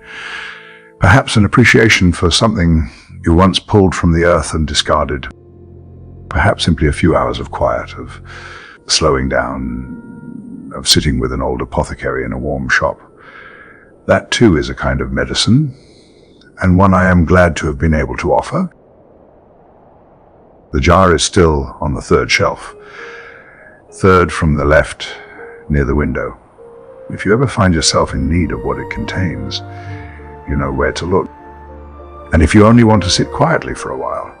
perhaps an appreciation for something you once pulled from the earth and discarded, perhaps simply a few hours of quiet, of slowing down, of sitting with an old apothecary in a warm shop. That too is a kind of medicine, and one I am glad to have been able to offer. The jar is still on the third shelf, third from the left, near the window. If you ever find yourself in need of what it contains, you know where to look. And if you only want to sit quietly for a while,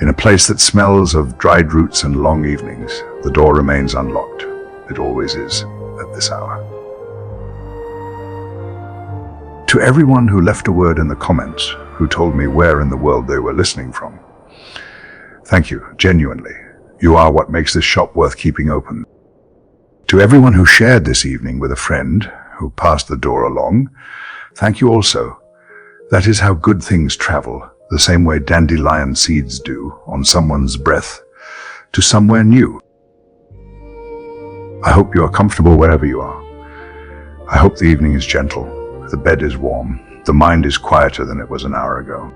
in a place that smells of dried roots and long evenings, the door remains unlocked. It always is at this hour. To everyone who left a word in the comments, who told me where in the world they were listening from, thank you, genuinely. You are what makes this shop worth keeping open. To everyone who shared this evening with a friend who passed the door along, thank you also. That is how good things travel, the same way dandelion seeds do on someone's breath to somewhere new. I hope you are comfortable wherever you are. I hope the evening is gentle, the bed is warm, the mind is quieter than it was an hour ago.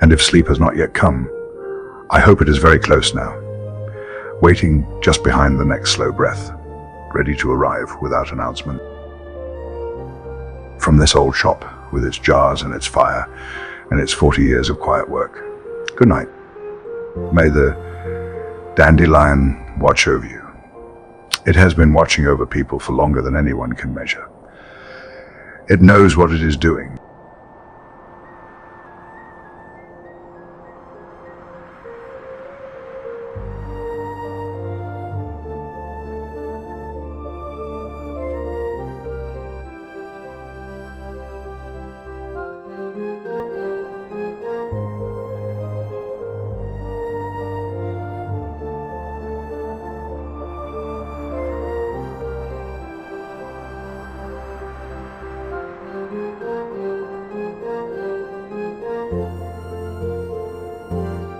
And if sleep has not yet come, I hope it is very close now, waiting just behind the next slow breath, ready to arrive without announcement. From this old shop, with its jars and its fire, and its 40 years of quiet work, good night. May the dandelion watch over you. It has been watching over people for longer than anyone can measure. It knows what it is doing.